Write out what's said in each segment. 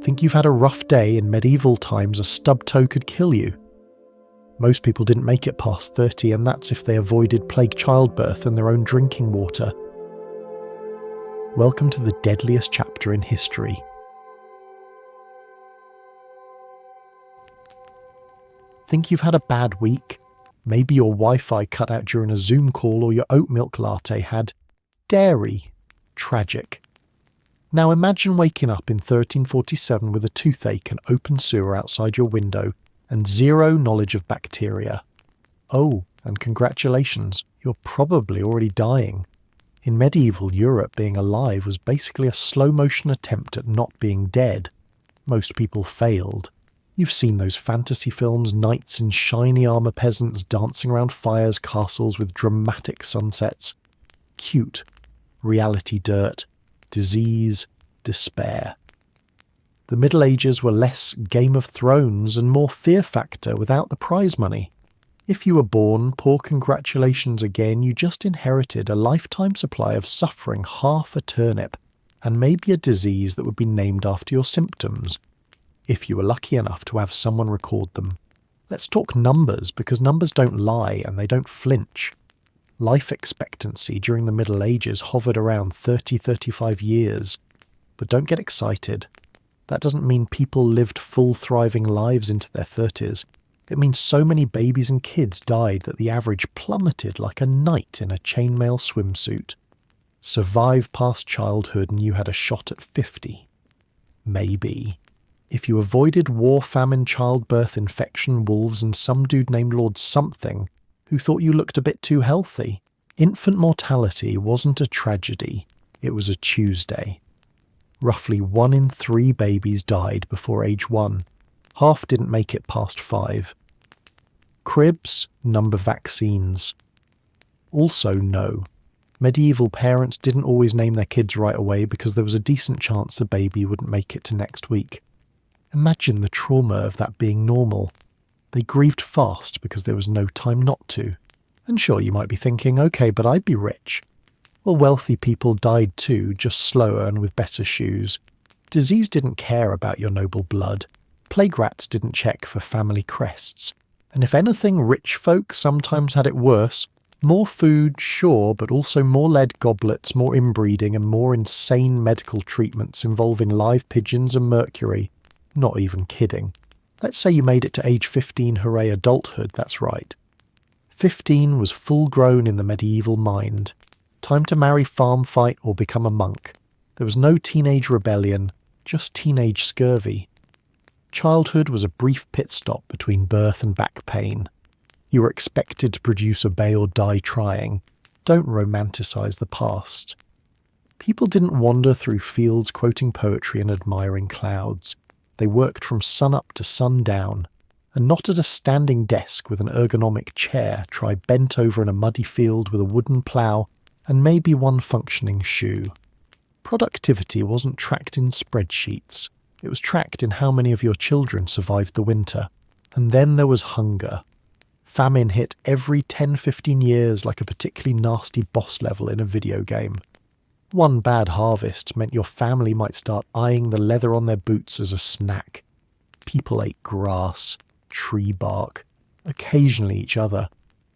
Think you've had a rough day in medieval times, a stub toe could kill you. Most people didn't make it past 30, and that's if they avoided plague childbirth and their own drinking water. Welcome to the deadliest chapter in history. Think you've had a bad week? Maybe your Wi-Fi cut out during a Zoom call, or your oat milk latte had dairy. Tragic. Now imagine waking up in 1347 with a toothache and open sewer outside your window and zero knowledge of bacteria. Oh, and congratulations, you're probably already dying. In medieval Europe, being alive was basically a slow-motion attempt at not being dead. Most people failed. You've seen those fantasy films, knights in shiny armour, peasants dancing around fires, castles with dramatic sunsets. Cute. Reality dirt. Disease. Despair. The Middle Ages were less Game of Thrones and more Fear Factor without the prize money. If you were born, poor congratulations again, you just inherited a lifetime supply of suffering, half a turnip, and maybe a disease that would be named after your symptoms, if you were lucky enough to have someone record them. Let's talk numbers, because numbers don't lie and they don't flinch. Life expectancy during the Middle Ages hovered around 30-35 years. But don't get excited. That doesn't mean people lived full thriving lives into their 30s. It means so many babies and kids died that the average plummeted like a knight in a chainmail swimsuit. Survive past childhood and you had a shot at 50. Maybe. If you avoided war, famine, childbirth, infection, wolves, and some dude named Lord Something who thought you looked a bit too healthy. Infant mortality wasn't a tragedy, it was a Tuesday. Roughly 1 in 3 babies died before age 1. Half didn't make it past 5. Cribs number vaccines. Also no. Medieval parents didn't always name their kids right away because there was a decent chance the baby wouldn't make it to next week. Imagine the trauma of that being normal. They grieved fast because there was no time not to. And sure, you might be thinking, okay, but I'd be rich. Well, wealthy people died too, just slower and with better shoes. Disease didn't care about your noble blood. Plague rats didn't check for family crests. And if anything, rich folk sometimes had it worse. More food, sure, but also more lead goblets, more inbreeding, and more insane medical treatments involving live pigeons and mercury. Not even kidding. Let's say you made it to age 15, hooray, adulthood, that's right. 15 was full grown in the medieval mind. Time to marry, farm fight, or become a monk. There was no teenage rebellion, just teenage scurvy. Childhood was a brief pit stop between birth and back pain. You were expected to produce, obey, or die trying. Don't romanticize the past. People didn't wander through fields quoting poetry and admiring clouds. They worked from sun-up to sundown, and not at a standing desk with an ergonomic chair, try bent over in a muddy field with a wooden plough and maybe one functioning shoe. Productivity wasn't tracked in spreadsheets. It was tracked in how many of your children survived the winter. And then there was hunger. Famine hit every 10-15 years like a particularly nasty boss level in a video game. One bad harvest meant your family might start eyeing the leather on their boots as a snack. People ate grass, tree bark, occasionally each other.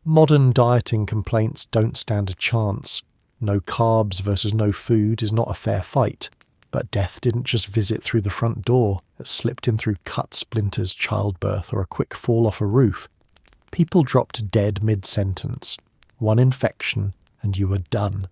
Modern dieting complaints don't stand a chance. No carbs versus no food is not a fair fight. But death didn't just visit through the front door. It slipped in through cut splinters, childbirth, or a quick fall off a roof. People dropped dead mid-sentence. One infection, and you were done.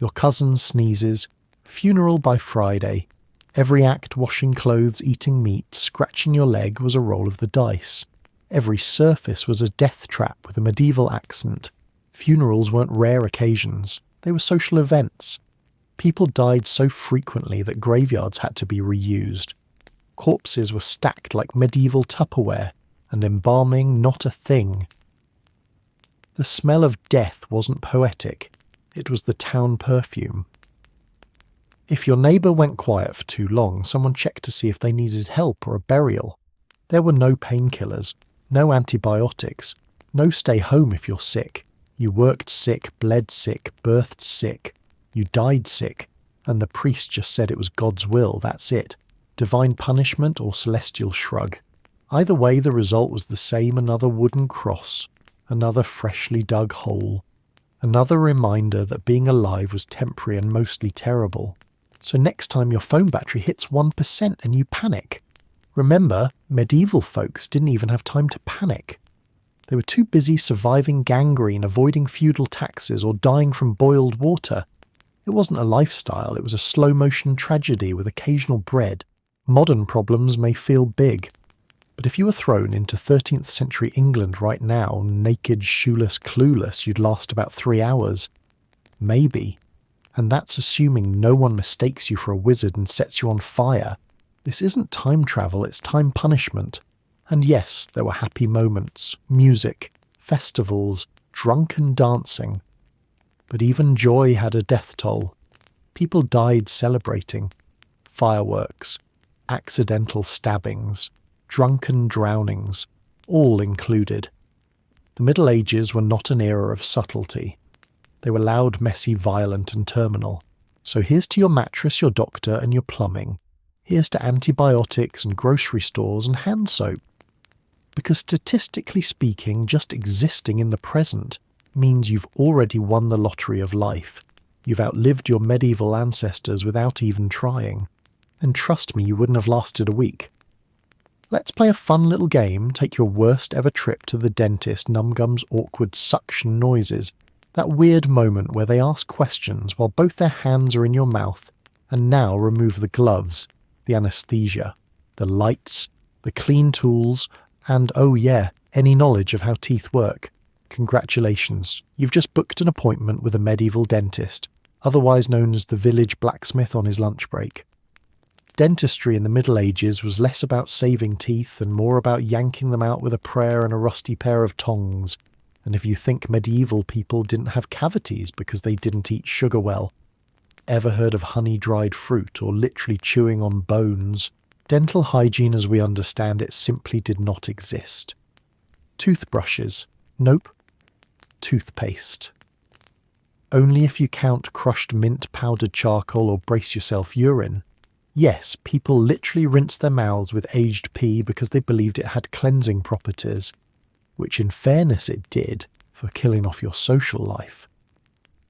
Your cousin sneezes. Funeral by Friday. Every act washing clothes, eating meat, scratching your leg was a roll of the dice. Every surface was a death trap with a medieval accent. Funerals weren't rare occasions. They were social events. People died so frequently that graveyards had to be reused. Corpses were stacked like medieval Tupperware, and embalming not a thing. The smell of death wasn't poetic. It was the town perfume. If your neighbour went quiet for too long, someone checked to see if they needed help or a burial. There were no painkillers, no antibiotics, no stay home if you're sick. You worked sick, bled sick, birthed sick. You died sick, and the priest just said it was God's will, that's it. divine punishment or celestial shrug. Either way, the result was the same: another wooden cross, another freshly dug hole, another reminder that being alive was temporary and mostly terrible. So next time your phone battery hits 1% and you panic, remember, medieval folks didn't even have time to panic. They were too busy surviving gangrene, avoiding feudal taxes, or dying from boiled water. It wasn't a lifestyle, it was a slow-motion tragedy with occasional bread. Modern problems may feel big, but if you were thrown into 13th century England right now, naked, shoeless, clueless, you'd last about 3 hours. Maybe. And that's assuming no one mistakes you for a wizard and sets you on fire. This isn't time travel, it's time punishment. And yes, there were happy moments, music, festivals, drunken dancing. But even joy had a death toll. People died celebrating. Fireworks, accidental stabbings, drunken drownings, all included. The Middle Ages were not an era of subtlety. They were loud, messy, violent and terminal. So here's to your mattress, your doctor and your plumbing. Here's to antibiotics and grocery stores and hand soap. Because statistically speaking, just existing in the present means you've already won the lottery of life. You've outlived your medieval ancestors without even trying. And trust me, you wouldn't have lasted a week. Let's play a fun little game. Take your worst ever trip to the dentist, Numgum's awkward suction noises. That weird moment where they ask questions while both their hands are in your mouth, and now remove the gloves, the anaesthesia, the lights, the clean tools, and oh yeah, any knowledge of how teeth work. Congratulations, you've just booked an appointment with a medieval dentist, otherwise known as the village blacksmith on his lunch break. Dentistry in the Middle Ages was less about saving teeth and more about yanking them out with a prayer and a rusty pair of tongs. And if you think medieval people didn't have cavities because they didn't eat sugar well, ever heard of honey-dried fruit or literally chewing on bones? Dental hygiene as we understand it simply did not exist. Toothbrushes? Nope. Toothpaste. Only if you count crushed mint, powdered charcoal or brace yourself urine. Yes, people literally rinsed their mouths with aged pee because they believed it had cleansing properties, which in fairness it did, for killing off your social life.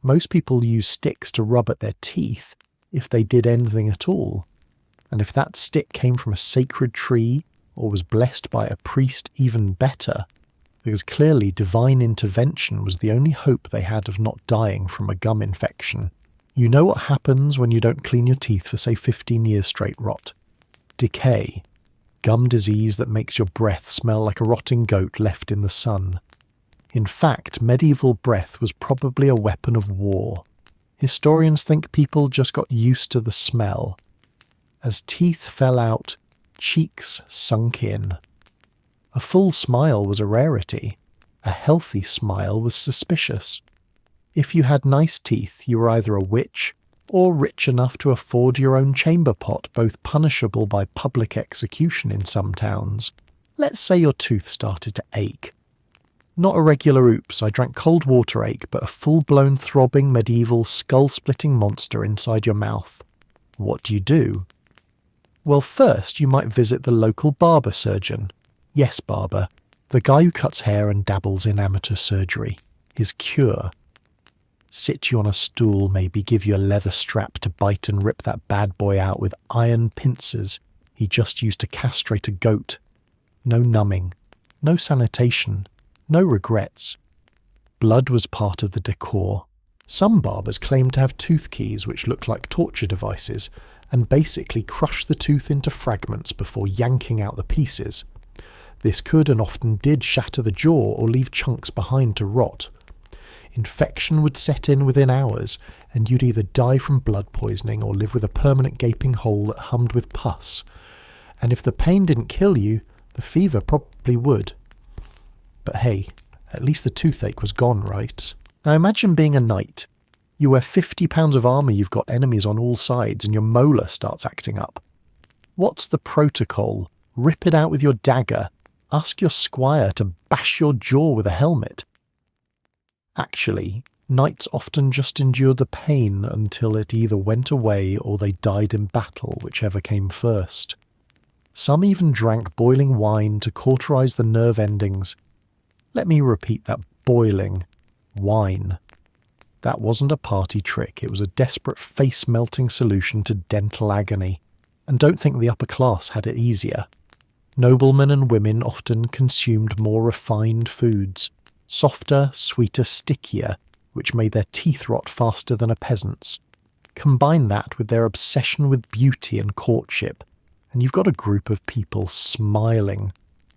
Most people use sticks to rub at their teeth, if they did anything at all, and if that stick came from a sacred tree or was blessed by a priest, even better, because clearly divine intervention was the only hope they had of not dying from a gum infection. You know what happens when you don't clean your teeth for say 15 years straight, rot. Decay. Gum disease that makes your breath smell like a rotting goat left in the sun. In fact, medieval breath was probably a weapon of war. Historians think people just got used to the smell. As teeth fell out, cheeks sunk in. A full smile was a rarity. A healthy smile was suspicious. If you had nice teeth, you were either a witch or rich enough to afford your own chamber pot, both punishable by public execution in some towns. Let's say your tooth started to ache. Not a regular oops, I drank cold water ache, but a full-blown throbbing medieval skull-splitting monster inside your mouth. What do? Well, first you might visit the local barber surgeon. Yes, barber. The guy who cuts hair and dabbles in amateur surgery. His cure. Sit you on a stool, maybe give you a leather strap to bite and rip that bad boy out with iron pincers he just used to castrate a goat. No numbing. No sanitation. No regrets. Blood was part of the decor. Some barbers claimed to have tooth keys which looked like torture devices and basically crush the tooth into fragments before yanking out the pieces. This could and often did shatter the jaw or leave chunks behind to rot. Infection would set in within hours, and you'd either die from blood poisoning or live with a permanent gaping hole that hummed with pus. And if the pain didn't kill you, the fever probably would. But hey, at least the toothache was gone, right? Now imagine being a knight. You wear 50 pounds of armour, you've got enemies on all sides, and your molar starts acting up. What's the protocol? Rip it out with your dagger. Ask your squire to bash your jaw with a helmet. Actually, knights often just endured the pain until it either went away or they died in battle, whichever came first. Some even drank boiling wine to cauterize the nerve endings. Let me repeat that: boiling wine. That wasn't a party trick, it was a desperate face-melting solution to dental agony. And don't think the upper class had it easier. Noblemen and women often consumed more refined foods, softer, sweeter, stickier, which made their teeth rot faster than a peasant's. Combine that with their obsession with beauty and courtship, and you've got a group of people smiling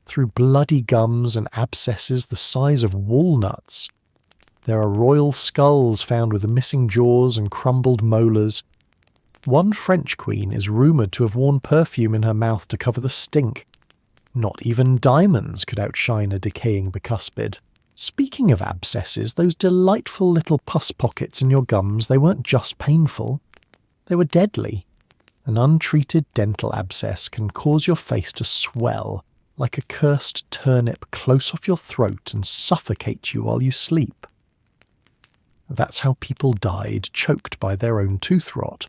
through bloody gums and abscesses the size of walnuts. There are royal skulls found with the missing jaws and crumbled molars. One French queen is rumoured to have worn perfume in her mouth to cover the stink. Not even diamonds could outshine a decaying bicuspid. Speaking of abscesses, those delightful little pus pockets in your gums, they weren't just painful, they were deadly. An untreated dental abscess can cause your face to swell like a cursed turnip close off your throat and suffocate you while you sleep. That's how people died, choked by their own tooth rot.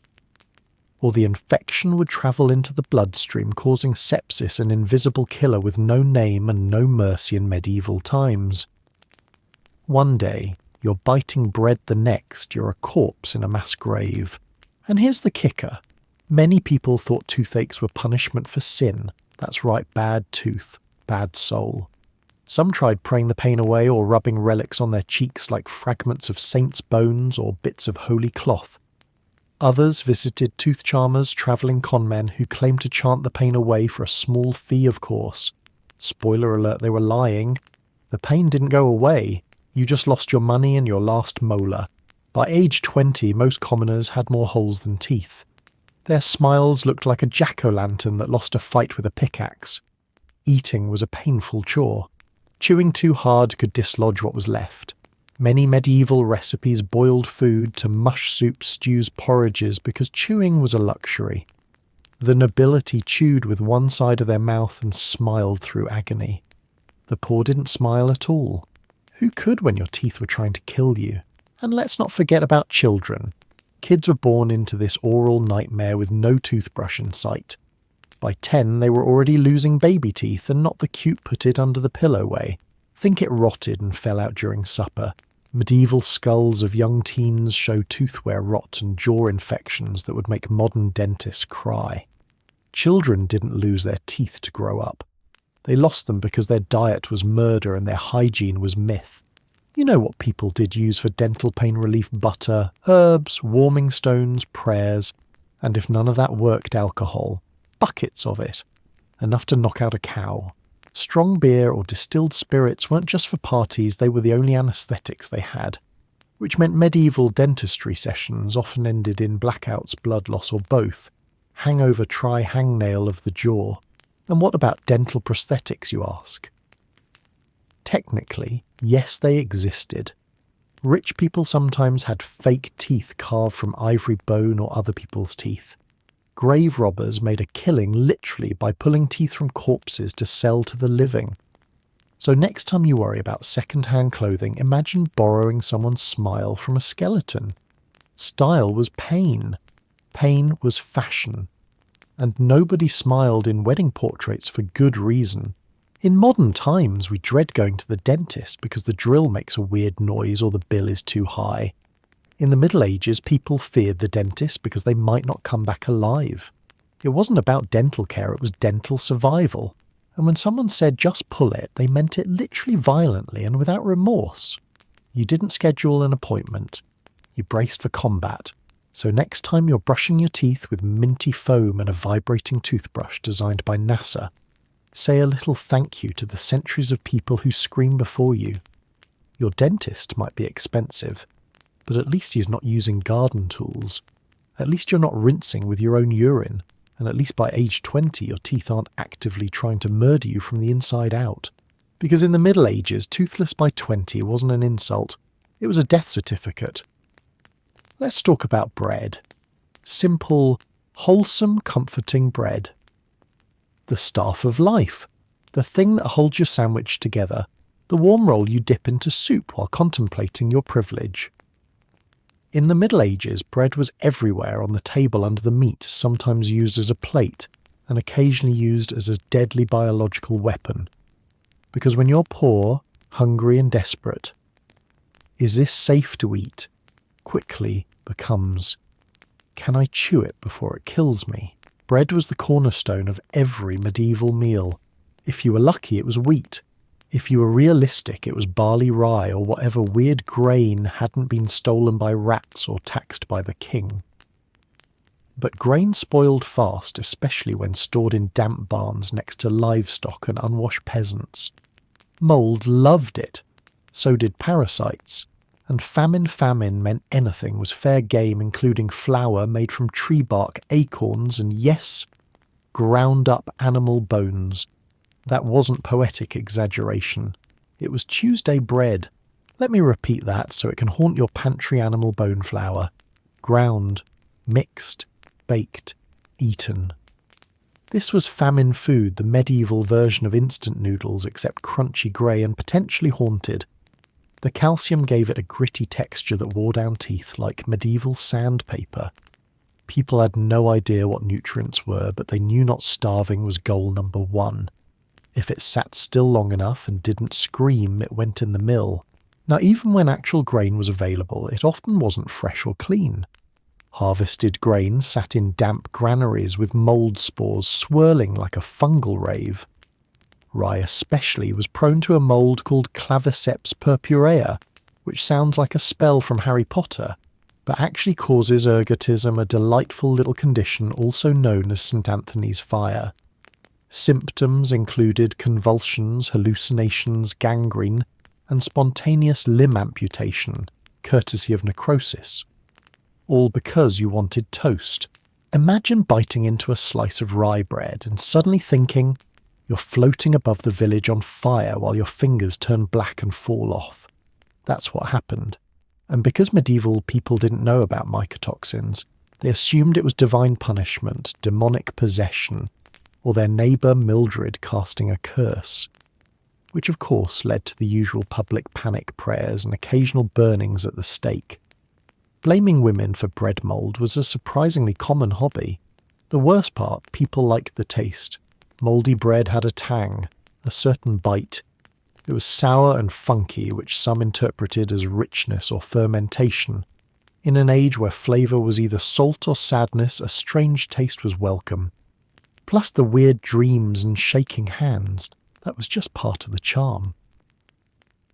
Or the infection would travel into the bloodstream, causing sepsis, an invisible killer with no name and no mercy in medieval times. One day, you're biting bread, the next, you're a corpse in a mass grave. And here's the kicker. Many people thought toothaches were punishment for sin. That's right, bad tooth, bad soul. Some tried praying the pain away or rubbing relics on their cheeks like fragments of saints' bones or bits of holy cloth. Others visited tooth charmers, travelling conmen who claimed to chant the pain away for a small fee, of course. Spoiler alert, they were lying. The pain didn't go away. You just lost your money and your last molar. By age 20, most commoners had more holes than teeth. Their smiles looked like a jack-o'-lantern that lost a fight with a pickaxe. Eating was a painful chore. Chewing too hard could dislodge what was left. Many medieval recipes boiled food to mush soups, stews, porridges because chewing was a luxury. The nobility chewed with one side of their mouth and smiled through agony. The poor didn't smile at all. Who could when your teeth were trying to kill you? And let's not forget about children. Kids were born into this oral nightmare with no toothbrush in sight. By 10, they were already losing baby teeth, and not the cute put it under the pillow way. Think it rotted and fell out during supper. Medieval skulls of young teens show toothwear rot and jaw infections that would make modern dentists cry. Children didn't lose their teeth to grow up. They lost them because their diet was murder and their hygiene was myth. You know what people did use for dental pain relief: butter, herbs, warming stones, prayers, and if none of that worked, alcohol. Buckets of it. Enough to knock out a cow. Strong beer or distilled spirits weren't just for parties, they were the only anaesthetics they had. Which meant medieval dentistry sessions often ended in blackouts, blood loss, or both. Hangover, try hangnail of the jaw. And what about dental prosthetics, you ask? Technically, yes, they existed. Rich people sometimes had fake teeth carved from ivory bone or other people's teeth. Grave robbers made a killing literally by pulling teeth from corpses to sell to the living. So next time you worry about second-hand clothing, imagine borrowing someone's smile from a skeleton. Style was pain. Pain was fashion. And nobody smiled in wedding portraits for good reason. In modern times, we dread going to the dentist because the drill makes a weird noise or the bill is too high. In the Middle Ages, people feared the dentist because they might not come back alive. It wasn't about dental care, it was dental survival. And when someone said just pull it, they meant it literally violently and without remorse. You didn't schedule an appointment. You braced for combat. So next time you're brushing your teeth with minty foam and a vibrating toothbrush designed by NASA, say a little thank you to the centuries of people who screamed before you. Your dentist might be expensive, but at least he's not using garden tools. At least you're not rinsing with your own urine, and at least by age 20 your teeth aren't actively trying to murder you from the inside out. Because in the Middle Ages, toothless by 20 wasn't an insult, it was a death certificate. Let's talk about bread. Simple, wholesome, comforting bread. The staff of life. The thing that holds your sandwich together. The warm roll you dip into soup while contemplating your privilege. In the Middle Ages, bread was everywhere on the table under the meat, sometimes used as a plate. and occasionally used as a deadly biological weapon. Because when you're poor, hungry and desperate, is this safe to eat quickly becomes, can I chew it before it kills me? Bread was the cornerstone of every medieval meal. If you were lucky, it was wheat. If you were realistic, it was barley, rye, or whatever weird grain hadn't been stolen by rats or taxed by the king. But grain spoiled fast, especially when stored in damp barns next to livestock and unwashed peasants. Mould loved it. So did parasites. And famine meant anything was fair game, including flour made from tree bark, acorns, and yes, ground up animal bones. That wasn't poetic exaggeration. It was Tuesday bread. Let me repeat that so it can haunt your pantry. Animal bone flour. Ground, mixed, baked, eaten. This was famine food, the medieval version of instant noodles, except crunchy grey and potentially haunted. The calcium gave it a gritty texture that wore down teeth like medieval sandpaper. People had no idea what nutrients were, but they knew not starving was goal number one. If it sat still long enough and didn't scream, it went in the mill. Now, even when actual grain was available, it often wasn't fresh or clean. Harvested grain sat in damp granaries with mould spores swirling like a fungal rave. Rye especially was prone to a mould called Claviceps purpurea, which sounds like a spell from Harry Potter, but actually causes ergotism, a delightful little condition also known as St. Anthony's fire. Symptoms included convulsions, hallucinations, gangrene, and spontaneous limb amputation, courtesy of necrosis. All because you wanted toast. Imagine biting into a slice of rye bread and suddenly thinking you're floating above the village on fire while your fingers turn black and fall off. That's what happened. And because medieval people didn't know about mycotoxins, they assumed it was divine punishment, demonic possession, or their neighbour Mildred casting a curse, which of course led to the usual public panic prayers and occasional burnings at the stake. Blaming women for bread mould was a surprisingly common hobby. The worst part, people liked the taste. Mouldy bread had a tang, a certain bite. It was sour and funky, which some interpreted as richness or fermentation. In an age where flavour was either salt or sadness, a strange taste was welcome. Plus the weird dreams and shaking hands, that was just part of the charm.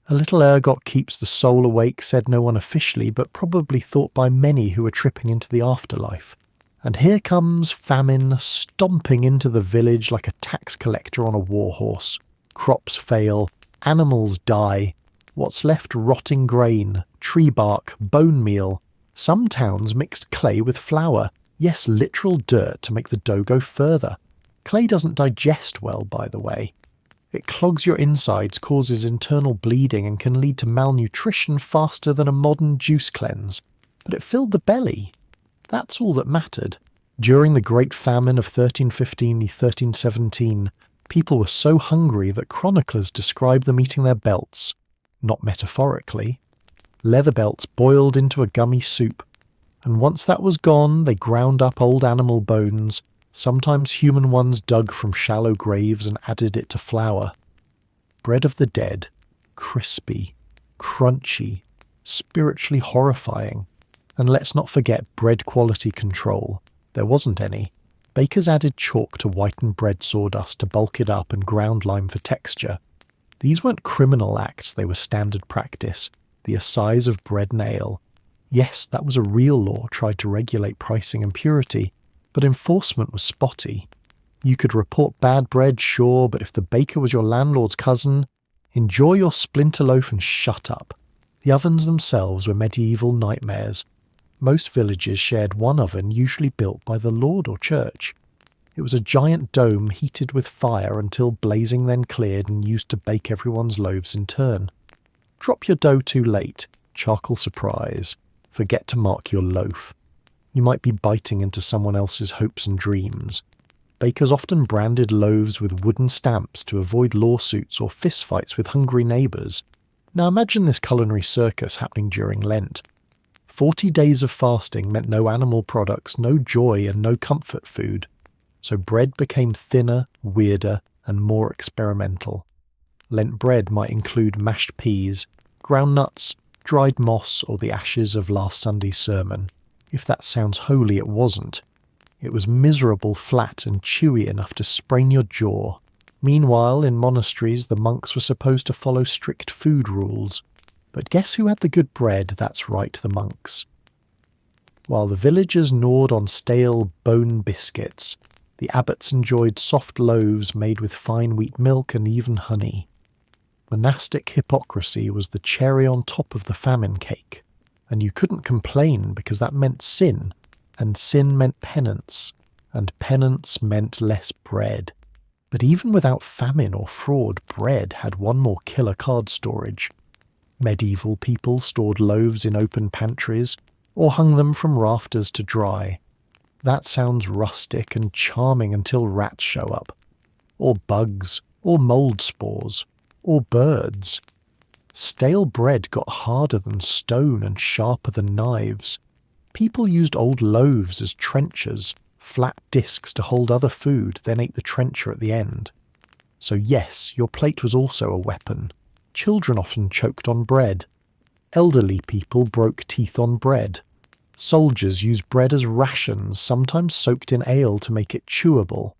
A little ergot keeps the soul awake, said no one officially, but probably thought by many who were tripping into the afterlife. And here comes famine, stomping into the village like a tax collector on a war horse. Crops fail, animals die, what's left rotting grain, tree bark, bone meal. Some towns mixed clay with flour, yes, literal dirt to make the dough go further. Clay doesn't digest well, by the way. It clogs your insides, causes internal bleeding, and can lead to malnutrition faster than a modern juice cleanse. But it filled the belly. That's all that mattered. During the Great Famine of 1315-1317, people were so hungry that chroniclers describe them eating their belts. Not metaphorically. Leather belts boiled into a gummy soup, and once that was gone, they ground up old animal bones, sometimes human ones dug from shallow graves, and added it to flour. Bread of the dead, crispy, crunchy, spiritually horrifying. And let's not forget bread quality control. There wasn't any. Bakers added chalk to whiten bread sawdust to bulk it up and ground lime for texture. These weren't criminal acts, they were standard practice. The assize of bread and ale. Yes, that was a real law tried to regulate pricing and purity, but enforcement was spotty. You could report bad bread, sure, but if the baker was your landlord's cousin, enjoy your splinter loaf and shut up. The ovens themselves were medieval nightmares. Most villages shared one oven, usually built by the lord or church. It was a giant dome heated with fire until blazing then cleared and used to bake everyone's loaves in turn. Drop your dough too late, charcoal surprise, forget to mark your loaf. You might be biting into someone else's hopes and dreams. Bakers often branded loaves with wooden stamps to avoid lawsuits or fistfights with hungry neighbours. Now imagine this culinary circus happening during Lent. 40 days of fasting meant no animal products, no joy and no comfort food. so bread became thinner, weirder, and more experimental. Lent bread might include mashed peas, ground nuts, dried moss, or the ashes of last Sunday's sermon. If that sounds holy, it wasn't. It was miserable, flat, and chewy enough to sprain your jaw. Meanwhile, in monasteries, the monks were supposed to follow strict food rules. But guess who had the good bread? That's right, the monks. While the villagers gnawed on stale bone biscuits, the abbots enjoyed soft loaves made with fine wheat milk and even honey. Monastic hypocrisy was the cherry on top of the famine cake, and you couldn't complain because that meant sin, and sin meant penance, and penance meant less bread. But even without famine or fraud, bread had one more killer card storage. Medieval people stored loaves in open pantries, or hung them from rafters to dry. That sounds rustic and charming until rats show up, or bugs, or mould spores, or birds. Stale bread got harder than stone and sharper than knives. People used old loaves as trenchers, flat discs to hold other food, then ate the trencher at the end. So yes, your plate was also a weapon. Children often choked on bread. Elderly people broke teeth on bread. Soldiers used bread as rations, sometimes soaked in ale to make it chewable.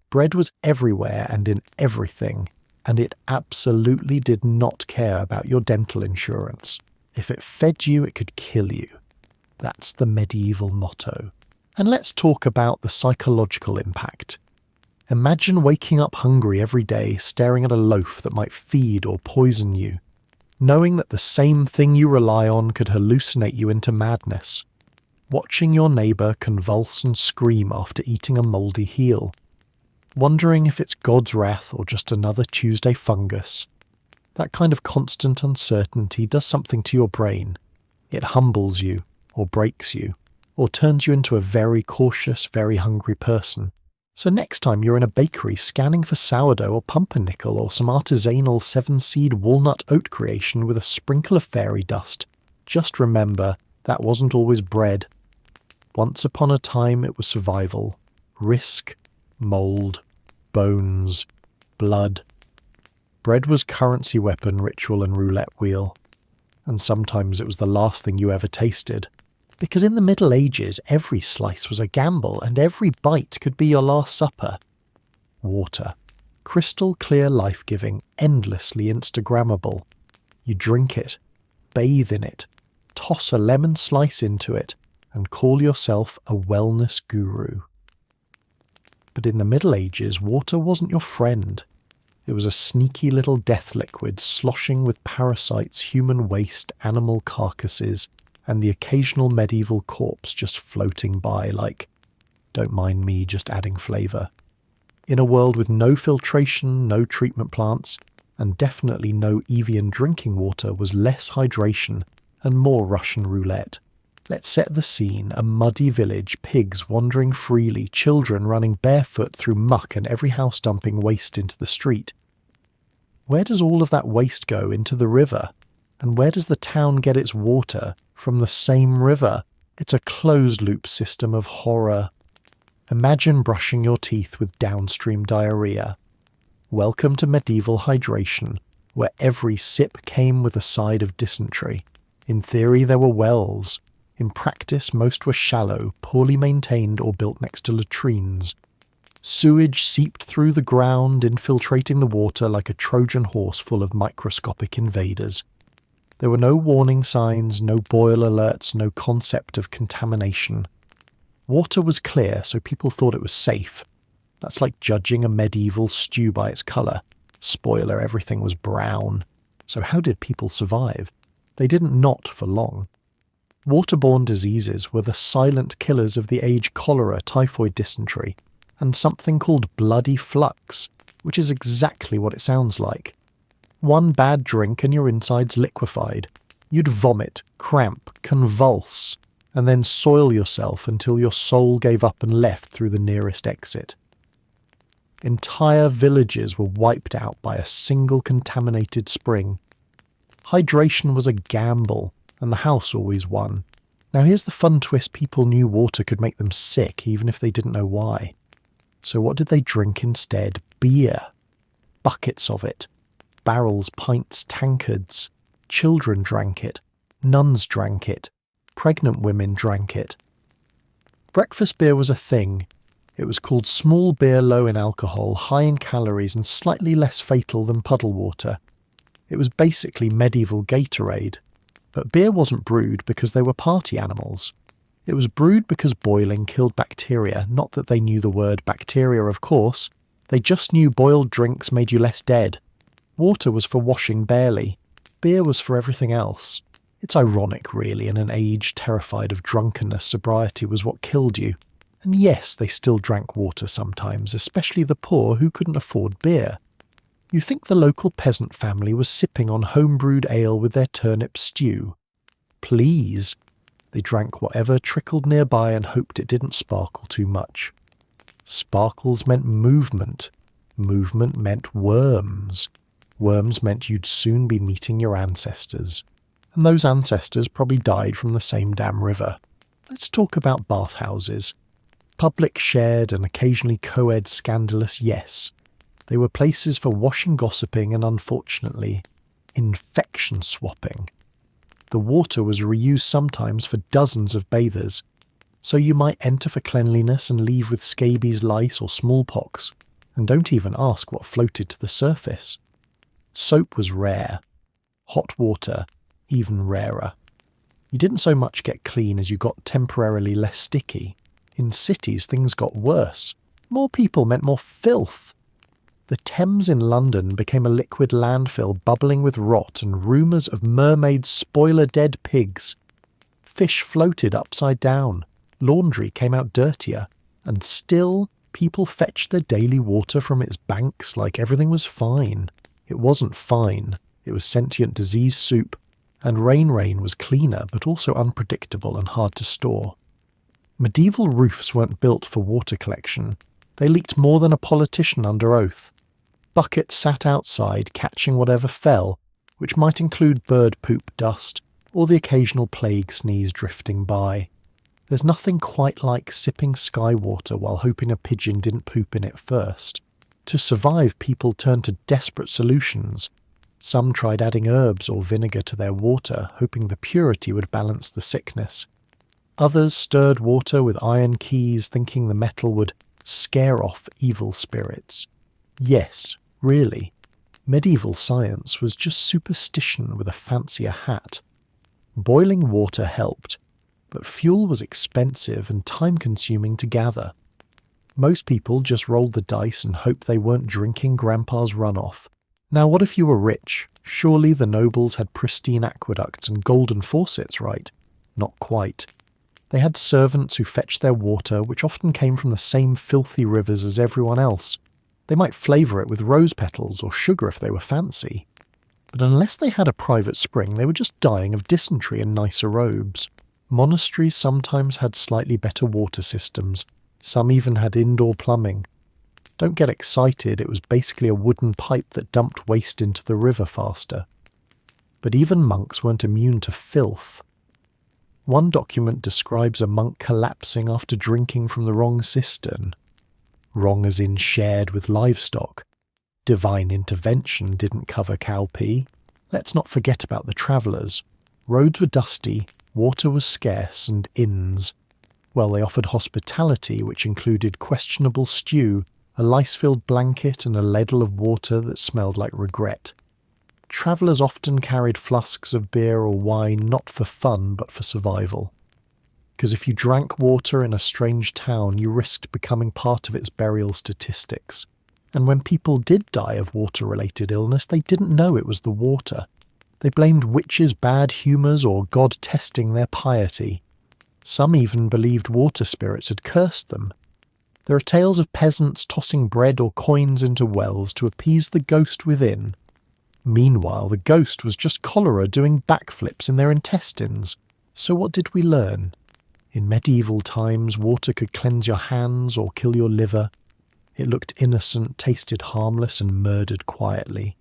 Bread was everywhere and in everything, and it absolutely did not care about your dental insurance. If it fed you, it could kill you. That's the medieval motto. And let's talk about the psychological impact. Imagine waking up hungry every day, staring at a loaf that might feed or poison you, knowing that the same thing you rely on could hallucinate you into madness. Watching your neighbour convulse and scream after eating a mouldy heel. Wondering if it's God's wrath or just another Tuesday fungus. That kind of constant uncertainty does something to your brain. It humbles you, or breaks you, or turns you into a very cautious, very hungry person. So next time you're in a bakery scanning for sourdough or pumpernickel or some artisanal 7-seed walnut oat creation with a sprinkle of fairy dust, just remember that wasn't always bread. Once upon a time it was survival, risk, mould, bones, blood. Bread was currency weapon, ritual and roulette wheel. And sometimes it was the last thing you ever tasted. Because in the Middle Ages, every slice was a gamble, and every bite could be your last supper. Water. Crystal clear, life-giving, endlessly Instagrammable. You drink it, bathe in it, toss a lemon slice into it, and call yourself a wellness guru. But in the Middle Ages, water wasn't your friend. It was a sneaky little death liquid sloshing with parasites, human waste, animal carcasses, and the occasional medieval corpse just floating by like, don't mind me just adding flavour. In a world with no filtration, no treatment plants, and definitely no Evian drinking water was less hydration and more Russian roulette. Let's set the scene: a muddy village, pigs wandering freely, children running barefoot through muck, and every house dumping waste into the street. Where does all of that waste go? Into the river. And where does the town get its water? From the same river. It's a closed-loop system of horror. Imagine brushing your teeth with downstream diarrhea. Welcome to medieval hydration, where every sip came with a side of dysentery. In theory, there were wells. In practice, most were shallow, poorly maintained, or built next to latrines. Sewage seeped through the ground, infiltrating the water like a Trojan horse full of microscopic invaders. There were no warning signs, no boil alerts, no concept of contamination. Water was clear, so people thought it was safe. That's like judging a medieval stew by its colour. Spoiler, everything was brown. So how did people survive? They didn't not for long. Waterborne diseases were the silent killers of the age: cholera, typhoid, dysentery, and something called bloody flux, which is exactly what it sounds like. One bad drink and your insides liquefied. You'd vomit, cramp, convulse, and then soil yourself until your soul gave up and left through the nearest exit. Entire villages were wiped out by a single contaminated spring. Hydration was a gamble, and the house always won. Now here's the fun twist: people knew water could make them sick even if they didn't know why. So what did they drink instead? Beer. Buckets of it. Barrels, pints, tankards. Children drank it. Nuns drank it. Pregnant women drank it. Breakfast beer was a thing. It was called small beer, low in alcohol, high in calories and slightly less fatal than puddle water. It was basically medieval Gatorade. But beer wasn't brewed because they were party animals. It was brewed because boiling killed bacteria, not that they knew the word bacteria, of course. They just knew boiled drinks made you less dead. Water was for washing barely. Beer was for everything else. It's ironic, really, in an age terrified of drunkenness, sobriety was what killed you. And yes, they still drank water sometimes, especially the poor who couldn't afford beer. You think the local peasant family was sipping on home-brewed ale with their turnip stew? Please. They drank whatever trickled nearby and hoped it didn't sparkle too much. Sparkles meant movement. Movement meant worms. Worms meant you'd soon be meeting your ancestors. And those ancestors probably died from the same damn river. Let's talk about bathhouses. Public, shared, and occasionally co-ed scandalous, yes. They were places for washing, gossiping, and unfortunately, infection swapping. The water was reused sometimes for dozens of bathers, so you might enter for cleanliness and leave with scabies, lice, or smallpox, and don't even ask what floated to the surface. Soap was rare. Hot water, even rarer. You didn't so much get clean as you got temporarily less sticky. In cities, things got worse. More people meant more filth. The Thames in London became a liquid landfill bubbling with rot and rumours of mermaids spoiler dead pigs. Fish floated upside down. Laundry came out dirtier. And still, people fetched their daily water from its banks like everything was fine. It wasn't fine. It was sentient disease soup. And rain was cleaner, but also unpredictable and hard to store. Medieval roofs weren't built for water collection. They leaked more than a politician under oath. Buckets sat outside catching whatever fell, which might include bird poop dust or the occasional plague sneeze drifting by. There's nothing quite like sipping sky water while hoping a pigeon didn't poop in it first. To survive, people turned to desperate solutions. Some tried adding herbs or vinegar to their water, hoping the purity would balance the sickness. Others stirred water with iron keys, thinking the metal would scare off evil spirits. Yes, really. Medieval science was just superstition with a fancier hat. Boiling water helped, but fuel was expensive and time-consuming to gather. Most people just rolled the dice and hoped they weren't drinking Grandpa's runoff. Now what if you were rich? Surely the nobles had pristine aqueducts and golden faucets, right? Not quite. They had servants who fetched their water, which often came from the same filthy rivers as everyone else. They might flavour it with rose petals or sugar if they were fancy. But unless they had a private spring, they were just dying of dysentery in nicer robes. Monasteries sometimes had slightly better water systems. Some even had indoor plumbing. Don't get excited, it was basically a wooden pipe that dumped waste into the river faster. But even monks weren't immune to filth. One document describes a monk collapsing after drinking from the wrong cistern. Wrong as in shared with livestock. Divine intervention didn't cover cowpea. Let's not forget about the travellers. Roads were dusty, water was scarce, and inns. Well, they offered hospitality, which included questionable stew, a lice-filled blanket, and a ladle of water that smelled like regret. Travellers often carried flasks of beer or wine not for fun but for survival. Because if you drank water in a strange town, you risked becoming part of its burial statistics. And when people did die of water-related illness, they didn't know it was the water. They blamed witches' bad humours or God testing their piety. Some even believed water spirits had cursed them. There are tales of peasants tossing bread or coins into wells to appease the ghost within. Meanwhile, the ghost was just cholera doing backflips in their intestines. So what did we learn? In medieval times, water could cleanse your hands or kill your liver. It looked innocent, tasted harmless, and murdered quietly.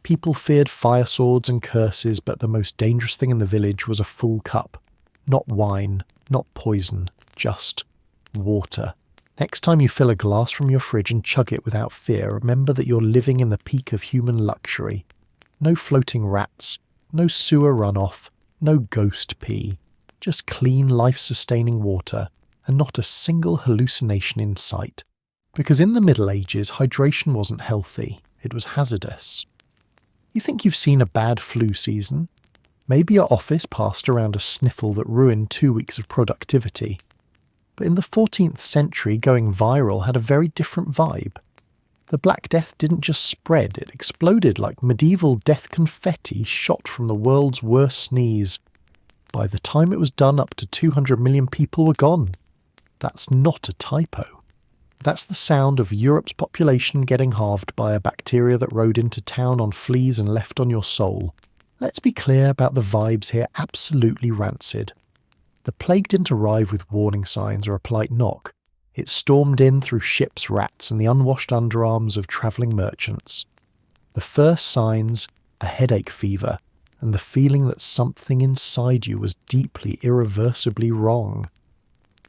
People feared fire swords and curses, but the most dangerous thing in the village was a full cup. Not wine, not poison, just water. Next time you fill a glass from your fridge and chug it without fear, remember that you're living in the peak of human luxury. No floating rats, no sewer runoff, no ghost pee. Just clean, life-sustaining water, and not a single hallucination in sight. Because in the Middle Ages, hydration wasn't healthy, it was hazardous. You think you've seen a bad flu season? Maybe your office passed around a sniffle that ruined 2 weeks of productivity. But in the 14th century, going viral had a very different vibe. The Black Death didn't just spread, it exploded like medieval death confetti shot from the world's worst sneeze. By the time it was done, up to 200 million people were gone. That's not a typo. That's the sound of Europe's population getting halved by a bacteria that rode into town on fleas and left on your soul. Let's be clear about the vibes here, absolutely rancid. The plague didn't arrive with warning signs or a polite knock. It stormed in through ships' rats and the unwashed underarms of travelling merchants. The first signs, a headache fever, and the feeling that something inside you was deeply, irreversibly wrong.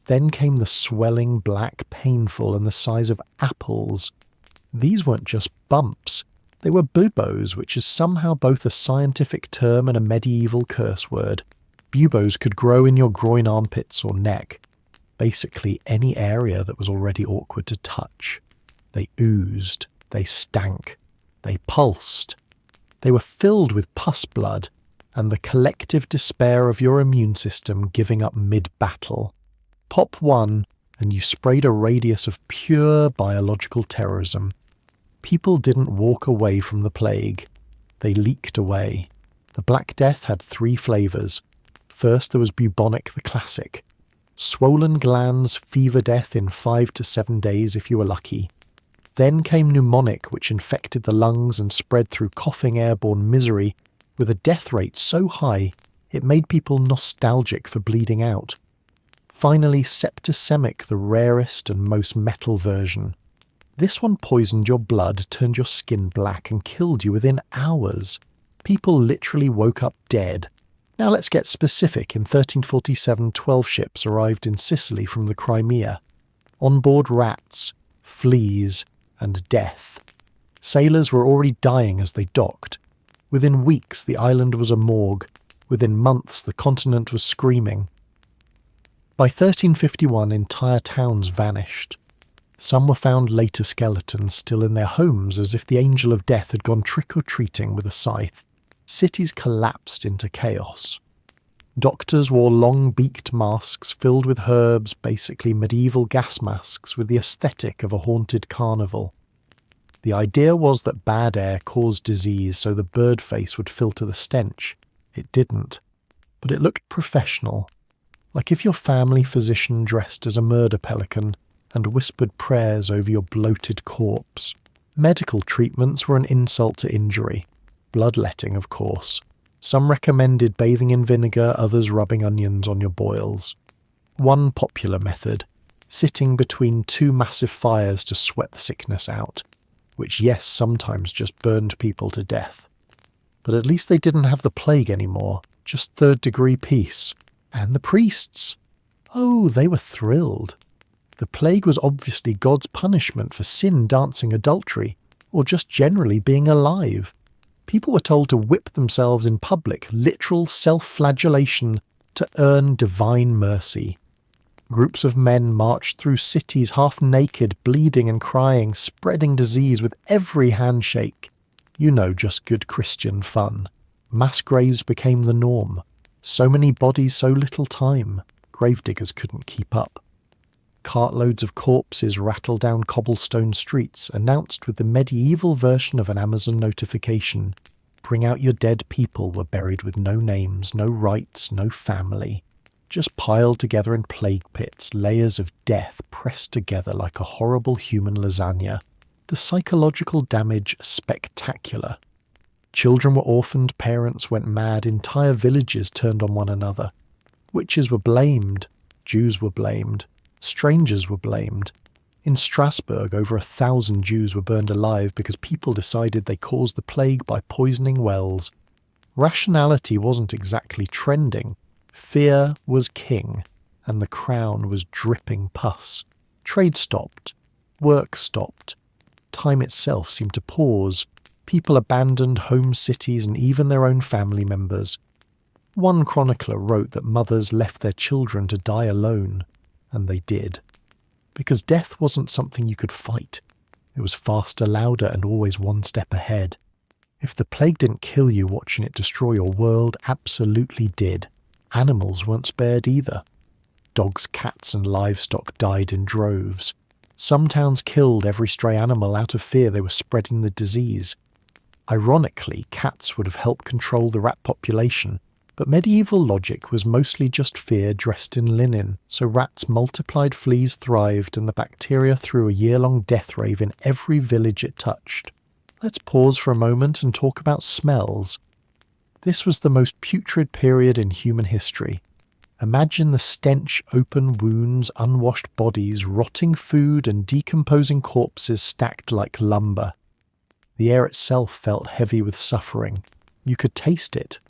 Then came the swelling, black, painful, and the size of apples. These weren't just bumps. They were buboes, which is somehow both a scientific term and a medieval curse word. Buboes could grow in your groin, armpits, or neck. Basically any area that was already awkward to touch. They oozed. They stank. They pulsed. They were filled with pus blood and the collective despair of your immune system giving up mid-battle. Pop one and you sprayed a radius of pure biological terrorism. People didn't walk away from the plague. They leaked away. The Black Death had 3 flavours. First there was bubonic, the classic. Swollen glands, fever death in 5 to 7 days if you were lucky. Then came pneumonic, which infected the lungs and spread through coughing airborne misery, with a death rate so high it made people nostalgic for bleeding out. Finally, septicemic, the rarest and most metal version. This one poisoned your blood, turned your skin black, and killed you within hours. People literally woke up dead. Now let's get specific. In 1347, 12 ships arrived in Sicily from the Crimea. On board rats, fleas, and death. Sailors were already dying as they docked. Within weeks, the island was a morgue. Within months, the continent was screaming. By 1351, entire towns vanished. Some were found later skeletons still in their homes, as if the angel of death had gone trick-or-treating with a scythe. Cities collapsed into chaos. Doctors wore long-beaked masks filled with herbs, basically medieval gas masks with the aesthetic of a haunted carnival. The idea was that bad air caused disease so the bird face would filter the stench. It didn't. But it looked professional. Like if your family physician dressed as a murder pelican and whispered prayers over your bloated corpse. Medical treatments were an insult to injury. Bloodletting, of course. Some recommended bathing in vinegar, others rubbing onions on your boils. One popular method, sitting between 2 massive fires to sweat the sickness out, which yes, sometimes just burned people to death. But at least they didn't have the plague anymore, just 3rd-degree peace. And the priests. Oh, they were thrilled. The plague was obviously God's punishment for sin, dancing, adultery, or just generally being alive. People were told to whip themselves in public, literal self-flagellation, to earn divine mercy. Groups of men marched through cities half naked, bleeding and crying, spreading disease with every handshake. You know, just good Christian fun. Mass graves became the norm. So many bodies, so little time. Gravediggers couldn't keep up. Cartloads of corpses rattled down cobblestone streets, announced with the medieval version of an Amazon notification. Bring out your dead people were buried with no names, no rights, no family. Just piled together in plague pits, layers of death pressed together like a horrible human lasagna. The psychological damage spectacular. Children were orphaned, parents went mad, entire villages turned on one another. Witches were blamed, Jews were blamed, strangers were blamed. In Strasbourg, over 1,000 Jews were burned alive because people decided they caused the plague by poisoning wells. Rationality wasn't exactly trending. Fear was king, and the crown was dripping pus. Trade stopped. Work stopped. Time itself seemed to pause. People abandoned home cities and even their own family members. One chronicler wrote that mothers left their children to die alone, and they did. Because death wasn't something you could fight. It was faster, louder, and always one step ahead. If the plague didn't kill you, watching it destroy your world absolutely did. Animals weren't spared either. Dogs, cats, and livestock died in droves. Some towns killed every stray animal out of fear they were spreading the disease. Ironically, cats would have helped control the rat population, but medieval logic was mostly just fear dressed in linen, so rats multiplied, fleas thrived, and the bacteria threw a year-long death rave in every village it touched. Let's pause for a moment and talk about smells. This was the most putrid period in human history. Imagine the stench, open wounds, unwashed bodies, rotting food, and decomposing corpses stacked like lumber. The air itself felt heavy with suffering. You could taste it.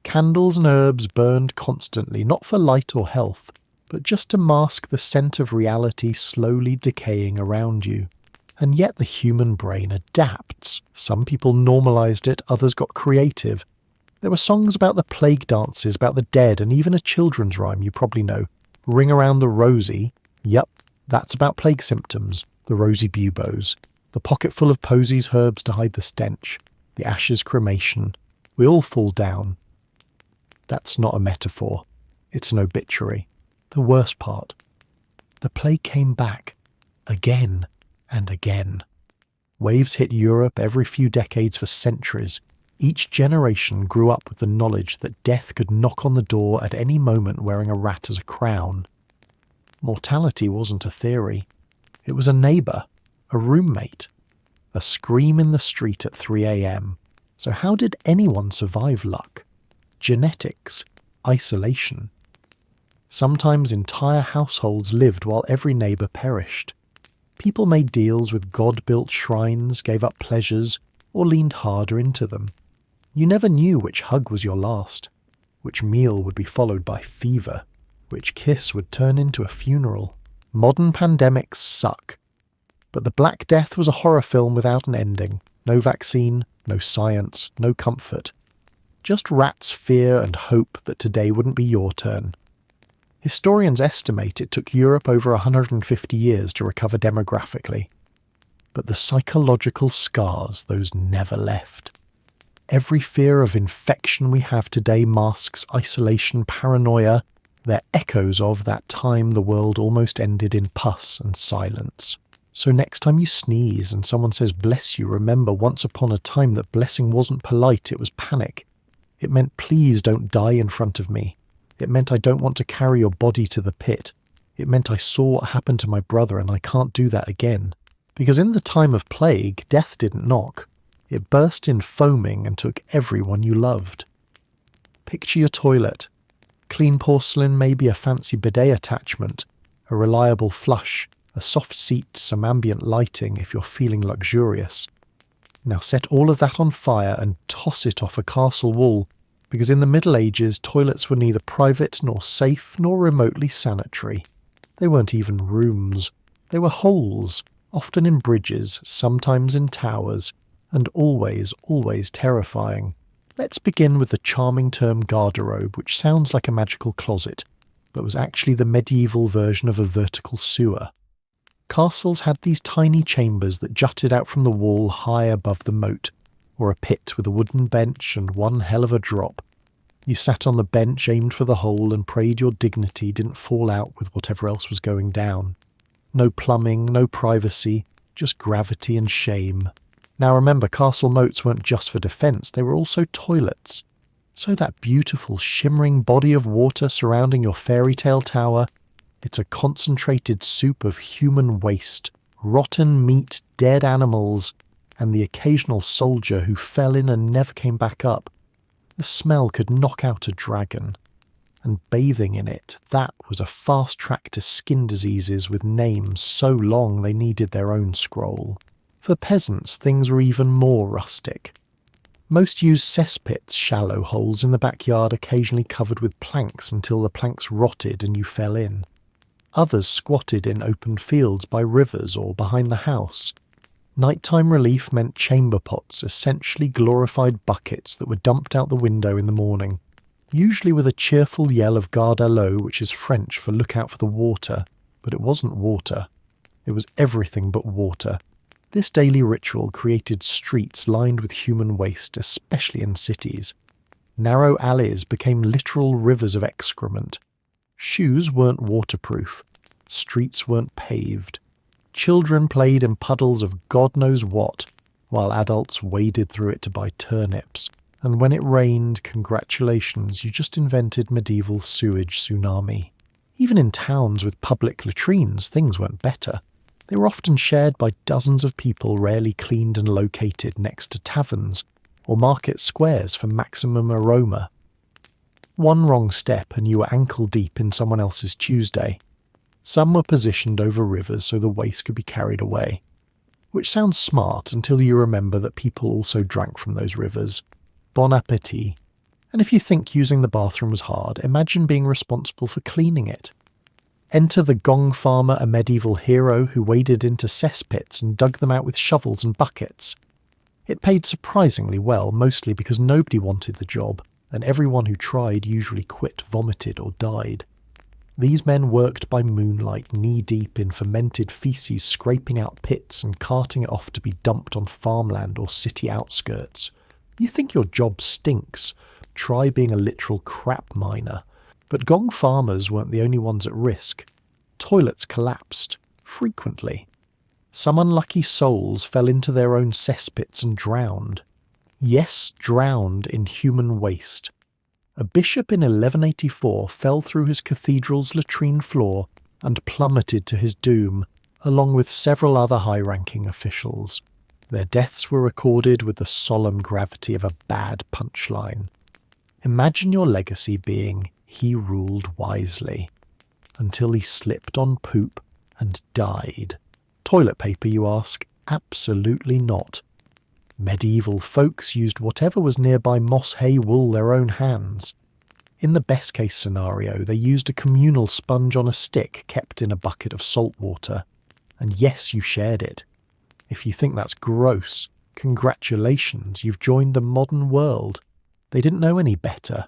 Candles and herbs burned constantly, not for light or health, but just to mask the scent of reality slowly decaying around you. And yet the human brain adapts. Some people normalized it, others got creative. There were songs about the plague dances, about the dead, and even a children's rhyme you probably know. Ring Around the Rosie. Yup, that's about plague symptoms. The rosy buboes. The pocket full of posies, herbs to hide the stench. The ashes cremation. We all fall down. That's not a metaphor. It's an obituary. The worst part. The plague came back. Again and again. Waves hit Europe every few decades for centuries. Each generation grew up with the knowledge that death could knock on the door at any moment wearing a rat as a crown. Mortality wasn't a theory. It was a neighbour, a roommate, a scream in the street at 3 a.m. So how did anyone survive luck? Genetics, isolation. Sometimes entire households lived while every neighbour perished. People made deals with God-built shrines, gave up pleasures, or leaned harder into them. You never knew which hug was your last, which meal would be followed by fever, which kiss would turn into a funeral. Modern pandemics suck. But the Black Death was a horror film without an ending. No vaccine, no science, no comfort. Just rats' fear and hope that today wouldn't be your turn. Historians estimate it took Europe over 150 years to recover demographically. But the psychological scars, those never left. Every fear of infection we have today masks isolation, paranoia. They're echoes of that time the world almost ended in pus and silence. So next time you sneeze and someone says bless you, remember once upon a time that blessing wasn't polite, it was panic. It meant please don't die in front of me. It meant I don't want to carry your body to the pit. It meant I saw what happened to my brother and I can't do that again. Because in the time of plague, death didn't knock. It burst in foaming and took everyone you loved. Picture your toilet. Clean porcelain, maybe a fancy bidet attachment, a reliable flush, a soft seat, some ambient lighting if you're feeling luxurious. Now set all of that on fire and toss it off a castle wall, because in the Middle Ages toilets were neither private nor safe nor remotely sanitary. They weren't even rooms. They were holes, often in bridges, sometimes in towers, and always, always terrifying. Let's begin with the charming term garderobe, which sounds like a magical closet, but was actually the medieval version of a vertical sewer. Castles had these tiny chambers that jutted out from the wall high above the moat, or a pit with a wooden bench and one hell of a drop. You sat on the bench, aimed for the hole, and prayed your dignity didn't fall out with whatever else was going down. No plumbing, no privacy, just gravity and shame. Now remember, castle moats weren't just for defence, they were also toilets. So that beautiful shimmering body of water surrounding your fairy tale tower, it's a concentrated soup of human waste, rotten meat, dead animals, and the occasional soldier who fell in and never came back up. The smell could knock out a dragon. And bathing in it, that was a fast track to skin diseases with names so long they needed their own scroll. For peasants, things were even more rustic. Most used cesspits, shallow holes in the backyard occasionally covered with planks until the planks rotted and you fell in. Others squatted in open fields by rivers or behind the house. Nighttime relief meant chamber pots, essentially glorified buckets that were dumped out the window in the morning, usually with a cheerful yell of garde à l'eau, which is French for look out for the water. But it wasn't water. It was everything but water. This daily ritual created streets lined with human waste, especially in cities. Narrow alleys became literal rivers of excrement. Shoes weren't waterproof. Streets weren't paved. Children played in puddles of God knows what, while adults waded through it to buy turnips. And when it rained, congratulations, you just invented medieval sewage tsunami. Even in towns with public latrines, things weren't better. They were often shared by dozens of people rarely cleaned and located next to taverns or market squares for maximum aroma. One wrong step and you were ankle deep in someone else's Tuesday. Some were positioned over rivers so the waste could be carried away. Which sounds smart until you remember that people also drank from those rivers. Bon appétit. And if you think using the bathroom was hard, imagine being responsible for cleaning it. Enter the gong farmer, a medieval hero who waded into cesspits and dug them out with shovels and buckets. It paid surprisingly well, mostly because nobody wanted the job, and everyone who tried usually quit, vomited, or died. These men worked by moonlight, knee-deep in fermented feces, scraping out pits and carting it off to be dumped on farmland or city outskirts. You think your job stinks? Try being a literal crap miner. But gong farmers weren't the only ones at risk. Toilets collapsed, frequently. Some unlucky souls fell into their own cesspits and drowned. Yes, drowned in human waste. A bishop in 1184 fell through his cathedral's latrine floor and plummeted to his doom, along with several other high-ranking officials. Their deaths were recorded with the solemn gravity of a bad punchline. Imagine your legacy being, he ruled wisely, until he slipped on poop and died. Toilet paper, you ask? Absolutely not. Medieval folks used whatever was nearby moss, hay, wool, their own hands. In the best case scenario, they used a communal sponge on a stick kept in a bucket of salt water. And yes, you shared it. If you think that's gross, congratulations, you've joined the modern world. They didn't know any better.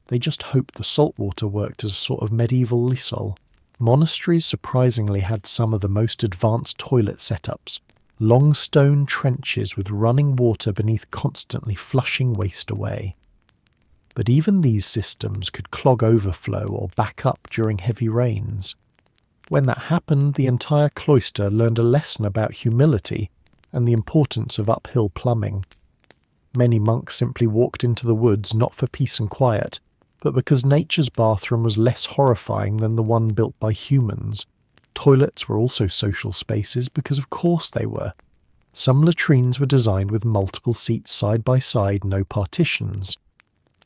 They just hoped the salt water worked as a sort of medieval lissol. Monasteries surprisingly had some of the most advanced toilet setups. Long stone trenches with running water beneath constantly flushing waste away. But even these systems could clog overflow or back up during heavy rains. When that happened, the entire cloister learned a lesson about humility and the importance of uphill plumbing. Many monks simply walked into the woods not for peace and quiet, but because nature's bathroom was less horrifying than the one built by humans. Toilets were also social spaces because of course they were. Some latrines were designed with multiple seats side by side, no partitions.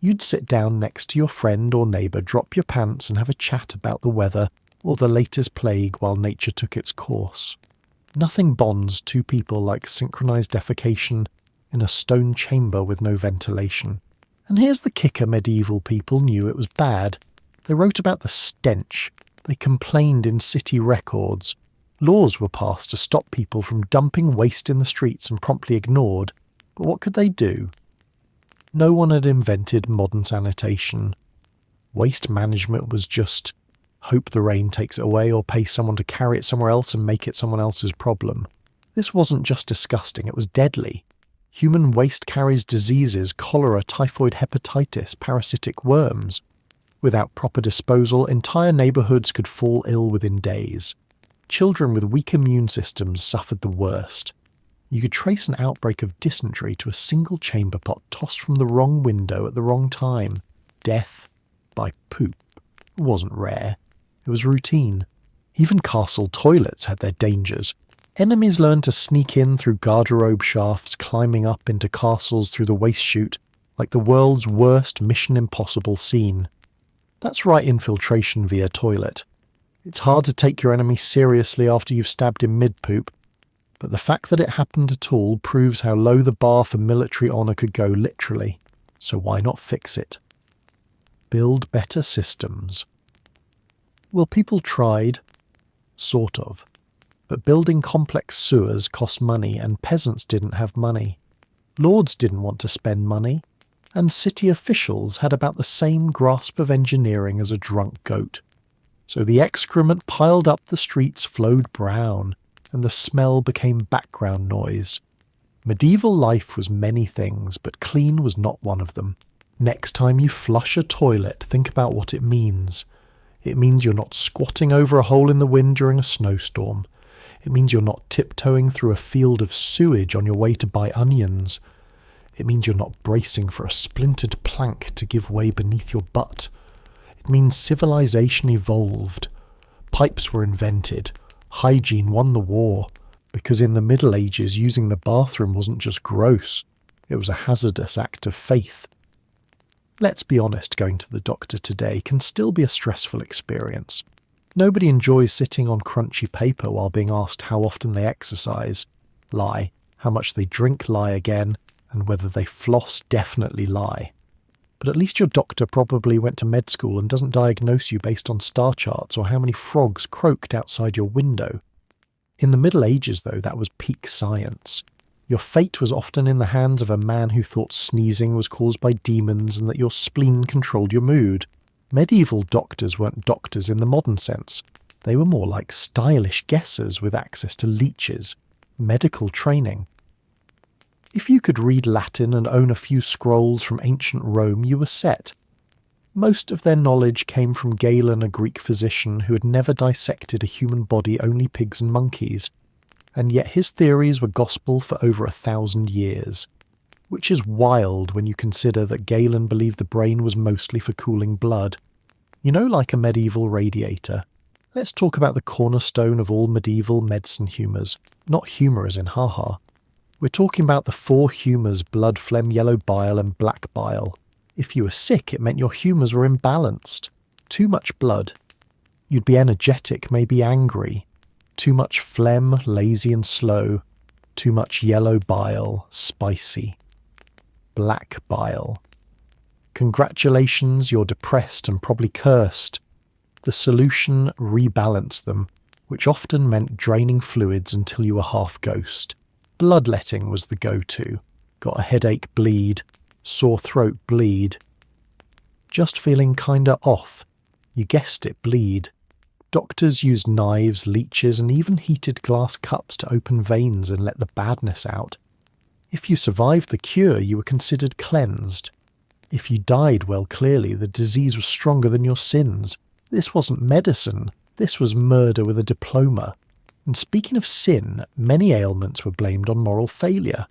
You'd sit down next to your friend or neighbour, drop your pants and have a chat about the weather or the latest plague while nature took its course. Nothing bonds two people like synchronized defecation in a stone chamber with no ventilation. And here's the kicker: medieval people knew it was bad. They wrote about the stench. They complained in city records. Laws were passed to stop people from dumping waste in the streets and promptly ignored. But what could they do? No one had invented modern sanitation. Waste management was just hope the rain takes it away or pay someone to carry it somewhere else and make it someone else's problem. This wasn't just disgusting, it was deadly. Human waste carries diseases, cholera, typhoid, hepatitis, parasitic worms. Without proper disposal, entire neighbourhoods could fall ill within days. Children with weak immune systems suffered the worst. You could trace an outbreak of dysentery to a single chamber pot tossed from the wrong window at the wrong time. Death by poop. It wasn't rare. It was routine. Even castle toilets had their dangers. Enemies learned to sneak in through garderobe shafts, climbing up into castles through the waste chute, like the world's worst Mission Impossible scene. That's right, infiltration via toilet. It's hard to take your enemy seriously after you've stabbed him mid-poop, but the fact that it happened at all proves how low the bar for military honour could go literally, so why not fix it? Build better systems. Well, people tried. Sort of. But building complex sewers cost money, and peasants didn't have money. Lords didn't want to spend money, and city officials had about the same grasp of engineering as a drunk goat. So the excrement piled up the streets flowed brown, and the smell became background noise. Medieval life was many things, but clean was not one of them. Next time you flush a toilet, think about what it means. It means you're not squatting over a hole in the wind during a snowstorm. It means you're not tiptoeing through a field of sewage on your way to buy onions. It means you're not bracing for a splintered plank to give way beneath your butt. It means civilization evolved. Pipes were invented. Hygiene won the war. Because in the Middle Ages, using the bathroom wasn't just gross. It was a hazardous act of faith. Let's be honest, going to the doctor today can still be a stressful experience. Nobody enjoys sitting on crunchy paper while being asked how often they exercise. Lie. How much they drink, lie again. And whether they floss, definitely lie. But at least your doctor probably went to med school and doesn't diagnose you based on star charts or how many frogs croaked outside your window. In the Middle Ages, though, that was peak science. Your fate was often in the hands of a man who thought sneezing was caused by demons and that your spleen controlled your mood. Medieval doctors weren't doctors in the modern sense. They were more like stylish guessers with access to leeches, medical training. If you could read Latin and own a few scrolls from ancient Rome, you were set. Most of their knowledge came from Galen, a Greek physician who had never dissected a human body, only pigs and monkeys, and yet his theories were gospel for over 1,000 years, which is wild when you consider that Galen believed the brain was mostly for cooling blood. You know, like a medieval radiator. Let's talk about the cornerstone of all medieval medicine humours, not humour as in ha-ha. We're talking about the 4 humours: blood, phlegm, yellow bile and black bile. If you were sick, it meant your humours were imbalanced. Too much blood. You'd be energetic, maybe angry. Too much phlegm, lazy and slow. Too much yellow bile, spicy. Black bile. Congratulations, you're depressed and probably cursed. The solution: rebalance them, which often meant draining fluids until you were half ghost. Bloodletting was the go-to. Got a headache, bleed. Sore throat, bleed. Just feeling kinda off. You guessed it, bleed. Doctors used knives, leeches, and even heated glass cups to open veins and let the badness out. If you survived the cure, you were considered cleansed. If you died, well, clearly the disease was stronger than your sins. This wasn't medicine. This was murder with a diploma. And speaking of sin, many ailments were blamed on moral failure.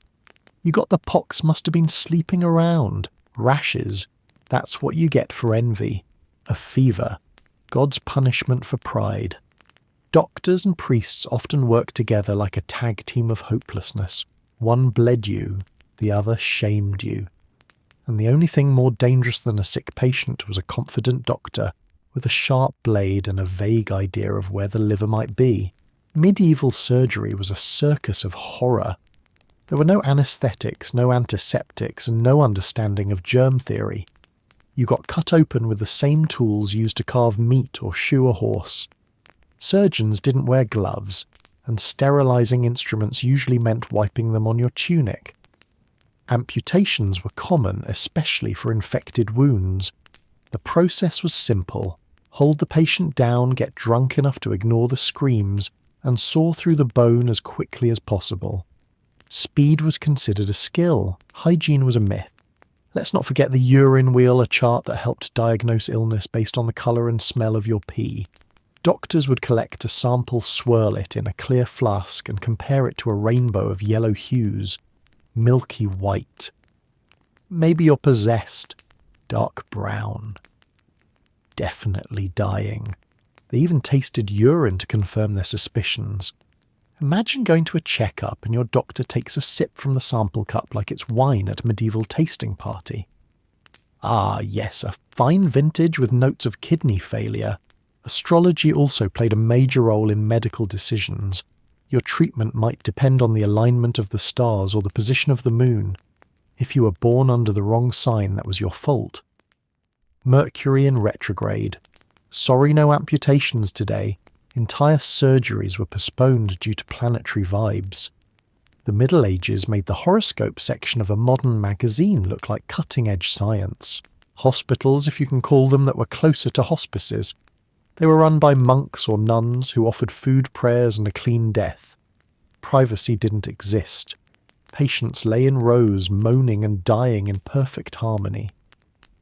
You got the pox, must have been sleeping around. Rashes. That's what you get for envy. A fever. God's punishment for pride. Doctors and priests often worked together like a tag team of hopelessness. One bled you, the other shamed you. And the only thing more dangerous than a sick patient was a confident doctor with a sharp blade and a vague idea of where the liver might be. Medieval surgery was a circus of horror. There were no anaesthetics, no antiseptics, and no understanding of germ theory. You got cut open with the same tools used to carve meat or shoe a horse. Surgeons didn't wear gloves, and sterilising instruments usually meant wiping them on your tunic. Amputations were common, especially for infected wounds. The process was simple. Hold the patient down, get drunk enough to ignore the screams, and saw through the bone as quickly as possible. Speed was considered a skill. Hygiene was a myth. Let's not forget the urine wheel, a chart that helped diagnose illness based on the colour and smell of your pee. Doctors would collect a sample, swirl it in a clear flask, and compare it to a rainbow of yellow hues. Milky white. Maybe you're possessed. Dark brown. Definitely dying. They even tasted urine to confirm their suspicions. Imagine going to a checkup and your doctor takes a sip from the sample cup like it's wine at a medieval tasting party. Ah, yes, a fine vintage with notes of kidney failure. Astrology also played a major role in medical decisions. Your treatment might depend on the alignment of the stars or the position of the moon. If you were born under the wrong sign, that was your fault. Mercury in retrograde. Sorry, no amputations today. Entire surgeries were postponed due to planetary vibes. The Middle Ages made the horoscope section of a modern magazine look like cutting-edge science. Hospitals, if you can call them, that were closer to hospices. They were run by monks or nuns who offered food, prayers, and a clean death. Privacy didn't exist. Patients lay in rows, moaning and dying in perfect harmony.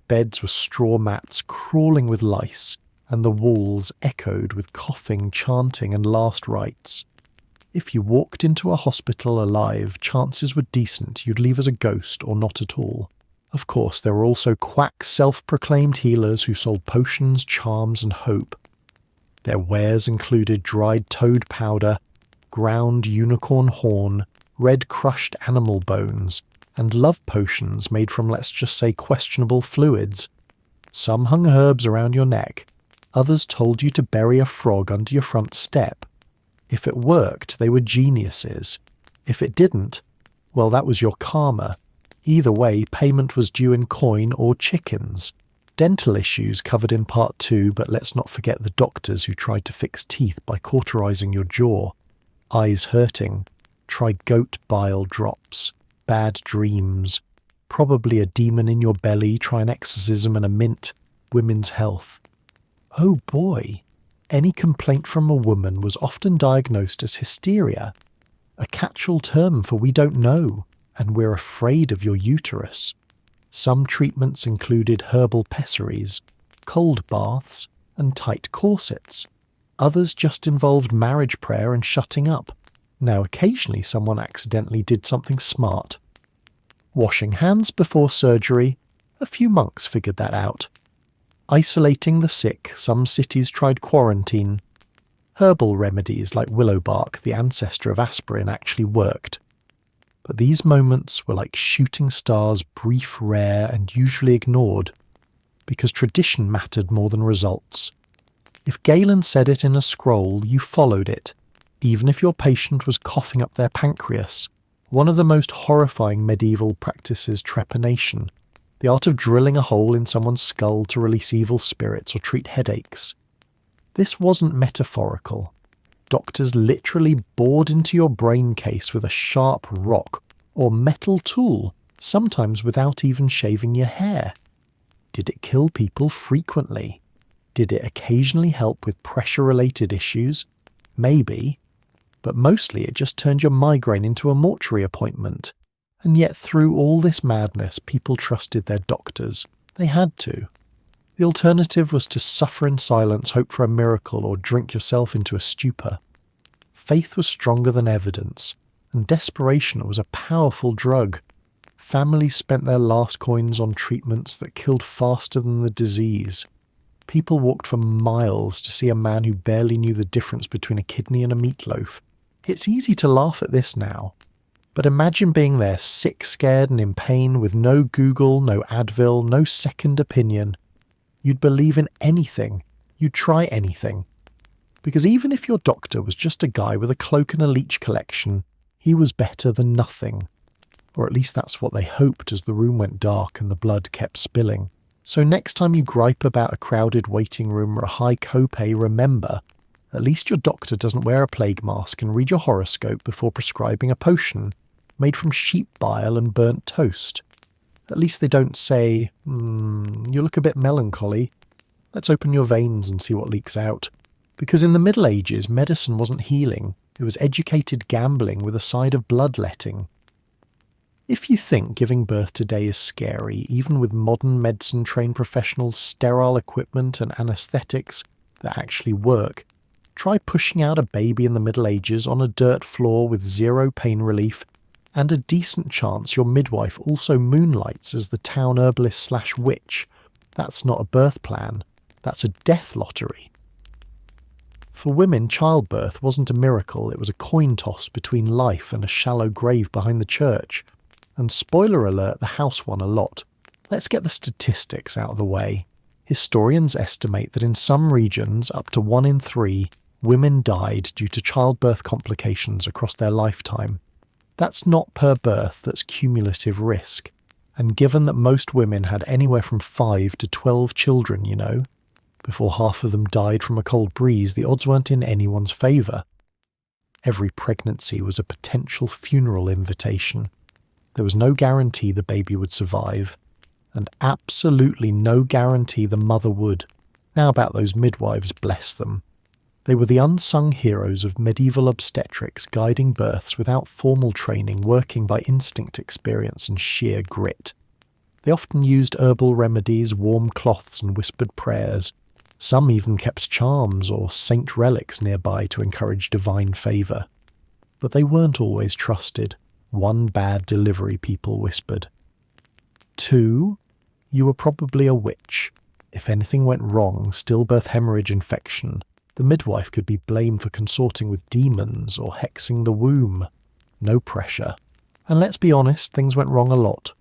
Beds were straw mats crawling with lice, and the walls echoed with coughing, chanting, and last rites. If you walked into a hospital alive, chances were decent you'd leave as a ghost or not at all. Of course, there were also quack self-proclaimed healers who sold potions, charms, and hope. Their wares included dried toad powder, ground unicorn horn, red crushed animal bones, and love potions made from, let's just say, questionable fluids. Some hung herbs around your neck, others told you to bury a frog under your front step. If it worked, they were geniuses. If it didn't, well, that was your karma. Either way, payment was due in coin or chickens. Dental issues covered in part 2, but let's not forget the doctors who tried to fix teeth by cauterizing your jaw. Eyes hurting. Try goat bile drops. Bad dreams. Probably a demon in your belly. Try an exorcism and a mint. Women's health. Oh boy. Any complaint from a woman was often diagnosed as hysteria, a catch-all term for we don't know, and we're afraid of your uterus. Some treatments included herbal pessaries, cold baths, and tight corsets. Others just involved marriage prayer and shutting up. Now, occasionally someone accidentally did something smart. Washing hands before surgery, a few monks figured that out. Isolating the sick, some cities tried quarantine. Herbal remedies like willow bark, the ancestor of aspirin, actually worked. But these moments were like shooting stars, brief, rare, and usually ignored, because tradition mattered more than results. If Galen said it in a scroll, you followed it, even if your patient was coughing up their pancreas. One of the most horrifying medieval practices, trepanation, the art of drilling a hole in someone's skull to release evil spirits or treat headaches. This wasn't metaphorical. Doctors literally bored into your brain case with a sharp rock or metal tool, sometimes without even shaving your hair. Did it kill people frequently? Did it occasionally help with pressure-related issues? Maybe. But mostly it just turned your migraine into a mortuary appointment. And yet through all this madness, people trusted their doctors. They had to. The alternative was to suffer in silence, hope for a miracle, or drink yourself into a stupor. Faith was stronger than evidence, and desperation was a powerful drug. Families spent their last coins on treatments that killed faster than the disease. People walked for miles to see a man who barely knew the difference between a kidney and a meatloaf. It's easy to laugh at this now. But imagine being there, sick, scared, and in pain, with no Google, no Advil, no second opinion. You'd believe in anything. You'd try anything. Because even if your doctor was just a guy with a cloak and a leech collection, he was better than nothing. Or at least that's what they hoped as the room went dark and the blood kept spilling. So next time you gripe about a crowded waiting room or a high copay, remember, at least your doctor doesn't wear a plague mask and read your horoscope before prescribing a potion made from sheep bile and burnt toast. At least they don't say, you look a bit melancholy. Let's open your veins and see what leaks out. Because in the Middle Ages, medicine wasn't healing. It was educated gambling with a side of bloodletting. If you think giving birth today is scary, even with modern medicine-trained professionals, sterile equipment and anaesthetics that actually work, try pushing out a baby in the Middle Ages on a dirt floor with zero pain relief, and a decent chance your midwife also moonlights as the town herbalist/witch. That's not a birth plan. That's a death lottery. For women, childbirth wasn't a miracle. It was a coin toss between life and a shallow grave behind the church. And spoiler alert, the house won a lot. Let's get the statistics out of the way. Historians estimate that in some regions, up to 1 in 3, women died due to childbirth complications across their lifetime. That's not per birth, that's cumulative risk. And given that most women had anywhere from 5 to 12 children, Before half of them died from a cold breeze, the odds weren't in anyone's favour. Every pregnancy was a potential funeral invitation. There was no guarantee the baby would survive, and absolutely no guarantee the mother would. Now about those midwives, bless them. They were the unsung heroes of medieval obstetrics, guiding births without formal training, working by instinct, experience and sheer grit. They often used herbal remedies, warm cloths and whispered prayers. Some even kept charms or saint relics nearby to encourage divine favour. But they weren't always trusted. One bad delivery, people whispered. 2, you were probably a witch. If anything went wrong, stillbirth hemorrhage infection, the midwife could be blamed for consorting with demons or hexing the womb. No pressure. And let's be honest, things went wrong a lot.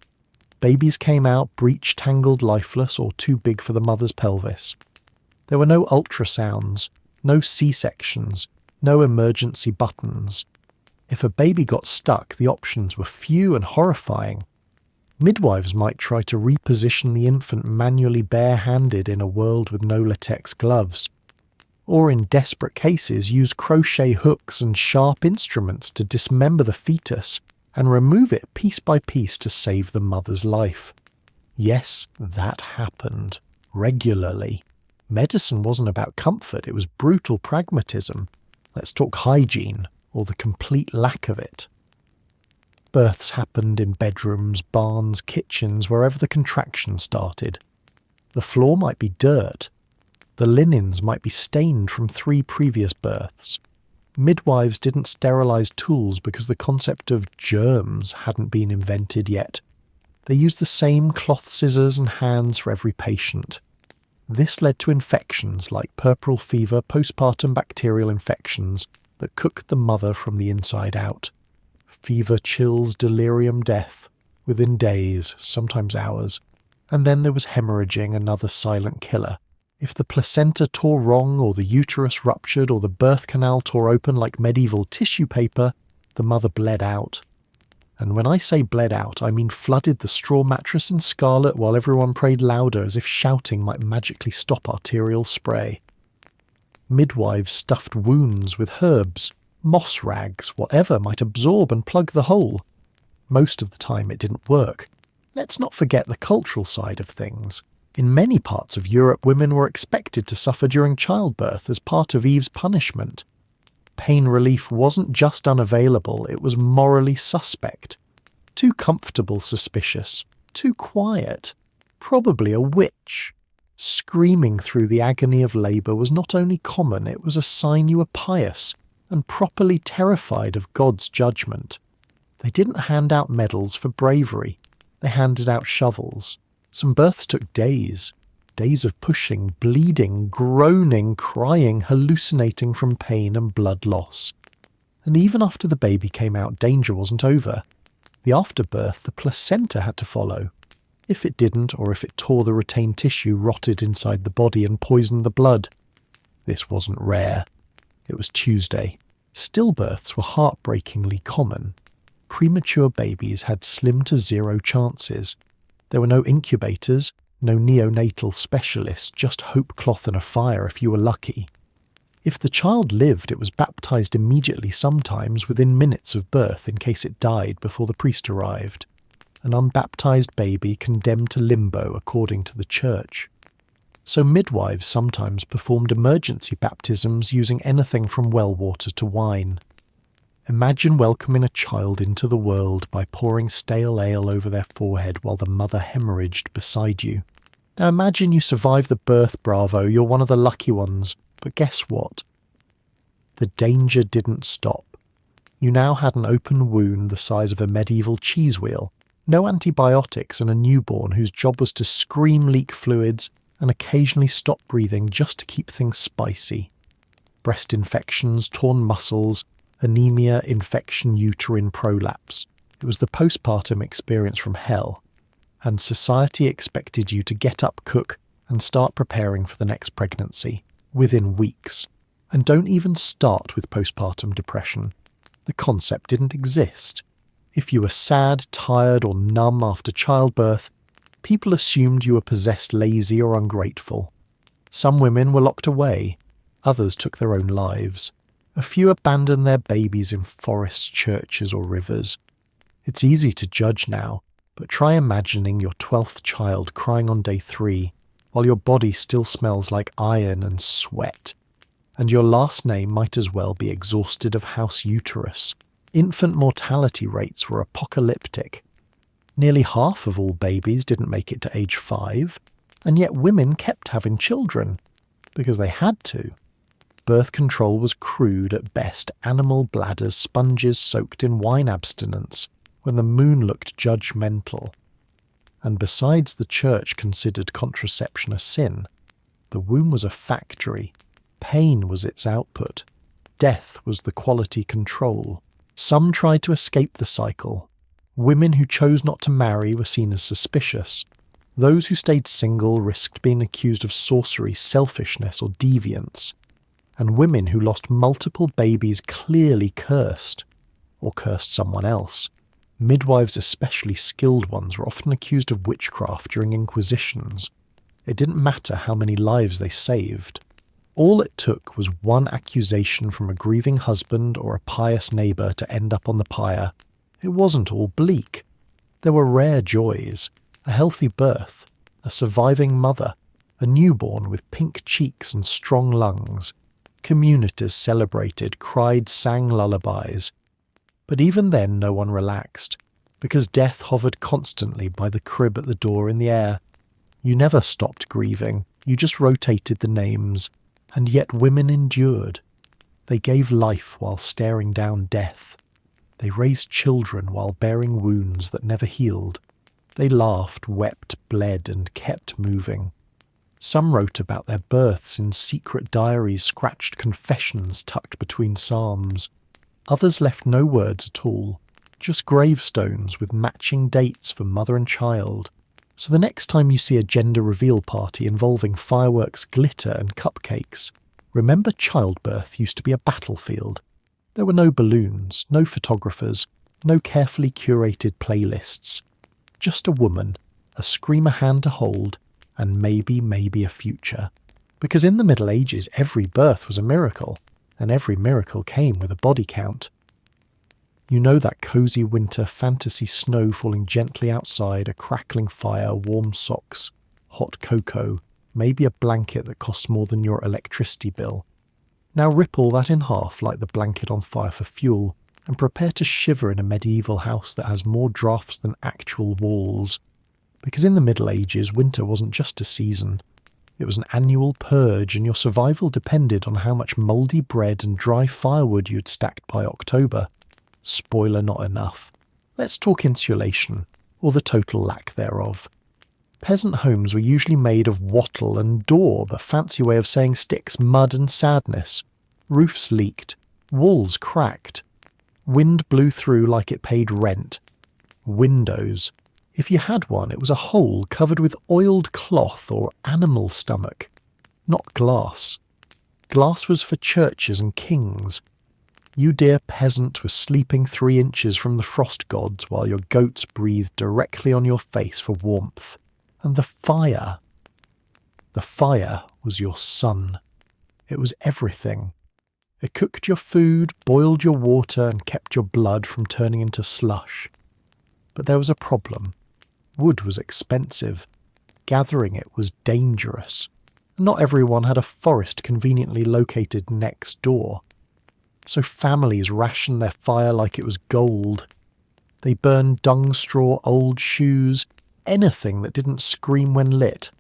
Babies came out breech tangled, lifeless, or too big for the mother's pelvis. There were no ultrasounds, no C-sections, no emergency buttons. If a baby got stuck, the options were few and horrifying. Midwives might try to reposition the infant manually bare-handed in a world with no latex gloves, or in desperate cases use crochet hooks and sharp instruments to dismember the fetus and remove it piece by piece to save the mother's life. Yes, that happened. Regularly. Medicine wasn't about comfort, it was brutal pragmatism. Let's talk hygiene, or the complete lack of it. Births happened in bedrooms, barns, kitchens, wherever the contraction started. The floor might be dirt. The linens might be stained from 3 previous births. Midwives didn't sterilize tools because the concept of germs hadn't been invented yet. They used the same cloth scissors and hands for every patient. This led to infections like puerperal fever, postpartum bacterial infections that cooked the mother from the inside out. Fever, chills, delirium, death, within days, sometimes hours. And then there was hemorrhaging, another silent killer. If the placenta tore wrong, or the uterus ruptured, or the birth canal tore open like medieval tissue paper, the mother bled out. And when I say bled out, I mean flooded the straw mattress in scarlet while everyone prayed louder as if shouting might magically stop arterial spray. Midwives stuffed wounds with herbs, moss rags, whatever might absorb and plug the hole. Most of the time it didn't work. Let's not forget the cultural side of things. In many parts of Europe, women were expected to suffer during childbirth as part of Eve's punishment. Pain relief wasn't just unavailable, it was morally suspect. Too comfortable, suspicious. Too quiet. Probably a witch. Screaming through the agony of labour was not only common, it was a sign you were pious and properly terrified of God's judgment. They didn't hand out medals for bravery. They handed out shovels. Some births took days. Days of pushing, bleeding, groaning, crying, hallucinating from pain and blood loss. And even after the baby came out, danger wasn't over. The afterbirth, the placenta had to follow. If it didn't, or if it tore the retained tissue, rotted inside the body and poisoned the blood. This wasn't rare. It was Tuesday. Stillbirths were heartbreakingly common. Premature babies had slim to zero chances. There were no incubators, no neonatal specialists, just hope cloth and a fire if you were lucky. If the child lived, it was baptized immediately, sometimes within minutes of birth in case it died before the priest arrived. An unbaptized baby condemned to limbo according to the church. So midwives sometimes performed emergency baptisms using anything from well water to wine. Imagine welcoming a child into the world by pouring stale ale over their forehead while the mother hemorrhaged beside you. Now imagine you survive the birth, bravo, you're one of the lucky ones. But guess what? The danger didn't stop. You now had an open wound the size of a medieval cheese wheel, no antibiotics, and a newborn whose job was to scream, leak fluids, and occasionally stop breathing just to keep things spicy. Breast infections, torn muscles, anemia, infection, uterine prolapse. It was the postpartum experience from hell, and society expected you to get up, cook, and start preparing for the next pregnancy within weeks. And don't even start with postpartum depression. The concept didn't exist. If you were sad, tired, or numb after childbirth, people assumed you were possessed, lazy, or ungrateful. Some women were locked away, others took their own lives. A few abandoned their babies in forests, churches or rivers. It's easy to judge now, but try imagining your 12th child crying on day 3 while your body still smells like iron and sweat. And your last name might as well be exhausted of house uterus. Infant mortality rates were apocalyptic. Nearly half of all babies didn't make it to age 5, and yet women kept having children, because they had to. Birth control was crude at best, animal bladders, sponges soaked in wine abstinence, when the moon looked judgmental. And besides the church considered contraception a sin, the womb was a factory. Pain was its output. Death was the quality control. Some tried to escape the cycle. Women who chose not to marry were seen as suspicious. Those who stayed single risked being accused of sorcery, selfishness, or deviance. And women who lost multiple babies clearly cursed, or cursed someone else. Midwives, especially skilled ones, were often accused of witchcraft during inquisitions. It didn't matter how many lives they saved. All it took was one accusation from a grieving husband or a pious neighbour to end up on the pyre. It wasn't all bleak. There were rare joys, a healthy birth, a surviving mother, a newborn with pink cheeks and strong lungs. Communities celebrated, cried, sang lullabies. But even then no one relaxed, because death hovered constantly by the crib at the door in the air. You never stopped grieving, you just rotated the names, and yet women endured. They gave life while staring down death. They raised children while bearing wounds that never healed. They laughed, wept, bled, and kept moving. Some wrote about their births in secret diaries, scratched confessions tucked between psalms. Others left no words at all, just gravestones with matching dates for mother and child. So the next time you see a gender reveal party involving fireworks, glitter and cupcakes, remember childbirth used to be a battlefield. There were no balloons, no photographers, no carefully curated playlists. Just a woman, a screamer hand to hold, and maybe a future. Because in the Middle Ages every birth was a miracle, and every miracle came with a body count. You know that cosy winter fantasy snow falling gently outside, a crackling fire, warm socks, hot cocoa, maybe a blanket that costs more than your electricity bill. Now rip all that in half like the blanket on fire for fuel, and prepare to shiver in a medieval house that has more drafts than actual walls. Because in the Middle Ages, winter wasn't just a season. It was an annual purge, and your survival depended on how much mouldy bread and dry firewood you had stacked by October. Spoiler not enough. Let's talk insulation, or the total lack thereof. Peasant homes were usually made of wattle and daub, a fancy way of saying sticks, mud and sadness. Roofs leaked, walls cracked. Wind blew through like it paid rent. Windows. If you had one, it was a hole covered with oiled cloth or animal stomach, not glass. Glass was for churches and kings. You dear peasant were sleeping 3 inches from the frost gods while your goats breathed directly on your face for warmth. And the fire was your sun. It was everything. It cooked your food, boiled your water, and kept your blood from turning into slush. But there was a problem. Wood was expensive. Gathering it was dangerous. Not everyone had a forest conveniently located next door. So families rationed their fire like it was gold. They burned dung straw, old shoes, anything that didn't scream when lit.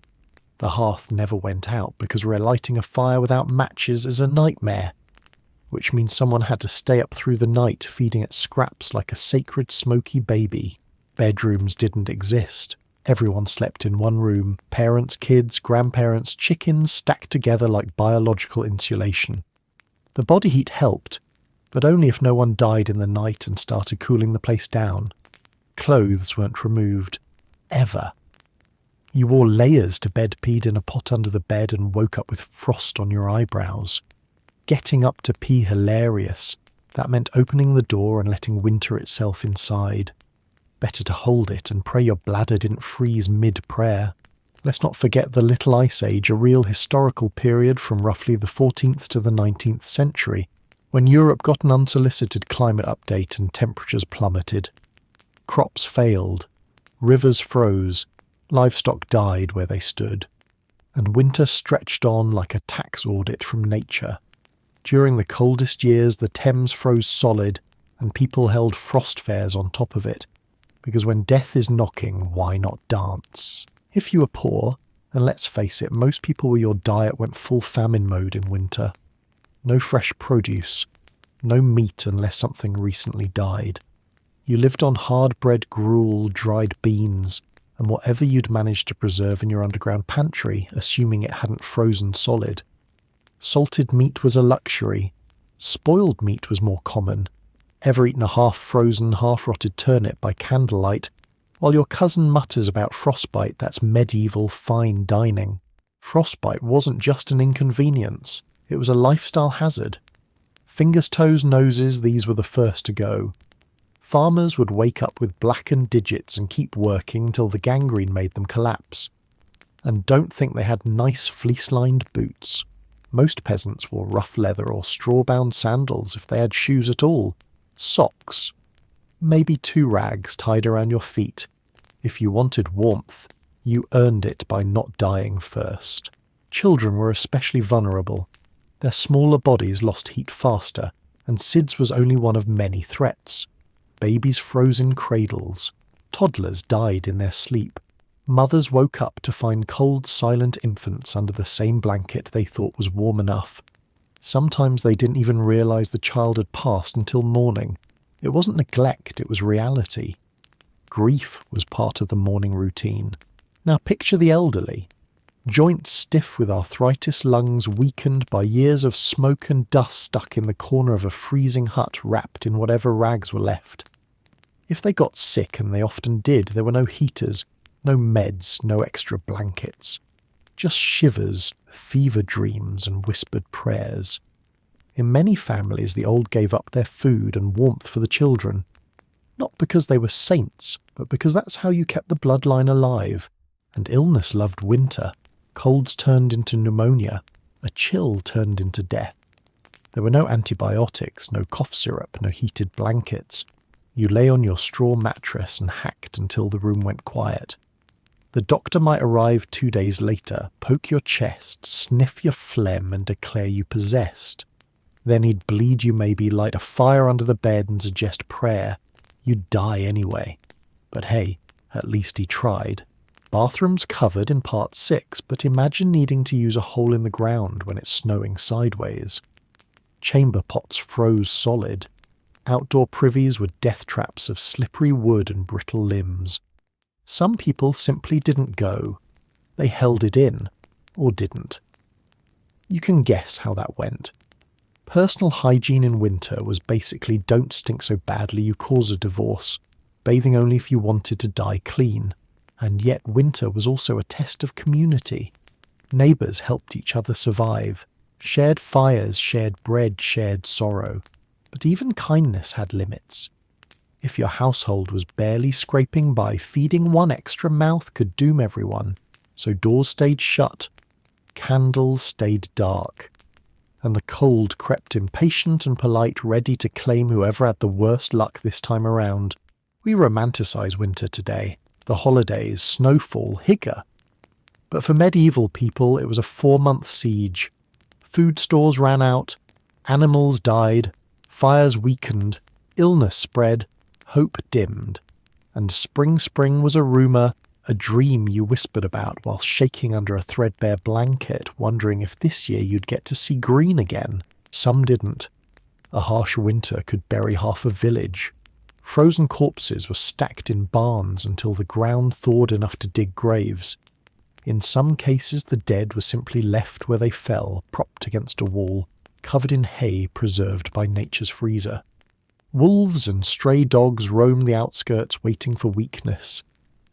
The hearth never went out because relighting a fire without matches is a nightmare, which means someone had to stay up through the night feeding it scraps like a sacred smoky baby. Bedrooms didn't exist. Everyone slept in one room, parents, kids, grandparents, chickens stacked together like biological insulation. The body heat helped, but only if no one died in the night and started cooling the place down. Clothes weren't removed. Ever. You wore layers to bed, peed in a pot under the bed and woke up with frost on your eyebrows. Getting up to pee hilarious. That meant opening the door and letting winter itself inside. Better to hold it and pray your bladder didn't freeze mid-prayer. Let's not forget the Little Ice Age, a real historical period from roughly the 14th to the 19th century, when Europe got an unsolicited climate update and temperatures plummeted. Crops failed, rivers froze, livestock died where they stood, and winter stretched on like a tax audit from nature. During the coldest years, the Thames froze solid, and people held frost fairs on top of it, because when death is knocking, why not dance? If you were poor, and let's face it, most people where your diet went full famine mode in winter. No fresh produce, no meat unless something recently died. You lived on hard-bread gruel, dried beans, and whatever you'd managed to preserve in your underground pantry, assuming it hadn't frozen solid. Salted meat was a luxury. Spoiled meat was more common. Ever eaten a half-frozen, half-rotted turnip by candlelight? While your cousin mutters about frostbite, that's medieval fine dining. Frostbite wasn't just an inconvenience. It was a lifestyle hazard. Fingers, toes, noses, these were the first to go. Farmers would wake up with blackened digits and keep working until the gangrene made them collapse. And don't think they had nice fleece-lined boots. Most peasants wore rough leather or straw-bound sandals if they had shoes at all. Socks. Maybe 2 rags tied around your feet. If you wanted warmth, you earned it by not dying first. Children were especially vulnerable. Their smaller bodies lost heat faster, and SIDS was only one of many threats. Babies froze in cradles. Toddlers died in their sleep. Mothers woke up to find cold, silent infants under the same blanket they thought was warm enough. Sometimes they didn't even realize the child had passed until morning. It wasn't neglect, it was reality. Grief was part of the morning routine. Now picture the elderly. Joints stiff with arthritis, lungs weakened by years of smoke and dust stuck in the corner of a freezing hut wrapped in whatever rags were left. If they got sick, and they often did, there were no heaters, no meds, no extra blankets. Just shivers, fever dreams, and whispered prayers. In many families, the old gave up their food and warmth for the children. Not because they were saints, but because that's how you kept the bloodline alive. And illness loved winter. Colds turned into pneumonia. A chill turned into death. There were no antibiotics, no cough syrup, no heated blankets. You lay on your straw mattress and hacked until the room went quiet. The doctor might arrive 2 days later, poke your chest, sniff your phlegm, and declare you possessed. Then he'd bleed you maybe, light a fire under the bed and suggest prayer. You'd die anyway. But hey, at least he tried. Bathrooms covered in part 6, but imagine needing to use a hole in the ground when it's snowing sideways. Chamber pots froze solid. Outdoor privies were death traps of slippery wood and brittle limbs. Some people simply didn't go. They held it in, or didn't. You can guess how that went. Personal hygiene in winter was basically don't stink so badly you cause a divorce, bathing only if you wanted to die clean. And yet winter was also a test of community. Neighbours helped each other survive. Shared fires, shared bread, shared sorrow. But even kindness had limits. If your household was barely scraping by, feeding one extra mouth could doom everyone. So doors stayed shut. Candles stayed dark. And the cold crept impatient and polite, ready to claim whoever had the worst luck this time around. We romanticize winter today. The holidays, snowfall, hygge. But for medieval people, it was a 4-month siege. Food stores ran out, animals died, fires weakened, illness spread, hope dimmed. And spring was a rumour, a dream you whispered about while shaking under a threadbare blanket, wondering if this year you'd get to see green again. Some didn't. A harsh winter could bury half a village. Frozen corpses were stacked in barns until the ground thawed enough to dig graves. In some cases the dead were simply left where they fell, propped against a wall, covered in hay preserved by nature's freezer. Wolves and stray dogs roamed the outskirts waiting for weakness.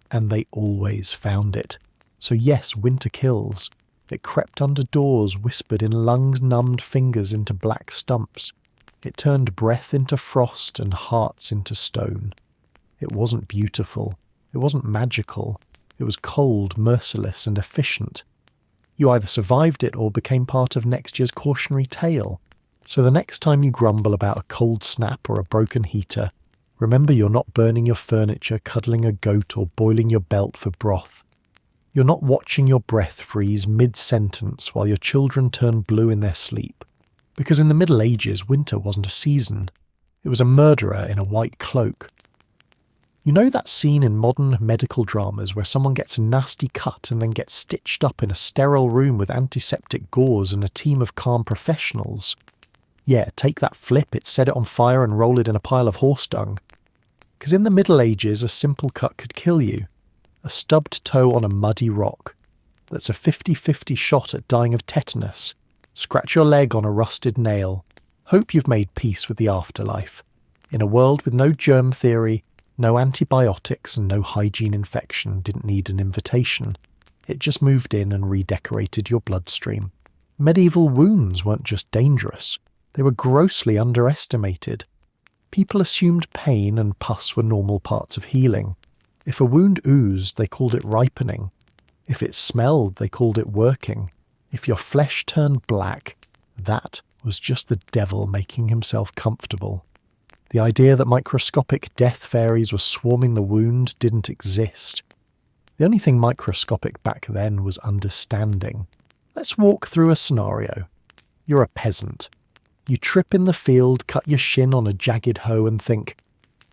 And they always found it. So yes, winter kills. It crept under doors, whispered in lungs-numbed fingers into black stumps. It turned breath into frost and hearts into stone. It wasn't beautiful. It wasn't magical. It was cold, merciless, and efficient. You either survived it or became part of next year's cautionary tale. So the next time you grumble about a cold snap or a broken heater, remember you're not burning your furniture, cuddling a goat, or boiling your belt for broth. You're not watching your breath freeze mid-sentence while your children turn blue in their sleep. Because in the Middle Ages, winter wasn't a season. It was a murderer in a white cloak. You know that scene in modern medical dramas where someone gets a nasty cut and then gets stitched up in a sterile room with antiseptic gauze and a team of calm professionals? Yeah, take that flip, set it on fire and roll it in a pile of horse dung. Because in the Middle Ages, a simple cut could kill you. A stubbed toe on a muddy rock. That's a 50-50 shot at dying of tetanus. Scratch your leg on a rusted nail. Hope you've made peace with the afterlife. In a world with no germ theory, no antibiotics and no hygiene infection didn't need an invitation. It just moved in and redecorated your bloodstream. Medieval wounds weren't just dangerous. They were grossly underestimated. People assumed pain and pus were normal parts of healing. If a wound oozed, they called it ripening. If it smelled, they called it working. If your flesh turned black, that was just the devil making himself comfortable. The idea that microscopic death fairies were swarming the wound didn't exist. The only thing microscopic back then was understanding. Let's walk through a scenario. You're a peasant. You trip in the field, cut your shin on a jagged hoe and think,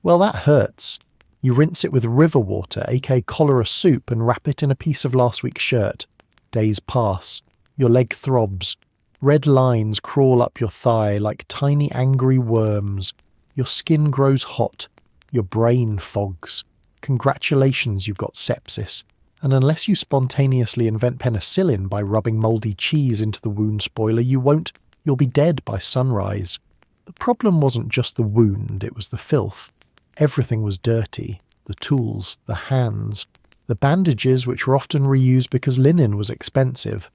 well, that hurts. You rinse it with river water, aka cholera soup, and wrap it in a piece of last week's shirt. Days pass. Your leg throbs. Red lines crawl up your thigh like tiny angry worms. Your skin grows hot. Your brain fogs. Congratulations, you've got sepsis. And unless you spontaneously invent penicillin by rubbing mouldy cheese into the wound spoiler, you'll be dead by sunrise. The problem wasn't just the wound, it was the filth. Everything was dirty. The tools, the hands, the bandages which were often reused because linen was expensive.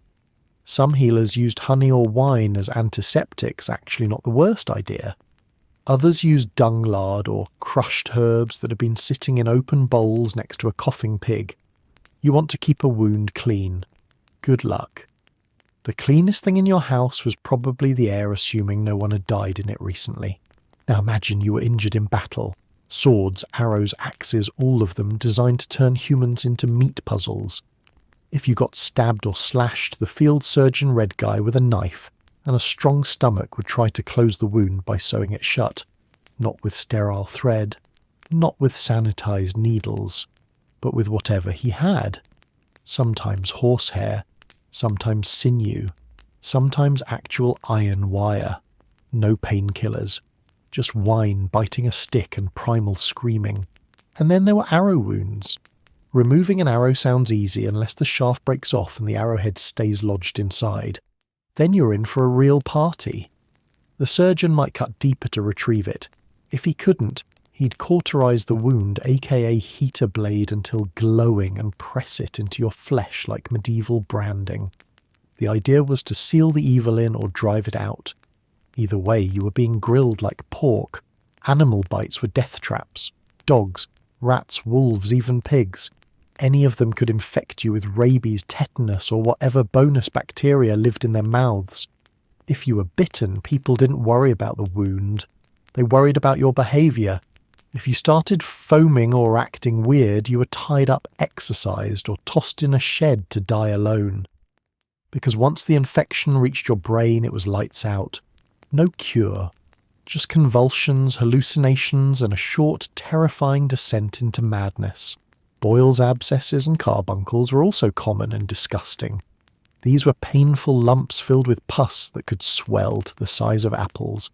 Some healers used honey or wine as antiseptics, actually not the worst idea. Others used dung lard or crushed herbs that had been sitting in open bowls next to a coughing pig. You want to keep a wound clean. Good luck. The cleanest thing in your house was probably the air, assuming no one had died in it recently. Now imagine you were injured in battle. Swords, arrows, axes, all of them designed to turn humans into meat puzzles. If you got stabbed or slashed, the field surgeon red guy with a knife and a strong stomach would try to close the wound by sewing it shut. Not with sterile thread, not with sanitized needles, but with whatever he had. Sometimes horsehair, sometimes sinew, sometimes actual iron wire. No painkillers. Just wine biting a stick and primal screaming. And then there were arrow wounds. Removing an arrow sounds easy unless the shaft breaks off and the arrowhead stays lodged inside. Then you're in for a real party. The surgeon might cut deeper to retrieve it. If he couldn't, he'd cauterize the wound, aka heat a blade until glowing and press it into your flesh like medieval branding. The idea was to seal the evil in or drive it out. Either way, you were being grilled like pork. Animal bites were death traps. Dogs, rats, wolves, even pigs. Any of them could infect you with rabies, tetanus, or whatever bonus bacteria lived in their mouths. If you were bitten, people didn't worry about the wound. They worried about your behaviour. If you started foaming or acting weird, you were tied up, exorcised, or tossed in a shed to die alone. Because once the infection reached your brain, it was lights out. No cure. Just convulsions, hallucinations, and a short, terrifying descent into madness. Boils, abscesses, and carbuncles were also common and disgusting. These were painful lumps filled with pus that could swell to the size of apples.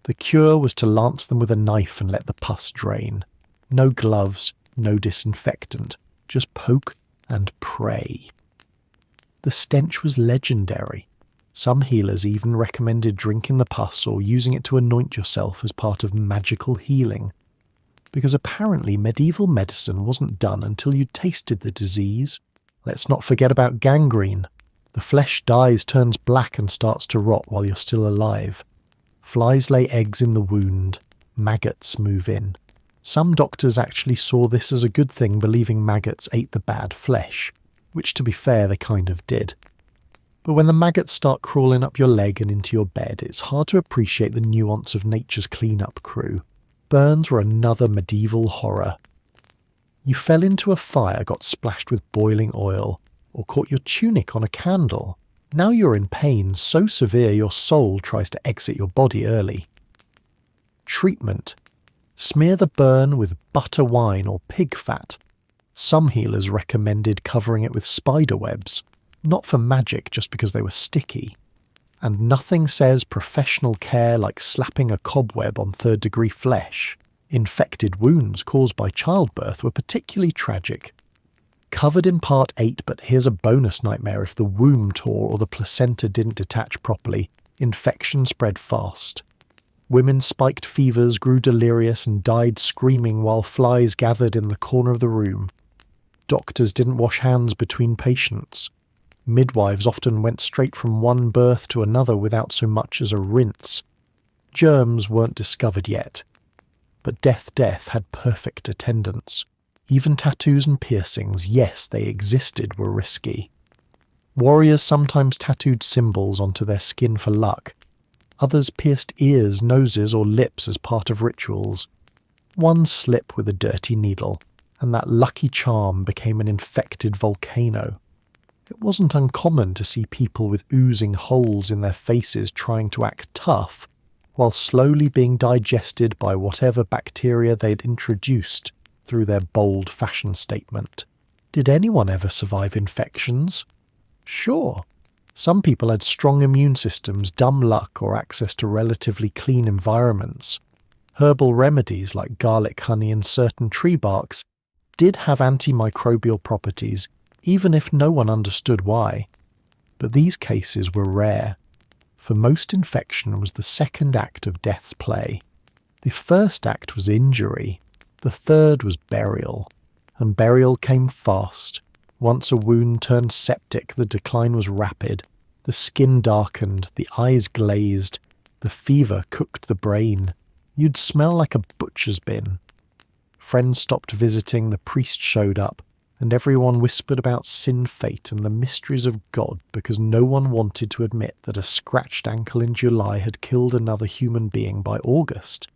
The cure was to lance them with a knife and let the pus drain. No gloves, no disinfectant, just poke and pray. The stench was legendary. Some healers even recommended drinking the pus or using it to anoint yourself as part of magical healing. Because apparently medieval medicine wasn't done until you tasted the disease. Let's not forget about gangrene. The flesh dies, turns black and starts to rot while you're still alive. Flies lay eggs in the wound. Maggots move in. Some doctors actually saw this as a good thing, believing maggots ate the bad flesh, which to be fair they kind of did. But when the maggots start crawling up your leg and into your bed, it's hard to appreciate the nuance of nature's clean-up crew. Burns were another medieval horror. You fell into a fire, got splashed with boiling oil, or caught your tunic on a candle. Now you're in pain so severe your soul tries to exit your body early. Treatment. Smear the burn with butter wine or pig fat. Some healers recommended covering it with spider webs, not for magic, just because they were sticky. And nothing says professional care like slapping a cobweb on third-degree flesh. Infected wounds caused by childbirth were particularly tragic. Covered in part 8, but here's a bonus nightmare if the womb tore or the placenta didn't detach properly. Infection spread fast. Women spiked fevers, grew delirious, and died screaming while flies gathered in the corner of the room. Doctors didn't wash hands between patients. Midwives often went straight from one birth to another without so much as a rinse. Germs weren't discovered yet. But death had perfect attendance. Even tattoos and piercings, yes, they existed, were risky. Warriors sometimes tattooed symbols onto their skin for luck. Others pierced ears, noses, or lips as part of rituals. One slip with a dirty needle, and that lucky charm became an infected volcano. It wasn't uncommon to see people with oozing holes in their faces trying to act tough, while slowly being digested by whatever bacteria they'd introduced through their bold fashion statement. Did anyone ever survive infections? Sure. Some people had strong immune systems, dumb luck, or access to relatively clean environments. Herbal remedies like garlic, honey, and certain tree barks did have antimicrobial properties, even if no one understood why. But these cases were rare. For most, infection was the second act of death's play. The first act was injury. The third was burial. And burial came fast. Once a wound turned septic, the decline was rapid. The skin darkened, the eyes glazed, the fever cooked the brain. You'd smell like a butcher's bin. Friends stopped visiting, the priest showed up, and everyone whispered about sin fate and the mysteries of God because no one wanted to admit that a scratched ankle in July had killed another human being by August.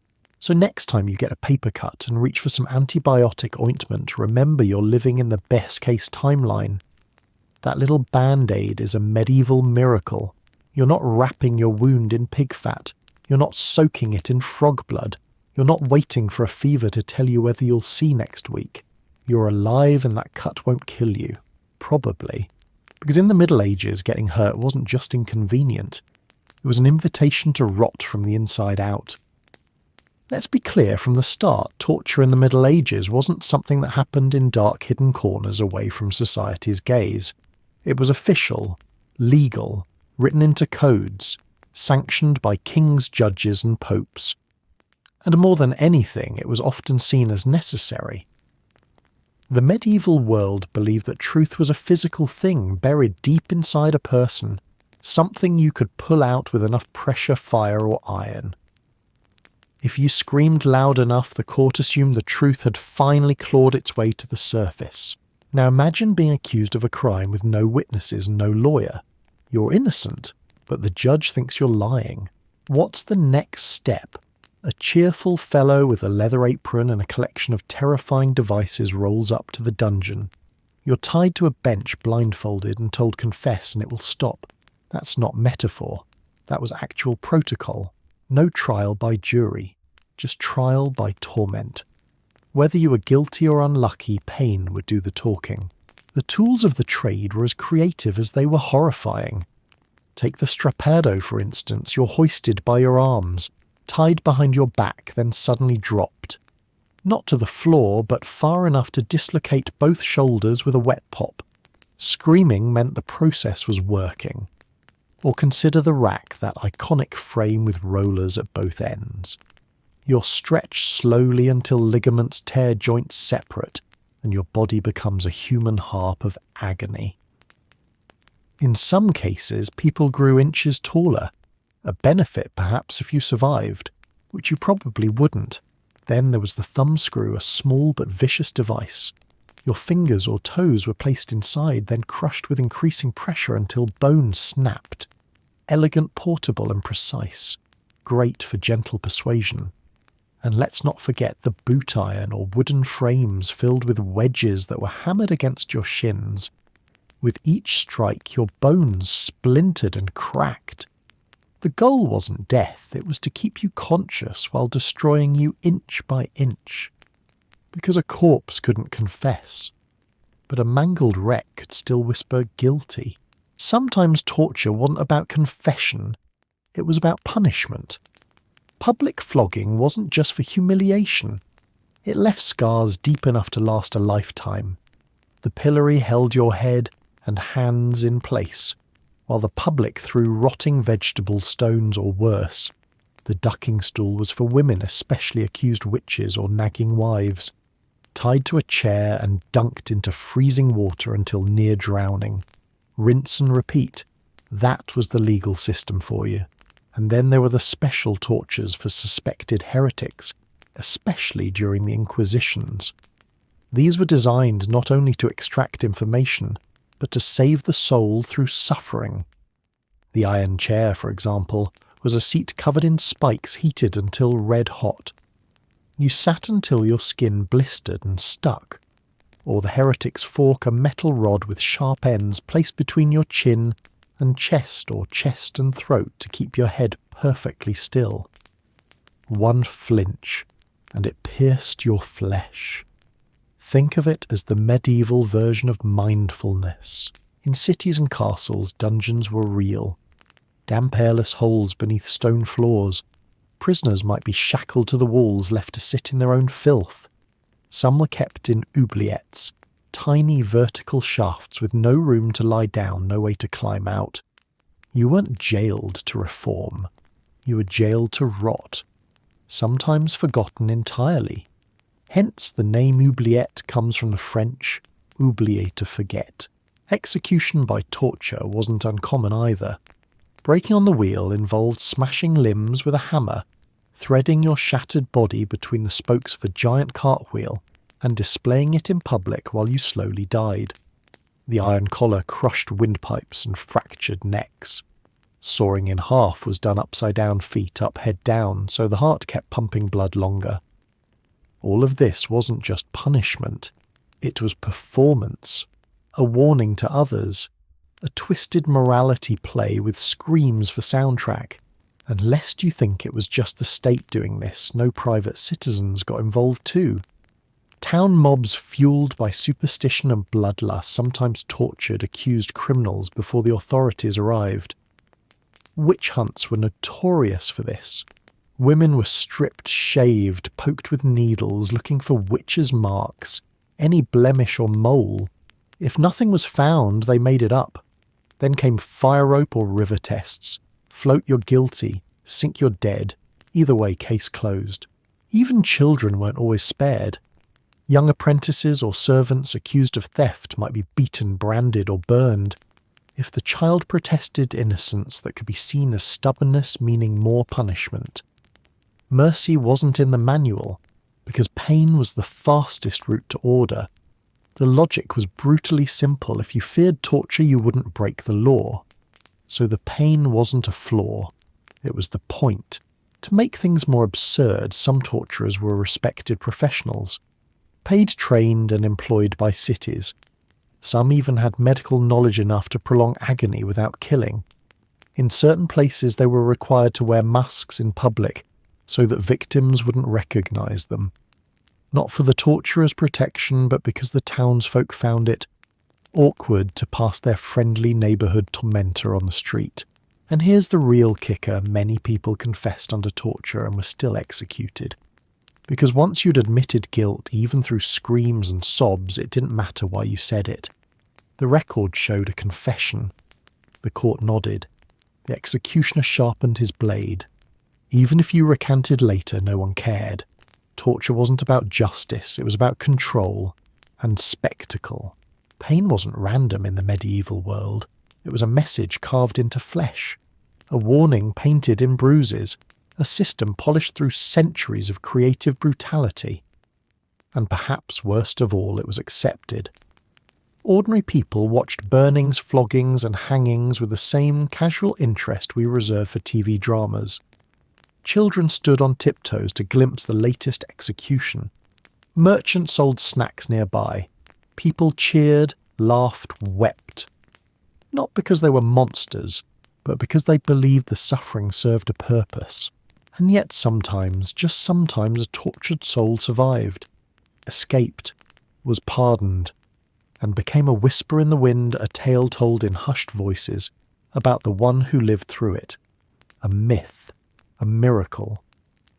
So next time you get a paper cut and reach for some antibiotic ointment, remember you're living in the best-case timeline. That little band-aid is a medieval miracle. You're not wrapping your wound in pig fat. You're not soaking it in frog blood. You're not waiting for a fever to tell you whether you'll see next week. You're alive and that cut won't kill you. Probably. Because in the Middle Ages, getting hurt wasn't just inconvenient. It was an invitation to rot from the inside out. Let's be clear from the start, torture in the Middle Ages wasn't something that happened in dark hidden corners away from society's gaze. It was official, legal, written into codes, sanctioned by kings, judges and popes. And more than anything, it was often seen as necessary. The medieval world believed that truth was a physical thing buried deep inside a person, something you could pull out with enough pressure, fire or iron. If you screamed loud enough, the court assumed the truth had finally clawed its way to the surface. Now imagine being accused of a crime with no witnesses and no lawyer. You're innocent, but the judge thinks you're lying. What's the next step? A cheerful fellow with a leather apron and a collection of terrifying devices rolls up to the dungeon. You're tied to a bench blindfolded and told confess and it will stop. That's not metaphor. That was actual protocol. No trial by jury, just trial by torment. Whether you were guilty or unlucky, pain would do the talking. The tools of the trade were as creative as they were horrifying. Take the strappado, for instance. You're hoisted by your arms, tied behind your back, then suddenly dropped. Not to the floor, but far enough to dislocate both shoulders with a wet pop. Screaming meant the process was working. Or consider the rack, that iconic frame with rollers at both ends. You're stretched slowly until ligaments tear joints separate, and your body becomes a human harp of agony. In some cases, people grew inches taller, a benefit perhaps if you survived, which you probably wouldn't. Then there was the thumbscrew, a small but vicious device. Your fingers or toes were placed inside, then crushed with increasing pressure until bones snapped. Elegant, portable and precise. Great for gentle persuasion. And let's not forget the boot iron or wooden frames filled with wedges that were hammered against your shins. With each strike, your bones splintered and cracked. The goal wasn't death, it was to keep you conscious while destroying you inch by inch. Because a corpse couldn't confess. But a mangled wreck could still whisper guilty. Sometimes torture wasn't about confession, it was about punishment. Public flogging wasn't just for humiliation. It left scars deep enough to last a lifetime. The pillory held your head and hands in place, while the public threw rotting vegetable stones or worse. The ducking stool was for women, especially accused witches or nagging wives, tied to a chair and dunked into freezing water until near drowning. Rinse and repeat. That was the legal system for you. And then there were the special tortures for suspected heretics, especially during the Inquisitions. These were designed not only to extract information, but to save the soul through suffering. The iron chair, for example, was a seat covered in spikes heated until red hot. You sat until your skin blistered and stuck. Or the heretic's fork, a metal rod with sharp ends placed between your chin and chest or chest and throat to keep your head perfectly still. One flinch, and it pierced your flesh. Think of it as the medieval version of mindfulness. In cities and castles, dungeons were real. Damp airless holes beneath stone floors. Prisoners might be shackled to the walls, left to sit in their own filth. Some were kept in oubliettes, tiny vertical shafts with no room to lie down, no way to climb out. You weren't jailed to reform. You were jailed to rot, sometimes forgotten entirely. Hence the name oubliette comes from the French oublier, to forget. Execution by torture wasn't uncommon either. Breaking on the wheel involved smashing limbs with a hammer, threading your shattered body between the spokes of a giant cartwheel, and displaying it in public while you slowly died. The iron collar crushed windpipes and fractured necks. Sawing in half was done upside down, feet up, head down, so the heart kept pumping blood longer. All of this wasn't just punishment, it was performance, a warning to others, a twisted morality play with screams for soundtrack. And lest you think it was just the state doing this, no private citizens got involved too. Town mobs fueled by superstition and bloodlust sometimes tortured accused criminals before the authorities arrived. Witch hunts were notorious for this. Women were stripped, shaved, poked with needles, looking for witches' marks, any blemish or mole. If nothing was found, they made it up. Then came fire rope or river tests. Float you're guilty, sink you're dead. Either way, case closed. Even children weren't always spared. Young apprentices or servants accused of theft might be beaten, branded or burned. If the child protested innocence, that could be seen as stubbornness, meaning more punishment. Mercy wasn't in the manual, because pain was the fastest route to order. The logic was brutally simple. If you feared torture, you wouldn't break the law. So the pain wasn't a flaw. It was the point. To make things more absurd, some torturers were respected professionals, paid, trained and employed by cities. Some even had medical knowledge enough to prolong agony without killing. In certain places they were required to wear masks in public so that victims wouldn't recognize them. Not for the torturer's protection, but because the townsfolk found it awkward to pass their friendly neighbourhood tormentor on the street. And here's the real kicker: many people confessed under torture and were still executed. Because once you'd admitted guilt, even through screams and sobs, it didn't matter why you said it. The record showed a confession. The court nodded. The executioner sharpened his blade. Even if you recanted later, no one cared. Torture wasn't about justice, it was about control and spectacle. Pain wasn't random in the medieval world. It was a message carved into flesh, a warning painted in bruises, a system polished through centuries of creative brutality. And perhaps worst of all, it was accepted. Ordinary people watched burnings, floggings and hangings with the same casual interest we reserve for TV dramas. Children stood on tiptoes to glimpse the latest execution. Merchants sold snacks nearby. People cheered, laughed, wept. Not because they were monsters, but because they believed the suffering served a purpose. And yet sometimes, just sometimes, a tortured soul survived, escaped, was pardoned, and became a whisper in the wind, a tale told in hushed voices about the one who lived through it. A myth, a miracle,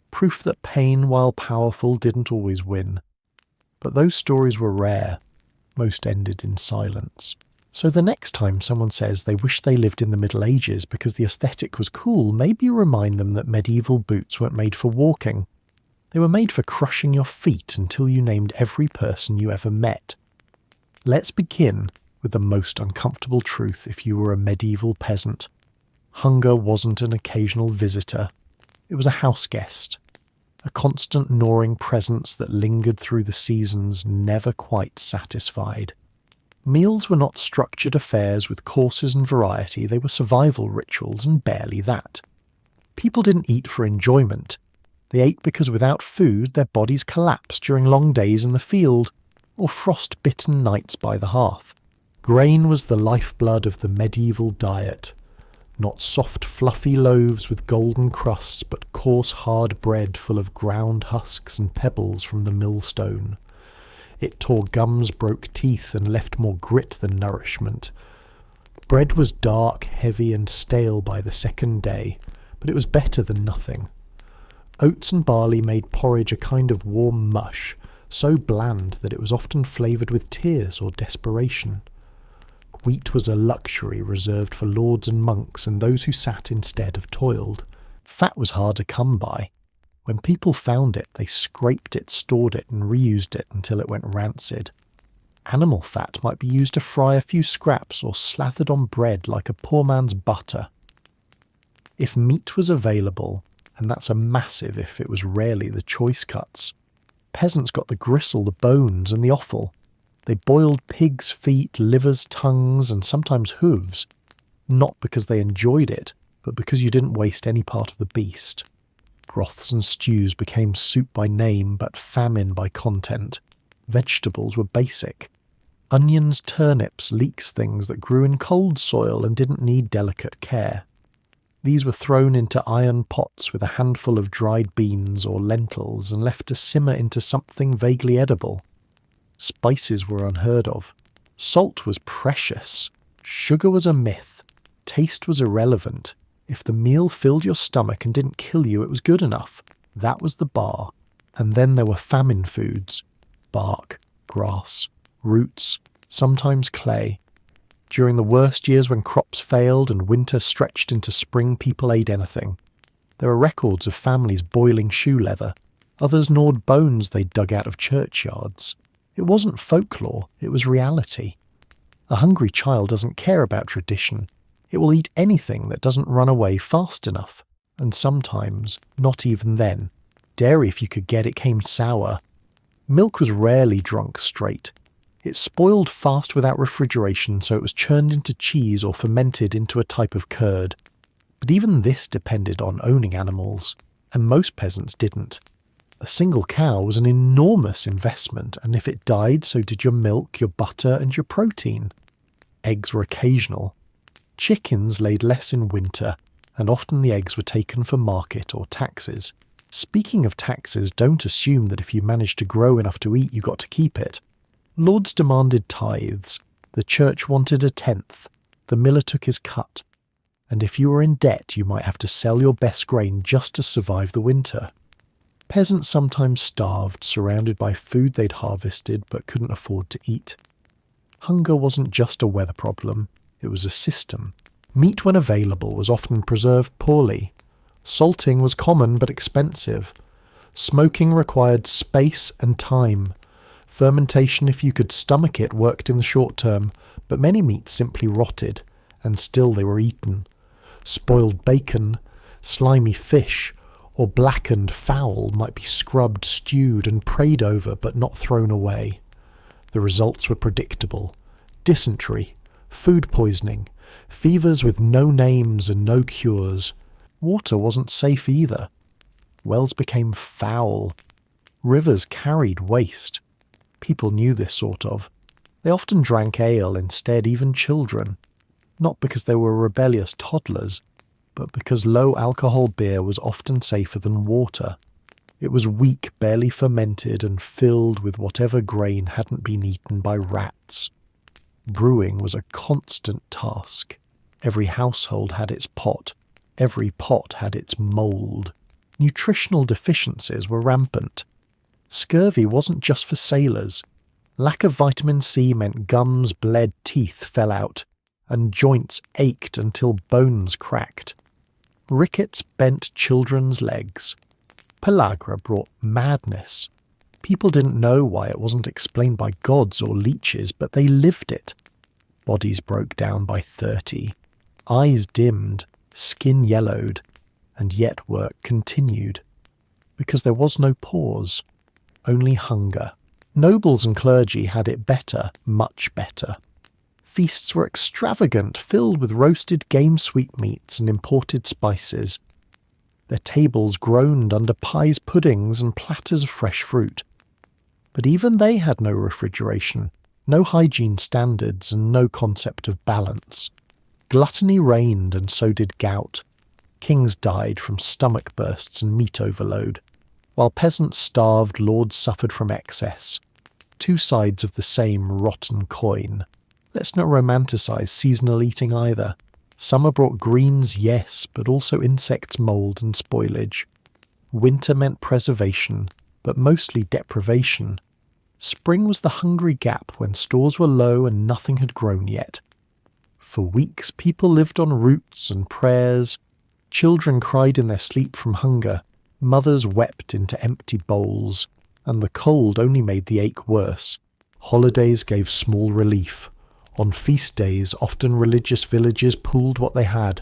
proof that pain, while powerful, didn't always win. But those stories were rare. Most ended in silence. So the next time someone says they wish they lived in the Middle Ages because the aesthetic was cool, maybe remind them that medieval boots weren't made for walking. They were made for crushing your feet until you named every person you ever met. Let's begin with the most uncomfortable truth if you were a medieval peasant. Hunger wasn't an occasional visitor. It was a house guest. A constant gnawing presence that lingered through the seasons, never quite satisfied. Meals were not structured affairs with courses and variety, they were survival rituals, and barely that. People didn't eat for enjoyment. They ate because without food their bodies collapsed during long days in the field, or frost-bitten nights by the hearth. Grain was the lifeblood of the medieval diet. Not soft, fluffy loaves with golden crusts, but coarse, hard bread full of ground husks and pebbles from the millstone. It tore gums, broke teeth, and left more grit than nourishment. Bread was dark, heavy, and stale by the second day, but it was better than nothing. Oats and barley made porridge a kind of warm mush, so bland that it was often flavoured with tears or desperation. Wheat was a luxury reserved for lords and monks and those who sat instead of toiled. Fat was hard to come by. When people found it, they scraped it, stored it, and reused it until it went rancid. Animal fat might be used to fry a few scraps or slathered on bread like a poor man's butter. If meat was available, and that's a massive if, it was rarely the choice cuts, peasants got the gristle, the bones, and the offal. They boiled pigs' feet, livers, tongues, and sometimes hooves, not because they enjoyed it, but because you didn't waste any part of the beast. Broths and stews became soup by name, but famine by content. Vegetables were basic. Onions, turnips, leeks, things that grew in cold soil and didn't need delicate care. These were thrown into iron pots with a handful of dried beans or lentils and left to simmer into something vaguely edible. Spices were unheard of. Salt was precious. Sugar was a myth. Taste was irrelevant. If the meal filled your stomach and didn't kill you, it was good enough. That was the bar. And then there were famine foods. Bark, grass, roots, sometimes clay. During the worst years when crops failed and winter stretched into spring, people ate anything. There are records of families boiling shoe leather. Others gnawed bones they dug out of churchyards. It wasn't folklore, it was reality. A hungry child doesn't care about tradition. It will eat anything that doesn't run away fast enough. And sometimes, not even then. Dairy, if you could get it, came sour. Milk was rarely drunk straight. It spoiled fast without refrigeration, so it was churned into cheese or fermented into a type of curd. But even this depended on owning animals, and most peasants didn't. A single cow was an enormous investment, and if it died, so did your milk, your butter, and your protein. Eggs were occasional. Chickens laid less in winter, and often the eggs were taken for market or taxes. Speaking of taxes, don't assume that if you managed to grow enough to eat, you got to keep it. Lords demanded tithes. The church wanted a tenth. The miller took his cut. And if you were in debt, you might have to sell your best grain just to survive the winter. Peasants sometimes starved, surrounded by food they'd harvested but couldn't afford to eat. Hunger wasn't just a weather problem. It was a system. Meat, when available, was often preserved poorly. Salting was common but expensive. Smoking required space and time. Fermentation, if you could stomach it, worked in the short term, but many meats simply rotted, and still they were eaten. Spoiled bacon, slimy fish, Or blackened fowl might be scrubbed, stewed and prayed over but not thrown away. The results were predictable. Dysentery, food poisoning, fevers with no names and no cures. Water wasn't safe either. Wells became foul. Rivers carried waste. People knew this sort of. They often drank ale instead, even children. Not because they were rebellious toddlers, but because low-alcohol beer was often safer than water. It was weak, barely fermented, and filled with whatever grain hadn't been eaten by rats. Brewing was a constant task. Every household had its pot. Every pot had its mould. Nutritional deficiencies were rampant. Scurvy wasn't just for sailors. Lack of vitamin C meant gums bled, teeth fell out, and joints ached until bones cracked. Rickets bent children's legs. Pellagra brought madness. People didn't know why it wasn't explained by gods or leeches, but they lived it. Bodies broke down by 30. Eyes dimmed, skin yellowed, and yet work continued. Because there was no pause, only hunger. Nobles and clergy had it better, much better. Feasts were extravagant, filled with roasted game sweetmeats and imported spices. Their tables groaned under pies, puddings, and platters of fresh fruit. But even they had no refrigeration, no hygiene standards, and no concept of balance. Gluttony reigned, and so did gout. Kings died from stomach bursts and meat overload. While peasants starved, lords suffered from excess. Two sides of the same rotten coin. Let's not romanticize seasonal eating either. Summer brought greens, yes, but also insects, mould and spoilage. Winter meant preservation, but mostly deprivation. Spring was the hungry gap when stores were low and nothing had grown yet. For weeks people lived on roots and prayers. Children cried in their sleep from hunger. Mothers wept into empty bowls, and the cold only made the ache worse. Holidays gave small relief. On feast days, often religious villages pooled what they had.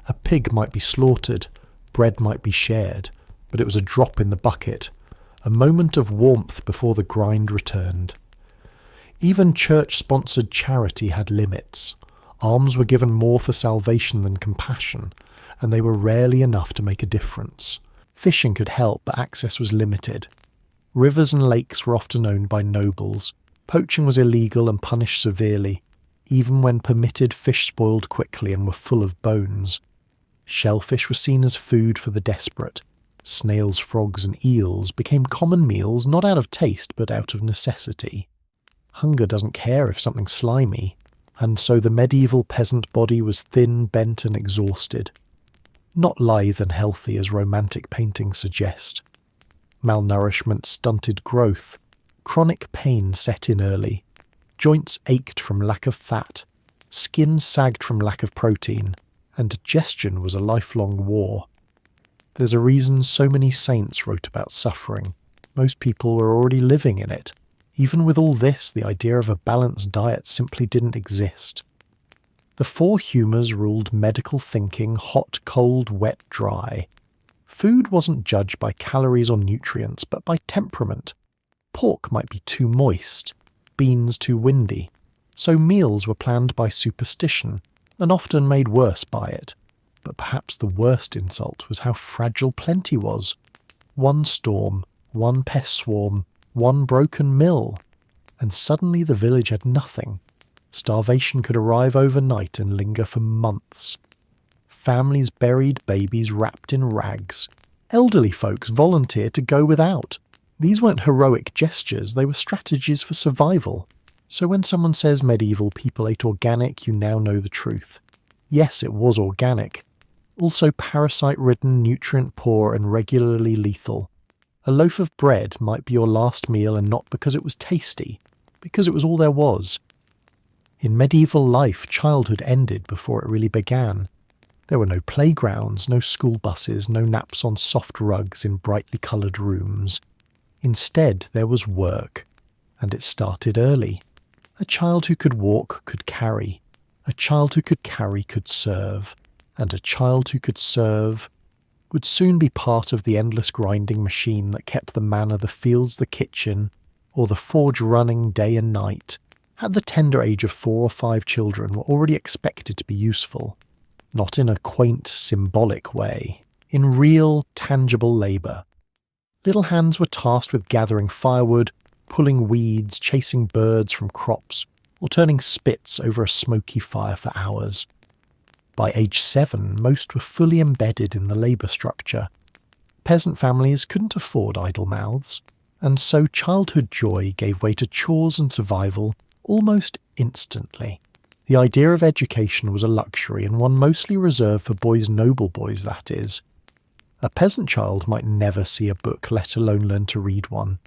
A pig might be slaughtered, bread might be shared, but it was a drop in the bucket, a moment of warmth before the grind returned. Even church-sponsored charity had limits. Alms were given more for salvation than compassion, and they were rarely enough to make a difference. Fishing could help, but access was limited. Rivers and lakes were often owned by nobles. Poaching was illegal and punished severely. Even when permitted, fish spoiled quickly and were full of bones. Shellfish were seen as food for the desperate. Snails, frogs and eels became common meals not out of taste but out of necessity. Hunger doesn't care if something's slimy, and so the medieval peasant body was thin, bent and exhausted. Not lithe and healthy as romantic paintings suggest. Malnourishment stunted growth. Chronic pain set in early. Joints ached from lack of fat. Skin sagged from lack of protein. And digestion was a lifelong war. There's a reason so many saints wrote about suffering. Most people were already living in it. Even with all this, the idea of a balanced diet simply didn't exist. The four humours ruled medical thinking: hot, cold, wet, dry. Food wasn't judged by calories or nutrients, but by temperament. Pork might be too moist, beans too windy, so meals were planned by superstition, and often made worse by it. But perhaps the worst insult was how fragile plenty was. One storm, one pest swarm, one broken mill, and suddenly the village had nothing. Starvation could arrive overnight and linger for months. Families buried babies wrapped in rags. Elderly folks volunteered to go without. These weren't heroic gestures, they were strategies for survival. So when someone says medieval people ate organic, you now know the truth. Yes, it was organic. Also parasite-ridden, nutrient-poor and regularly lethal. A loaf of bread might be your last meal, and not because it was tasty, because it was all there was. In medieval life, childhood ended before it really began. There were no playgrounds, no school buses, no naps on soft rugs in brightly coloured rooms. Instead, there was work, and it started early. A child who could walk could carry. A child who could carry could serve. And a child who could serve would soon be part of the endless grinding machine that kept the manor, the fields, the kitchen, or the forge running day and night. At the tender age of 4 or 5, children were already expected to be useful, not in a quaint, symbolic way, in real, tangible labour. Little hands were tasked with gathering firewood, pulling weeds, chasing birds from crops, or turning spits over a smoky fire for hours. By age 7, most were fully embedded in the labour structure. Peasant families couldn't afford idle mouths, and so childhood joy gave way to chores and survival almost instantly. The idea of education was a luxury, and one mostly reserved for boys, noble boys that is. A peasant child might never see a book, let alone learn to read one.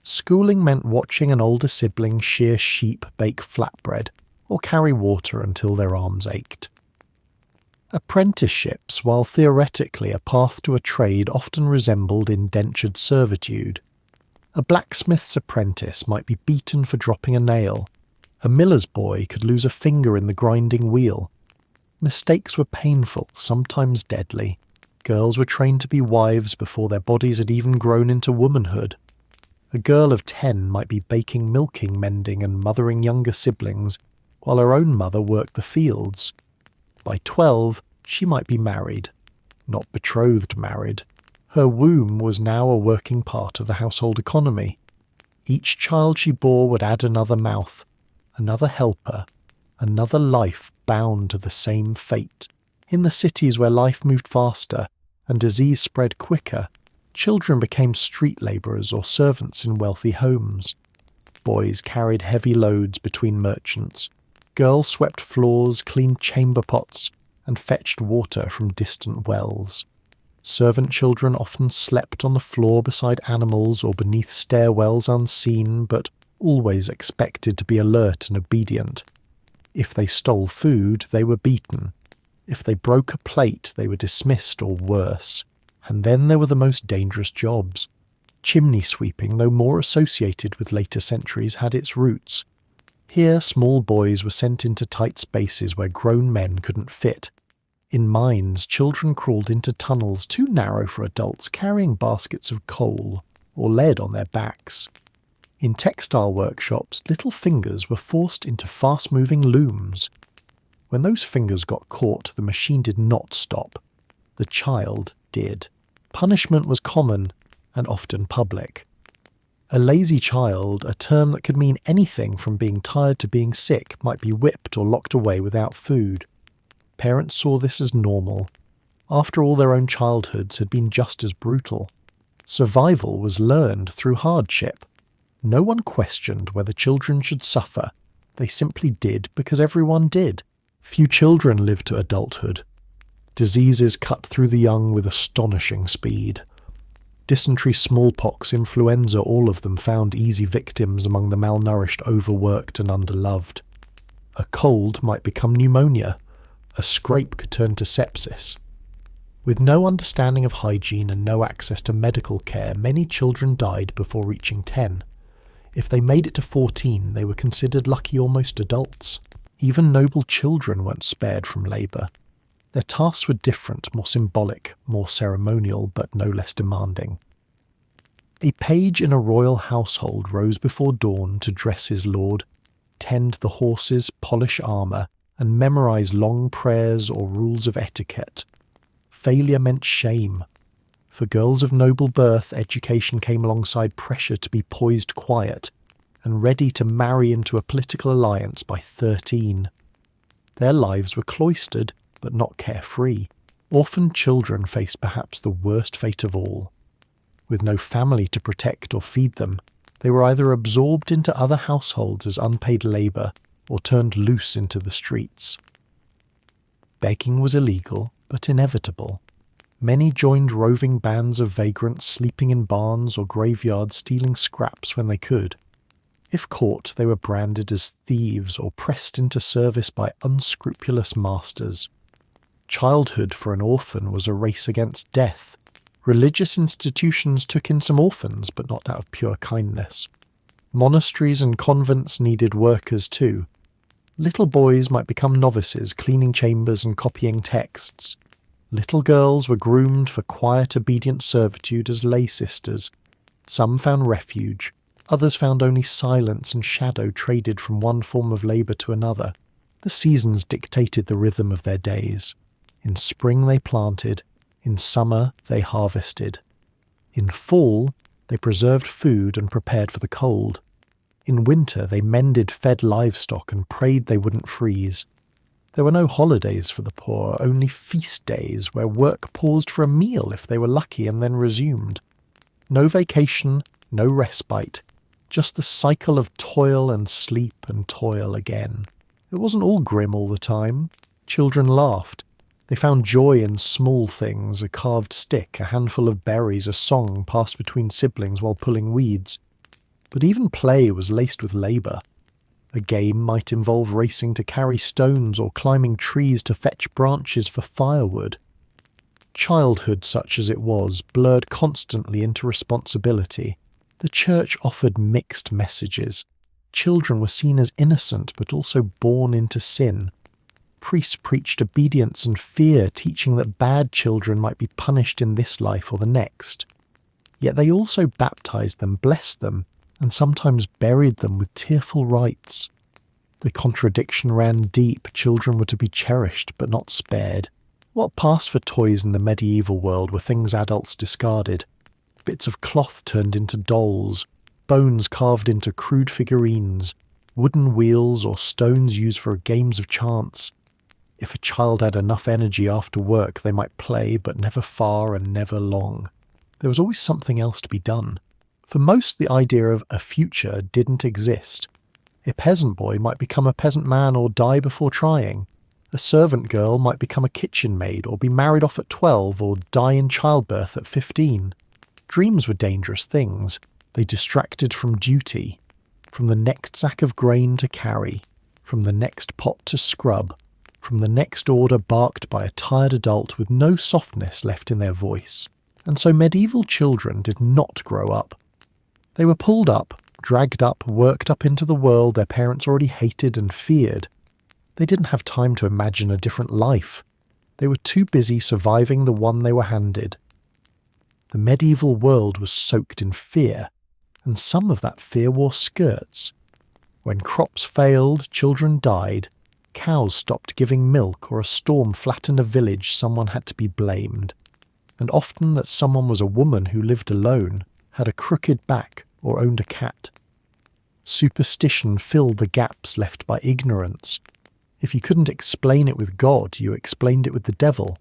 Schooling meant watching an older sibling shear sheep, bake flatbread, or carry water until their arms ached. Apprenticeships, while theoretically a path to a trade, often resembled indentured servitude. A blacksmith's apprentice might be beaten for dropping a nail. A miller's boy could lose a finger in the grinding wheel. Mistakes were painful, sometimes deadly. Girls were trained to be wives before their bodies had even grown into womanhood. A girl of 10 might be baking, milking, mending, and mothering younger siblings, while her own mother worked the fields. By 12, she might be married. Not betrothed married. Her womb was now a working part of the household economy. Each child she bore would add another mouth, another helper, another life bound to the same fate. In the cities where life moved faster and disease spread quicker, children became street labourers or servants in wealthy homes. Boys carried heavy loads between merchants. Girls swept floors, cleaned chamber pots, and fetched water from distant wells. Servant children often slept on the floor beside animals or beneath stairwells unseen, but always expected to be alert and obedient. If they stole food, they were beaten. If they broke a plate, they were dismissed or worse. And then there were the most dangerous jobs. Chimney sweeping, though more associated with later centuries, had its roots. Here small boys were sent into tight spaces where grown men couldn't fit. In mines, children crawled into tunnels too narrow for adults, carrying baskets of coal or lead on their backs. In textile workshops, little fingers were forced into fast-moving looms. When those fingers got caught, the machine did not stop. The child did. Punishment was common and often public. A lazy child, a term that could mean anything from being tired to being sick, might be whipped or locked away without food. Parents saw this as normal. After all, their own childhoods had been just as brutal. Survival was learned through hardship. No one questioned whether children should suffer. They simply did because everyone did. Few children lived to adulthood. Diseases cut through the young with astonishing speed. Dysentery, smallpox, influenza, all of them found easy victims among the malnourished, overworked and underloved. A cold might become pneumonia. A scrape could turn to sepsis. With no understanding of hygiene and no access to medical care, many children died before reaching 10. If they made it to 14, they were considered lucky almost adults. Even noble children weren't spared from labour. Their tasks were different, more symbolic, more ceremonial, but no less demanding. A page in a royal household rose before dawn to dress his lord, tend the horses, polish armour, and memorise long prayers or rules of etiquette. Failure meant shame. For girls of noble birth, education came alongside pressure to be poised quiet and ready to marry into a political alliance by 13. Their lives were cloistered, but not carefree. Orphaned children faced perhaps the worst fate of all. With no family to protect or feed them, they were either absorbed into other households as unpaid labour or turned loose into the streets. Begging was illegal, but inevitable. Many joined roving bands of vagrants sleeping in barns or graveyards, stealing scraps when they could. If caught, they were branded as thieves or pressed into service by unscrupulous masters. Childhood for an orphan was a race against death. Religious institutions took in some orphans, but not out of pure kindness. Monasteries and convents needed workers too. Little boys might become novices, cleaning chambers and copying texts. Little girls were groomed for quiet, obedient servitude as lay sisters. Some found refuge, others found only silence and shadow traded from one form of labour to another. The seasons dictated the rhythm of their days. In spring they planted, in summer they harvested. In fall they preserved food and prepared for the cold. In winter they mended fed livestock and prayed they wouldn't freeze. There were no holidays for the poor, only feast days where work paused for a meal if they were lucky and then resumed. No vacation, no respite, just the cycle of toil and sleep and toil again. It wasn't all grim all the time. Children laughed. They found joy in small things, a carved stick, a handful of berries, a song passed between siblings while pulling weeds. But even play was laced with labour. A game might involve racing to carry stones or climbing trees to fetch branches for firewood. Childhood, such as it was, blurred constantly into responsibility. The church offered mixed messages. Children were seen as innocent but also born into sin. Priests preached obedience and fear, teaching that bad children might be punished in this life or the next. Yet they also baptized them, blessed them, and sometimes buried them with tearful rites. The contradiction ran deep. Children were to be cherished but not spared. What passed for toys in the medieval world were things adults discarded. Bits of cloth turned into dolls, bones carved into crude figurines, wooden wheels or stones used for games of chance. If a child had enough energy after work, they might play, but never far and never long. There was always something else to be done. For most, the idea of a future didn't exist. A peasant boy might become a peasant man or die before trying. A servant girl might become a kitchen maid or be married off at 12 or die in childbirth at 15. Dreams were dangerous things. They distracted from duty, from the next sack of grain to carry, from the next pot to scrub, from the next order barked by a tired adult with no softness left in their voice. And so medieval children did not grow up. They were pulled up, dragged up, worked up into the world their parents already hated and feared. They didn't have time to imagine a different life. They were too busy surviving the one they were handed. The medieval world was soaked in fear, and some of that fear wore skirts. When crops failed, children died, cows stopped giving milk, or a storm flattened a village, someone had to be blamed. And often that someone was a woman who lived alone, had a crooked back, or owned a cat. Superstition filled the gaps left by ignorance. If you couldn't explain it with God, you explained it with the devil.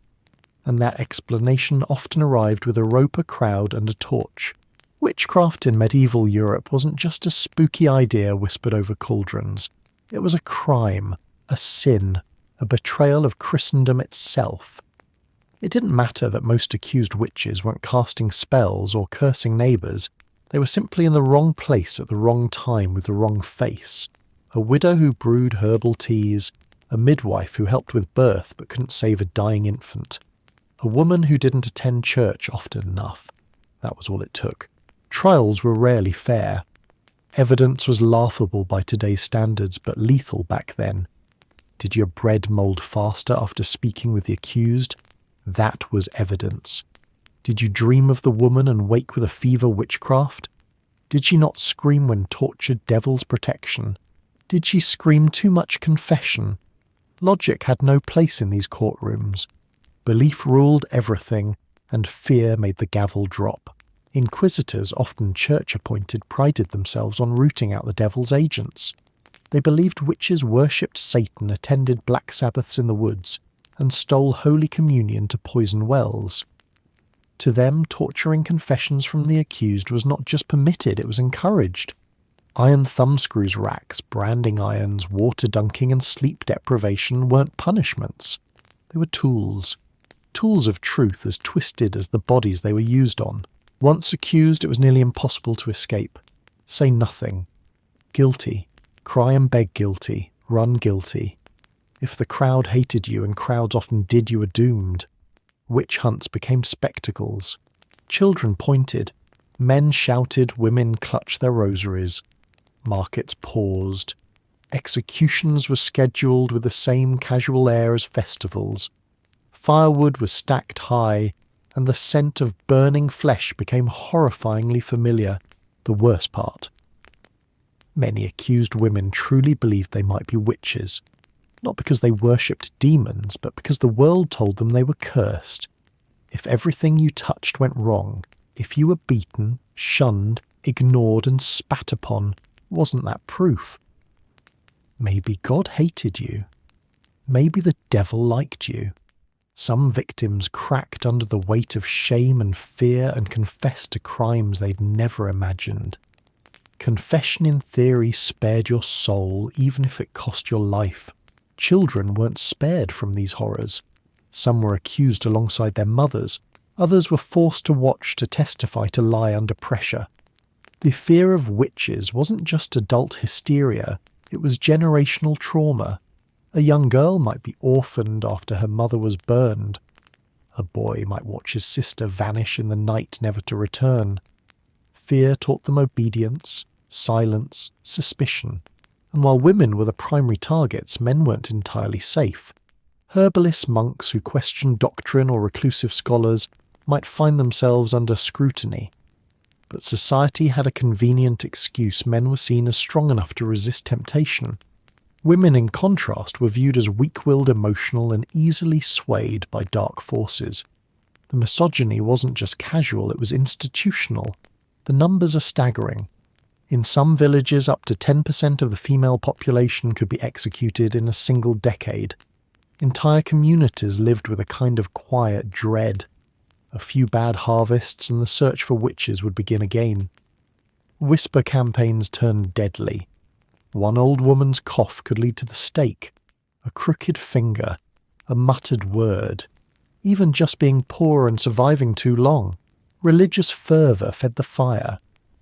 And that explanation often arrived with a rope, a crowd, and a torch. Witchcraft in medieval Europe wasn't just a spooky idea whispered over cauldrons. It was a crime, a sin, a betrayal of Christendom itself. It didn't matter that most accused witches weren't casting spells or cursing neighbours. They were simply in the wrong place at the wrong time with the wrong face. A widow who brewed herbal teas, a midwife who helped with birth but couldn't save a dying infant. A woman who didn't attend church often enough. That was all it took. Trials were rarely fair. Evidence was laughable by today's standards, but lethal back then. Did your bread mould faster after speaking with the accused? That was evidence. Did you dream of the woman and wake with a fever witchcraft? Did she not scream when tortured devil's protection? Did she scream too much confession? Logic had no place in these courtrooms. Belief ruled everything, and fear made the gavel drop. Inquisitors, often church-appointed, prided themselves on rooting out the devil's agents. They believed witches worshipped Satan, attended black Sabbaths in the woods, and stole Holy Communion to poison wells. To them, torturing confessions from the accused was not just permitted, it was encouraged. Iron thumbscrews racks, branding irons, water dunking and sleep deprivation weren't punishments. They were tools. Tools of truth as twisted as the bodies they were used on. Once accused, it was nearly impossible to escape. Say nothing. Guilty. Cry and beg guilty. Run guilty. If the crowd hated you, and crowds often did, you were doomed. Witch hunts became spectacles. Children pointed. Men shouted, women clutched their rosaries. Markets paused. Executions were scheduled with the same casual air as festivals. Firewood was stacked high, and the scent of burning flesh became horrifyingly familiar, the worst part. Many accused women truly believed they might be witches, not because they worshipped demons, but because the world told them they were cursed. If everything you touched went wrong, if you were beaten, shunned, ignored and spat upon, wasn't that proof? Maybe God hated you. Maybe the devil liked you. Some victims cracked under the weight of shame and fear and confessed to crimes they'd never imagined. Confession in theory spared your soul, even if it cost your life. Children weren't spared from these horrors. Some were accused alongside their mothers. Others were forced to watch, to testify, to lie under pressure. The fear of witches wasn't just adult hysteria, it was generational trauma. A young girl might be orphaned after her mother was burned. A boy might watch his sister vanish in the night, never to return. Fear taught them obedience, silence, suspicion. And while women were the primary targets, men weren't entirely safe. Herbalist monks who questioned doctrine or reclusive scholars might find themselves under scrutiny. But society had a convenient excuse: men were seen as strong enough to resist temptation. Women, in contrast, were viewed as weak-willed, emotional, and easily swayed by dark forces. The misogyny wasn't just casual, it was institutional. The numbers are staggering. In some villages, up to 10% of the female population could be executed in a single decade. Entire communities lived with a kind of quiet dread. A few bad harvests and the search for witches would begin again. Whisper campaigns turned deadly. One old woman's cough could lead to the stake. A crooked finger, a muttered word, even just being poor and surviving too long. Religious fervour fed the fire.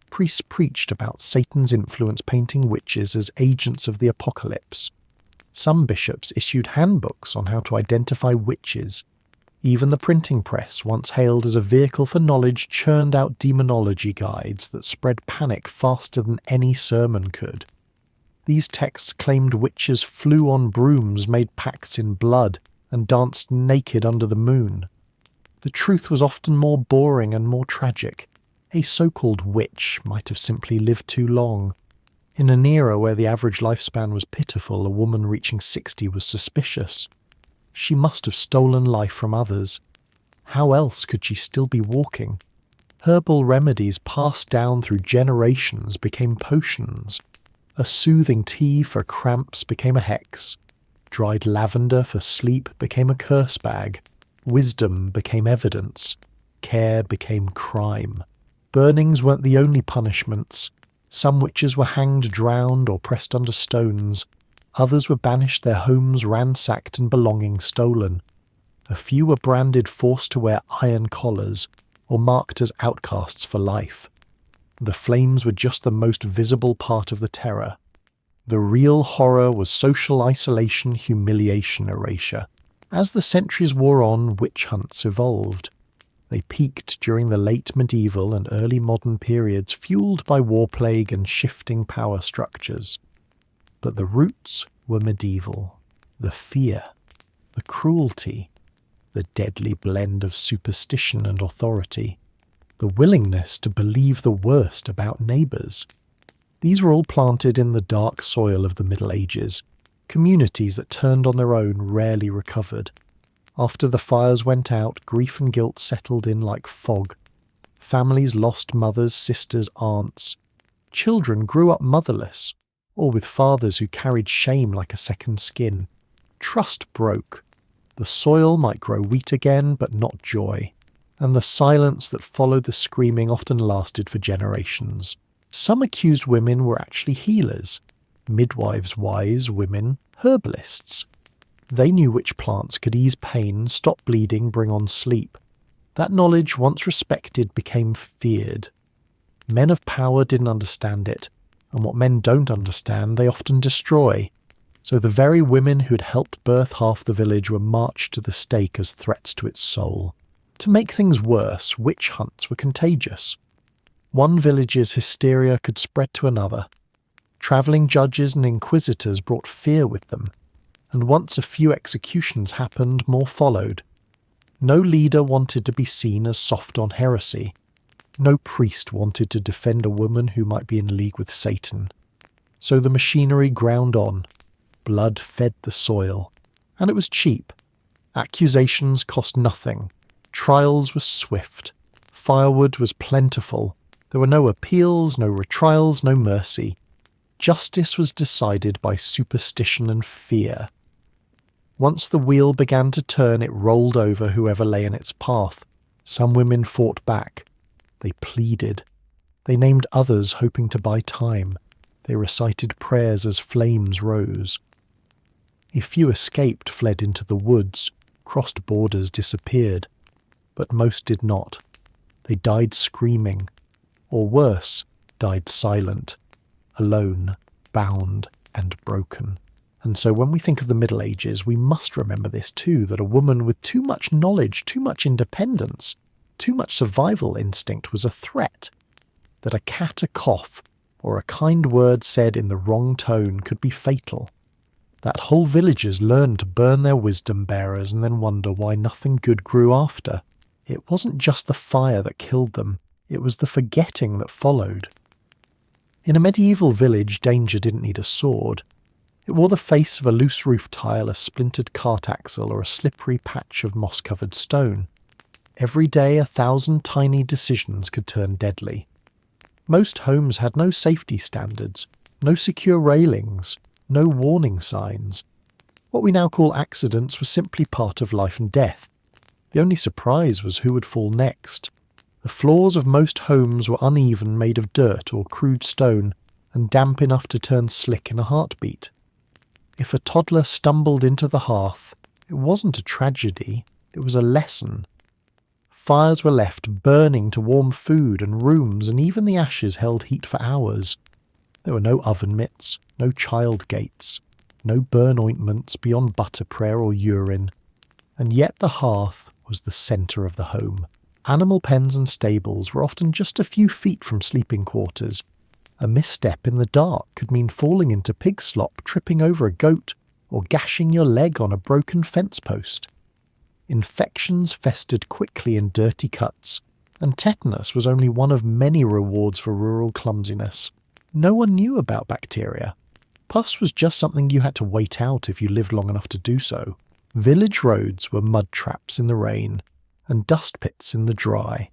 Priests preached about Satan's influence, painting witches as agents of the apocalypse. Some bishops issued handbooks on how to identify witches. Even the printing press, once hailed as a vehicle for knowledge, churned out demonology guides that spread panic faster than any sermon could. These texts claimed witches flew on brooms, made pacts in blood, and danced naked under the moon. The truth was often more boring and more tragic. A so-called witch might have simply lived too long. In an era where the average lifespan was pitiful, a woman reaching 60 was suspicious. She must have stolen life from others. How else could she still be walking? Herbal remedies passed down through generations became potions. A soothing tea for cramps became a hex. Dried lavender for sleep became a curse bag. Wisdom became evidence. Care became crime. Burnings weren't the only punishments. Some witches were hanged, drowned, or pressed under stones. Others were banished, their homes ransacked and belongings stolen. A few were branded, forced to wear iron collars, or marked as outcasts for life. The flames were just the most visible part of the terror. The real horror was social isolation, humiliation, erasure. As the centuries wore on, witch hunts evolved. They peaked during the late medieval and early modern periods, fueled by war plague and shifting power structures. But the roots were medieval. The fear, the cruelty, the deadly blend of superstition and authority, the willingness to believe the worst about neighbours. These were all planted in the dark soil of the Middle Ages. Communities that turned on their own rarely recovered. After the fires went out, grief and guilt settled in like fog. Families lost mothers, sisters, aunts. Children grew up motherless, or with fathers who carried shame like a second skin. Trust broke. The soil might grow wheat again, but not joy. And the silence that followed the screaming often lasted for generations. Some accused women were actually healers. Midwives, wise women, herbalists. They knew which plants could ease pain, stop bleeding, bring on sleep. That knowledge, once respected, became feared. Men of power didn't understand it, and what men don't understand they often destroy. So the very women who'd helped birth half the village were marched to the stake as threats to its soul. To make things worse, witch hunts were contagious. One village's hysteria could spread to another. Travelling judges and inquisitors brought fear with them, and once a few executions happened, more followed. No leader wanted to be seen as soft on heresy. No priest wanted to defend a woman who might be in league with Satan. So the machinery ground on. Blood fed the soil. And it was cheap. Accusations cost nothing. Trials were swift. Firewood was plentiful. There were no appeals, no retrials, no mercy. Justice was decided by superstition and fear. Once the wheel began to turn, it rolled over whoever lay in its path. Some women fought back. They pleaded. They named others, hoping to buy time. They recited prayers as flames rose. A few escaped, fled into the woods, crossed borders, disappeared. But most did not. They died screaming. Or worse, died silent, alone, bound, and broken. And so when we think of the Middle Ages, we must remember this too, that a woman with too much knowledge, too much independence, too much survival instinct was a threat. That a cat a cough, or a kind word said in the wrong tone could be fatal. That whole villages learned to burn their wisdom bearers and then wonder why nothing good grew after. It wasn't just the fire that killed them, it was the forgetting that followed. In a medieval village, danger didn't need a sword. It wore the face of a loose roof tile, a splintered cart axle, or a slippery patch of moss-covered stone. Every day 1,000 tiny decisions could turn deadly. Most homes had no safety standards, no secure railings, no warning signs. What we now call accidents were simply part of life and death. The only surprise was who would fall next. The floors of most homes were uneven, made of dirt or crude stone, and damp enough to turn slick in a heartbeat. If a toddler stumbled into the hearth, it wasn't a tragedy, it was a lesson. Fires were left burning to warm food and rooms, and even the ashes held heat for hours. There were no oven mitts, no child gates, no burn ointments beyond butter prayer or urine, and yet the hearth was the centre of the home. Animal pens and stables were often just a few feet from sleeping quarters. A misstep in the dark could mean falling into pig slop, tripping over a goat, or gashing your leg on a broken fence post. Infections festered quickly in dirty cuts, and tetanus was only one of many rewards for rural clumsiness. No one knew about bacteria. Pus was just something you had to wait out if you lived long enough to do so. Village roads were mud traps in the rain, and dust pits in the dry.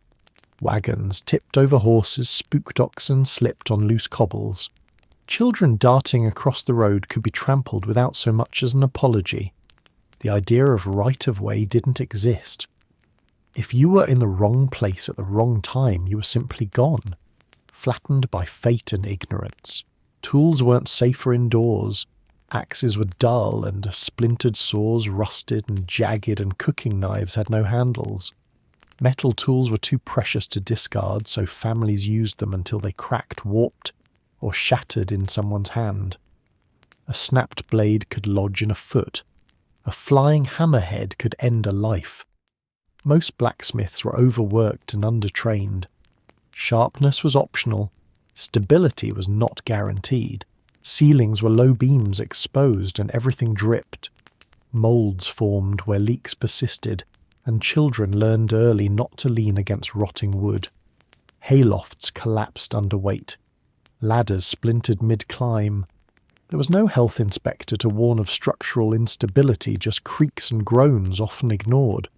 Wagons tipped over horses, spooked oxen, slipped on loose cobbles. Children darting across the road could be trampled without so much as an apology. The idea of right-of-way didn't exist. If you were in the wrong place at the wrong time, you were simply gone, flattened by fate and ignorance. Tools weren't safer indoors. Axes were dull, and splintered saws rusted and jagged, and cooking knives had no handles. Metal tools were too precious to discard, so families used them until they cracked, warped, or shattered in someone's hand. A snapped blade could lodge in a foot. A flying hammerhead could end a life. Most blacksmiths were overworked and undertrained. Sharpness was optional. Stability was not guaranteed. Ceilings were low beams exposed and everything dripped. Moulds formed where leaks persisted, and children learned early not to lean against rotting wood. Haylofts collapsed under weight. Ladders splintered mid-climb. There was no health inspector to warn of structural instability, just creaks and groans often ignored.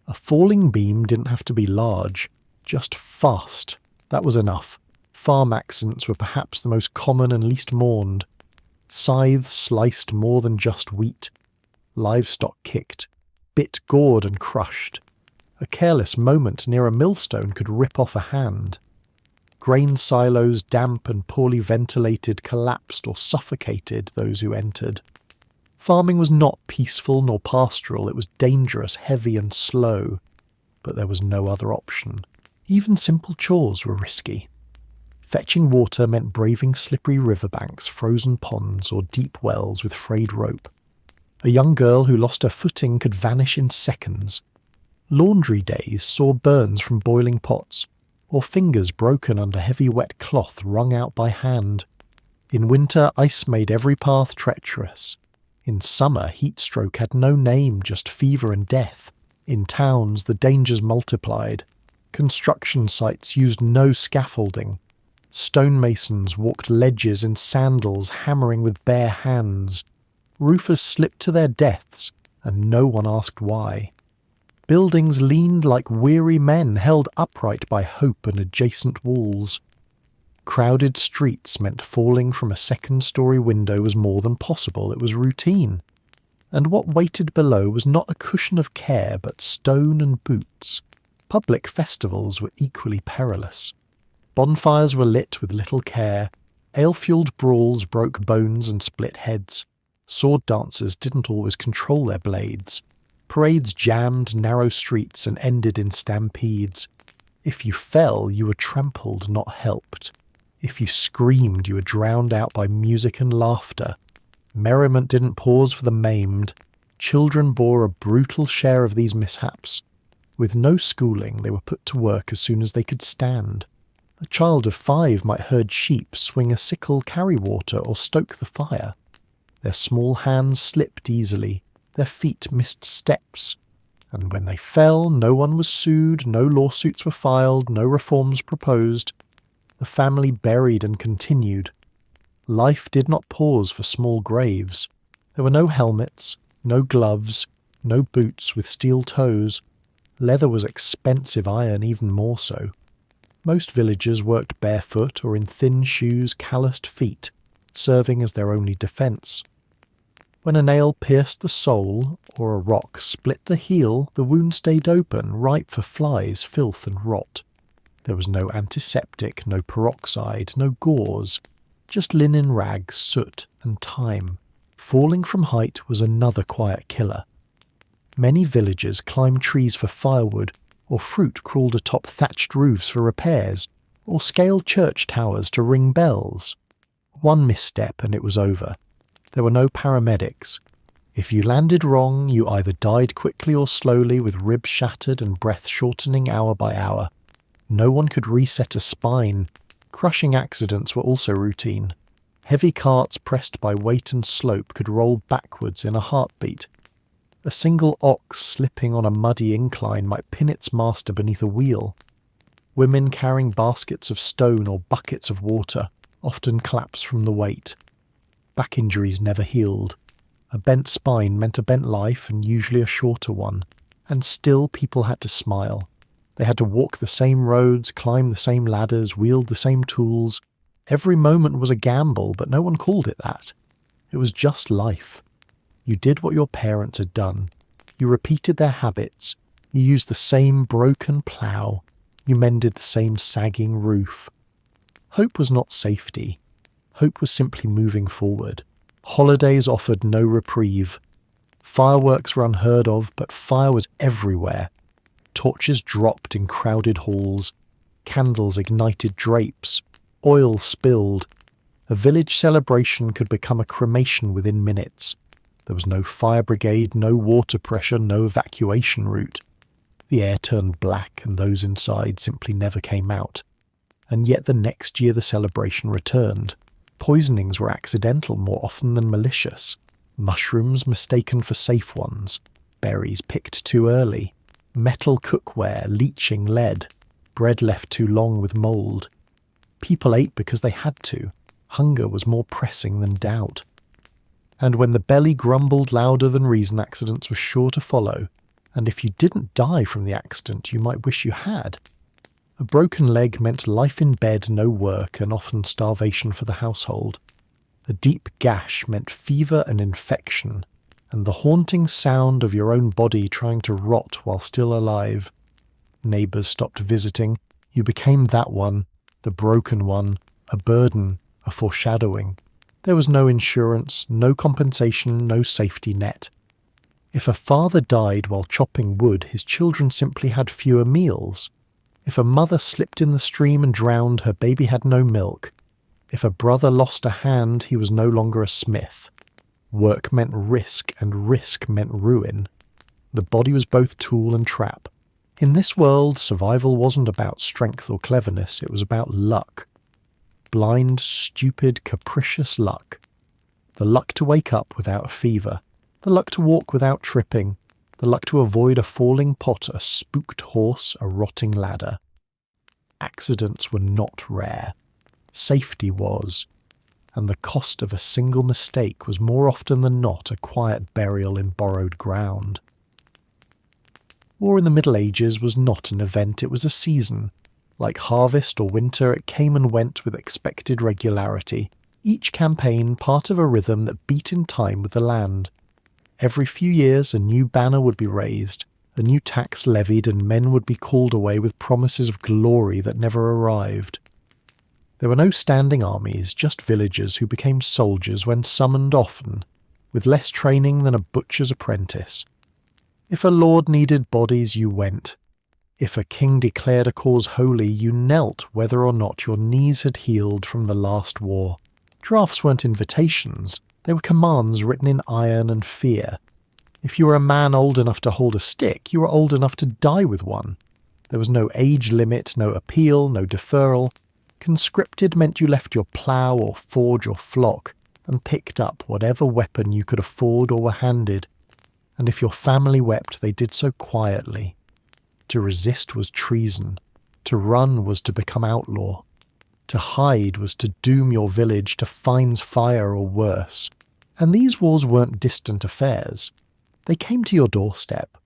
A falling beam didn't have to be large, just fast. That was enough. Farm accidents were perhaps the most common and least mourned. Scythes sliced more than just wheat. Livestock kicked, bit, gored and crushed. A careless moment near a millstone could rip off a hand. Grain silos, damp and poorly ventilated, collapsed or suffocated those who entered. Farming was not peaceful nor pastoral, it was dangerous, heavy and slow. But there was no other option. Even simple chores were risky. Fetching water meant braving slippery riverbanks, frozen ponds, or deep wells with frayed rope. A young girl who lost her footing could vanish in seconds. Laundry days saw burns from boiling pots, or fingers broken under heavy wet cloth wrung out by hand. In winter, ice made every path treacherous. In summer, heat stroke had no name, just fever and death. In towns, the dangers multiplied. Construction sites used no scaffolding. Stonemasons walked ledges in sandals, hammering with bare hands. Roofers slipped to their deaths, and no one asked why. Buildings leaned like weary men held upright by hope and adjacent walls. Crowded streets meant falling from a second-story window was more than possible, it was routine. And what waited below was not a cushion of care, but stone and boots. Public festivals were equally perilous. Bonfires were lit with little care. Ale-fueled brawls broke bones and split heads. Sword dancers didn't always control their blades. Parades jammed narrow streets and ended in stampedes. If you fell, you were trampled, not helped. If you screamed, you were drowned out by music and laughter. Merriment didn't pause for the maimed. Children bore a brutal share of these mishaps. With no schooling, they were put to work as soon as they could stand. A child of 5 might herd sheep, swing a sickle, carry water, or stoke the fire. Their small hands slipped easily, their feet missed steps, and when they fell, no one was sued, no lawsuits were filed, no reforms proposed. The family buried and continued. Life did not pause for small graves. There were no helmets, no gloves, no boots with steel toes. Leather was expensive, iron even more so. Most villagers worked barefoot or in thin shoes, calloused feet, serving as their only defence. When a nail pierced the sole, or a rock split the heel, the wound stayed open, ripe for flies, filth and rot. There was no antiseptic, no peroxide, no gauze, just linen rags, soot and time. Falling from height was another quiet killer. Many villagers climbed trees for firewood, or fruit crawled atop thatched roofs for repairs, or scaled church towers to ring bells. One misstep and it was over. There were no paramedics. If you landed wrong, you either died quickly or slowly with ribs shattered and breath shortening hour by hour. No one could reset a spine. Crushing accidents were also routine. Heavy carts pressed by weight and slope could roll backwards in a heartbeat. A single ox slipping on a muddy incline might pin its master beneath a wheel. Women carrying baskets of stone or buckets of water often collapsed from the weight. Back injuries never healed. A bent spine meant a bent life, and usually a shorter one. And still people had to smile. They had to walk the same roads, climb the same ladders, wield the same tools. Every moment was a gamble, but no one called it that. It was just life. You did what your parents had done. You repeated their habits. You used the same broken plough. You mended the same sagging roof. Hope was not safety. Hope was simply moving forward. Holidays offered no reprieve. Fireworks were unheard of, but fire was everywhere. Torches dropped in crowded halls. Candles ignited drapes. Oil spilled. A village celebration could become a cremation within minutes. There was no fire brigade, no water pressure, no evacuation route. The air turned black, and those inside simply never came out. And yet the next year the celebration returned. Poisonings were accidental more often than malicious. Mushrooms mistaken for safe ones. Berries picked too early. Metal cookware leaching lead. Bread left too long with mould. People ate because they had to. Hunger was more pressing than doubt. And when the belly grumbled louder than reason, accidents were sure to follow. And if you didn't die from the accident, you might wish you had. A broken leg meant life in bed, no work, and often starvation for the household. A deep gash meant fever and infection, and the haunting sound of your own body trying to rot while still alive. Neighbours stopped visiting. You became that one, the broken one, a burden, a foreshadowing. There was no insurance, no compensation, no safety net. If a father died while chopping wood, his children simply had fewer meals. If a mother slipped in the stream and drowned, her baby had no milk. If a brother lost a hand, he was no longer a smith. Work meant risk, and risk meant ruin. The body was both tool and trap. In this world, survival wasn't about strength or cleverness, it was about luck. Blind, stupid, capricious luck. The luck to wake up without a fever. The luck to walk without tripping. the luck to avoid a falling pot, a spooked horse, a rotting ladder. Accidents were not rare. Safety was. And the cost of a single mistake was more often than not a quiet burial in borrowed ground. War in the Middle Ages was not an event, it was a season. Like harvest or winter, it came and went with expected regularity, each campaign part of a rhythm that beat in time with the land. Every few years a new banner would be raised, a new tax levied, and men would be called away with promises of glory that never arrived. There were no standing armies, just villagers who became soldiers when summoned often, with less training than a butcher's apprentice. If a lord needed bodies, you went. If a king declared a cause holy, you knelt whether or not your knees had healed from the last war. Drafts weren't invitations, they were commands written in iron and fear. If you were a man old enough to hold a stick, you were old enough to die with one. There was no age limit, no appeal, no deferral. Conscripted meant you left your plough or forge or flock and picked up whatever weapon you could afford or were handed. And if your family wept, they did so quietly. To resist was treason. To run was to become outlaw. To hide was to doom your village to fines, fire, or worse. And these wars weren't distant affairs. They came to your doorstep,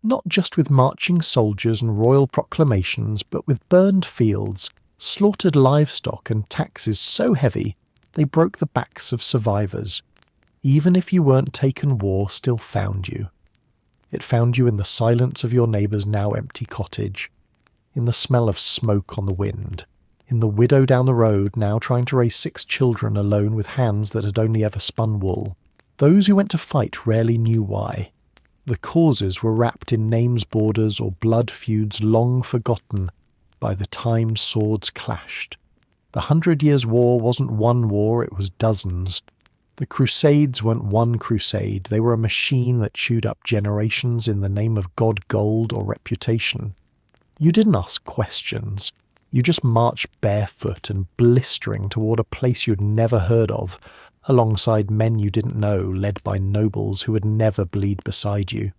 not just with marching soldiers and royal proclamations, but with burned fields, slaughtered livestock, and taxes so heavy they broke the backs of survivors. Even if you weren't taken, war still found you. It found you in the silence of your neighbour's now empty cottage, in the smell of smoke on the wind, in the widow down the road now trying to raise 6 children alone with hands that had only ever spun wool. Those who went to fight rarely knew why. The causes were wrapped in names, borders, or blood feuds long forgotten by the time swords clashed. The 100 Years' War wasn't one war, it was dozens. The Crusades weren't one crusade, they were a machine that chewed up generations in the name of God, gold, or reputation. You didn't ask questions. You just marched barefoot and blistering toward a place you'd never heard of, alongside men you didn't know, led by nobles who would never bleed beside you.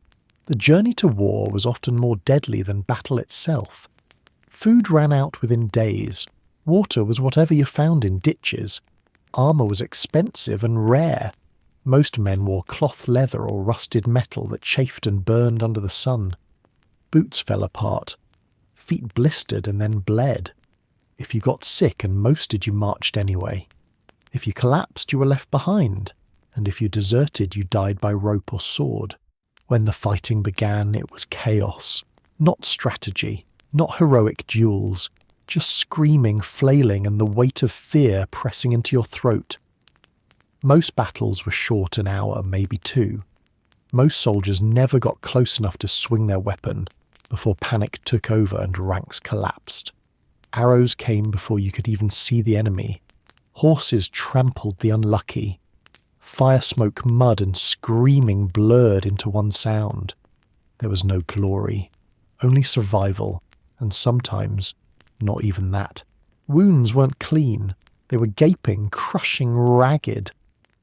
The journey to war was often more deadly than battle itself. Food ran out within days. Water was whatever you found in ditches. Armour was expensive and rare. Most men wore cloth leather or rusted metal that chafed and burned under the sun. Boots fell apart. Feet blistered and then bled. If you got sick and mosted, you marched anyway. If you collapsed, you were left behind. And if you deserted, you died by rope or sword. When the fighting began, it was chaos. Not strategy. Not heroic duels. Just screaming, flailing, and the weight of fear pressing into your throat. Most battles were short, an hour, maybe 2. Most soldiers never got close enough to swing their weapon before panic took over and ranks collapsed. Arrows came before you could even see the enemy. Horses trampled the unlucky. Fire smoke, mud, and screaming blurred into one sound. There was no glory, only survival, and sometimes not even that. Wounds weren't clean. They were gaping, crushing, ragged.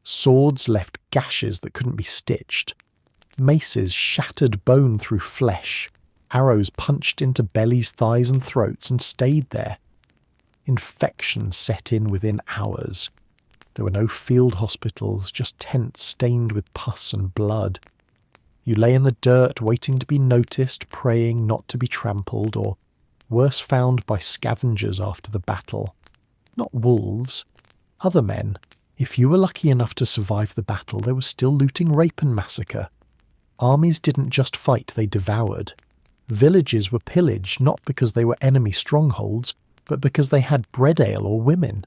Swords left gashes that couldn't be stitched. Maces shattered bone through flesh. Arrows punched into bellies, thighs, and throats and stayed there. Infection set in within hours. There were no field hospitals, just tents stained with pus and blood. You lay in the dirt waiting to be noticed, praying not to be trampled, or worse, found by scavengers after the battle. Not wolves, other men. If you were lucky enough to survive the battle, there was still looting, rape, and massacre. Armies didn't just fight, they devoured. Villages were pillaged not because they were enemy strongholds, but because they had bread ale or women.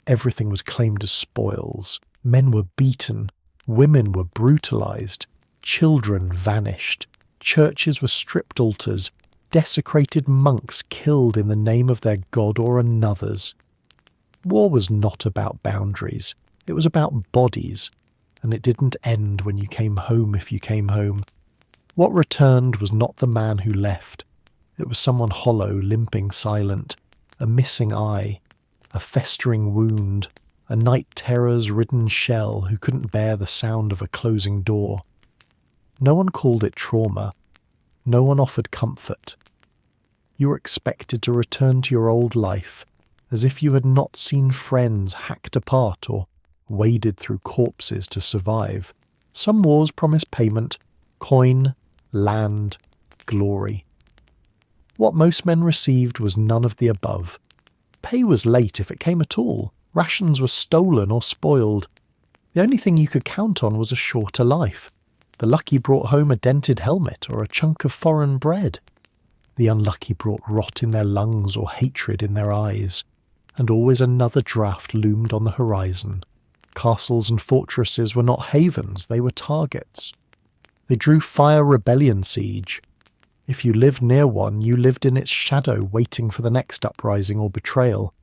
Everything was claimed as spoils. Men were beaten. Women were brutalized. Children vanished. Churches were stripped altars. Desecrated monks killed in the name of their god or another's. War was not about boundaries. It was about bodies. And it didn't end when you came home if you came home. What returned was not the man who left. It was someone hollow, limping silent, a missing eye, a festering wound, a night terror's ridden shell who couldn't bear the sound of a closing door. No one called it trauma. No one offered comfort. You were expected to return to your old life as if you had not seen friends hacked apart or waded through corpses to survive. Some wars promised payment, coin, land, glory. What most men received was none of the above. Pay was late if it came at all. Rations were stolen or spoiled. The only thing you could count on was a shorter life. The lucky brought home a dented helmet or a chunk of foreign bread. The unlucky brought rot in their lungs or hatred in their eyes. And always another draft loomed on the horizon. Castles and fortresses were not havens, they were targets. They drew fire rebellion siege. If you lived near one, you lived in its shadow waiting for the next uprising or betrayal.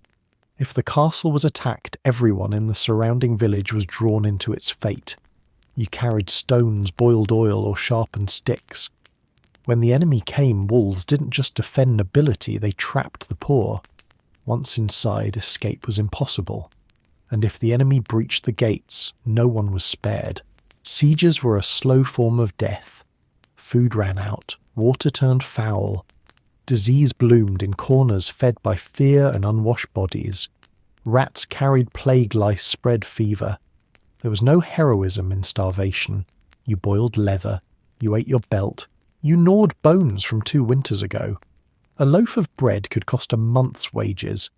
If the castle was attacked, everyone in the surrounding village was drawn into its fate. You carried stones, boiled oil, or sharpened sticks. When the enemy came, wolves didn't just defend nobility, they trapped the poor. Once inside, escape was impossible. And if the enemy breached the gates, no one was spared. Sieges were a slow form of death. Food ran out, water turned foul. Disease bloomed in corners fed by fear and unwashed bodies. Rats carried plague, lice spread fever. There was no heroism in starvation. You boiled leather. You ate your belt. You gnawed bones from 2 winters ago. A loaf of bread could cost a month's wages.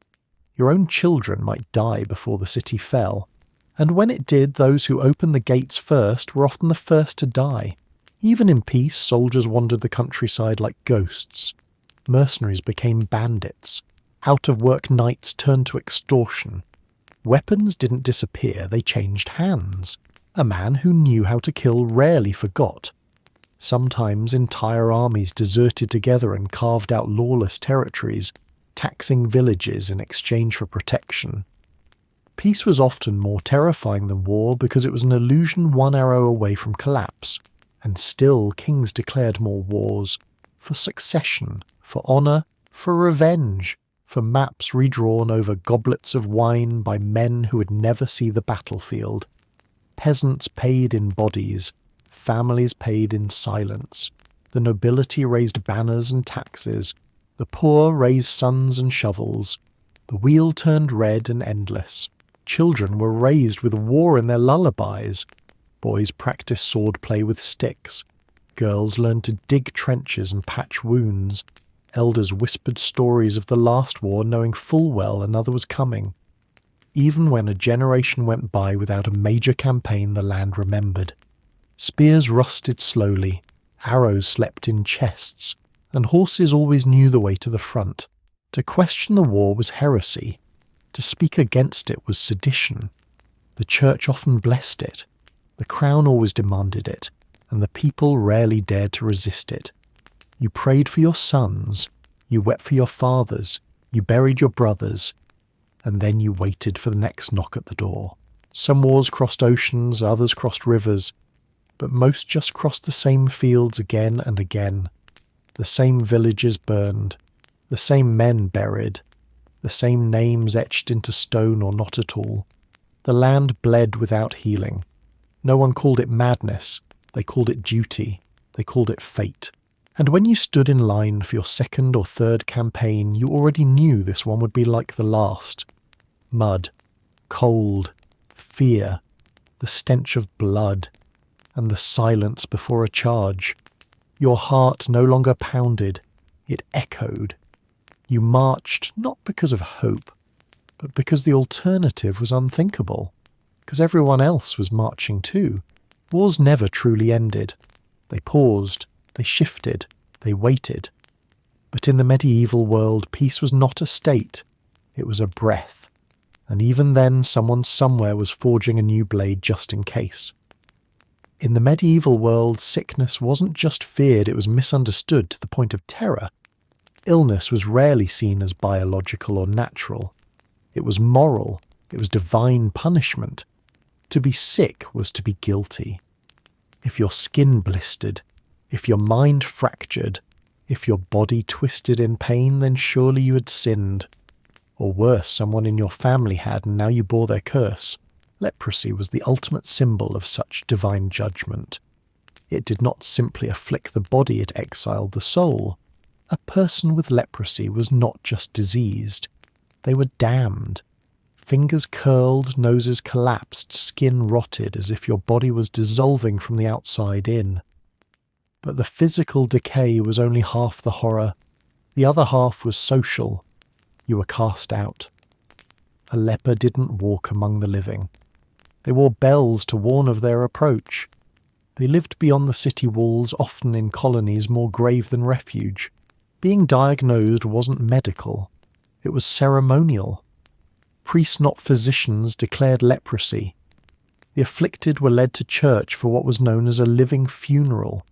Your own children might die before the city fell. And when it did, those who opened the gates first were often the first to die. Even in peace, soldiers wandered the countryside like ghosts. Mercenaries became bandits. Out-of-work knights turned to extortion. Weapons didn't disappear, they changed hands. A man who knew how to kill rarely forgot. Sometimes entire armies deserted together and carved out lawless territories, taxing villages in exchange for protection. Peace was often more terrifying than war because it was an illusion one arrow away from collapse. And still kings declared more wars, for succession, for honour, for revenge, for maps redrawn over goblets of wine by men who would never see the battlefield. Peasants paid in bodies, families paid in silence. The nobility raised banners and taxes. The poor raised sons and shovels. The wheel turned red and endless. Children were raised with war in their lullabies. Boys practiced swordplay with sticks. Girls learned to dig trenches and patch wounds. Elders whispered stories of the last war, knowing full well another was coming. Even when a generation went by without a major campaign, the land remembered. Spears rusted slowly, arrows slept in chests, and horses always knew the way to the front. To question the war was heresy. To speak against it was sedition. The church often blessed it. The crown always demanded it, and the people rarely dared to resist it. You prayed for your sons, you wept for your fathers, you buried your brothers, and then you waited for the next knock at the door. Some wars crossed oceans, others crossed rivers, but most just crossed the same fields again and again. The same villages burned, the same men buried, the same names etched into stone or not at all. The land bled without healing. No one called it madness, they called it duty, they called it fate. And when you stood in line for your second or third campaign, you already knew this one would be like the last. Mud, cold, fear, the stench of blood, and the silence before a charge. Your heart no longer pounded, it echoed. You marched not because of hope, but because the alternative was unthinkable. Because everyone else was marching too. Wars never truly ended. They paused, they shifted, they waited. But in the medieval world, peace was not a state, it was a breath. And even then, someone somewhere was forging a new blade just in case. In the medieval world, sickness wasn't just feared, it was misunderstood to the point of terror. Illness was rarely seen as biological or natural. It was moral, it was divine punishment. To be sick was to be guilty. If your skin blistered, if your mind fractured, if your body twisted in pain, then surely you had sinned. Or worse, someone in your family had, and now you bore their curse. Leprosy was the ultimate symbol of such divine judgment. It did not simply afflict the body, it exiled the soul. A person with leprosy was not just diseased. They were damned. Fingers curled, noses collapsed, skin rotted as if your body was dissolving from the outside in. But the physical decay was only half the horror. The other half was social. You were cast out. A leper didn't walk among the living. They wore bells to warn of their approach. They lived beyond the city walls, often in colonies more grave than refuge. Being diagnosed wasn't medical. It was ceremonial. Priests, not physicians, declared leprosy. The afflicted were led to church for what was known as a living funeral.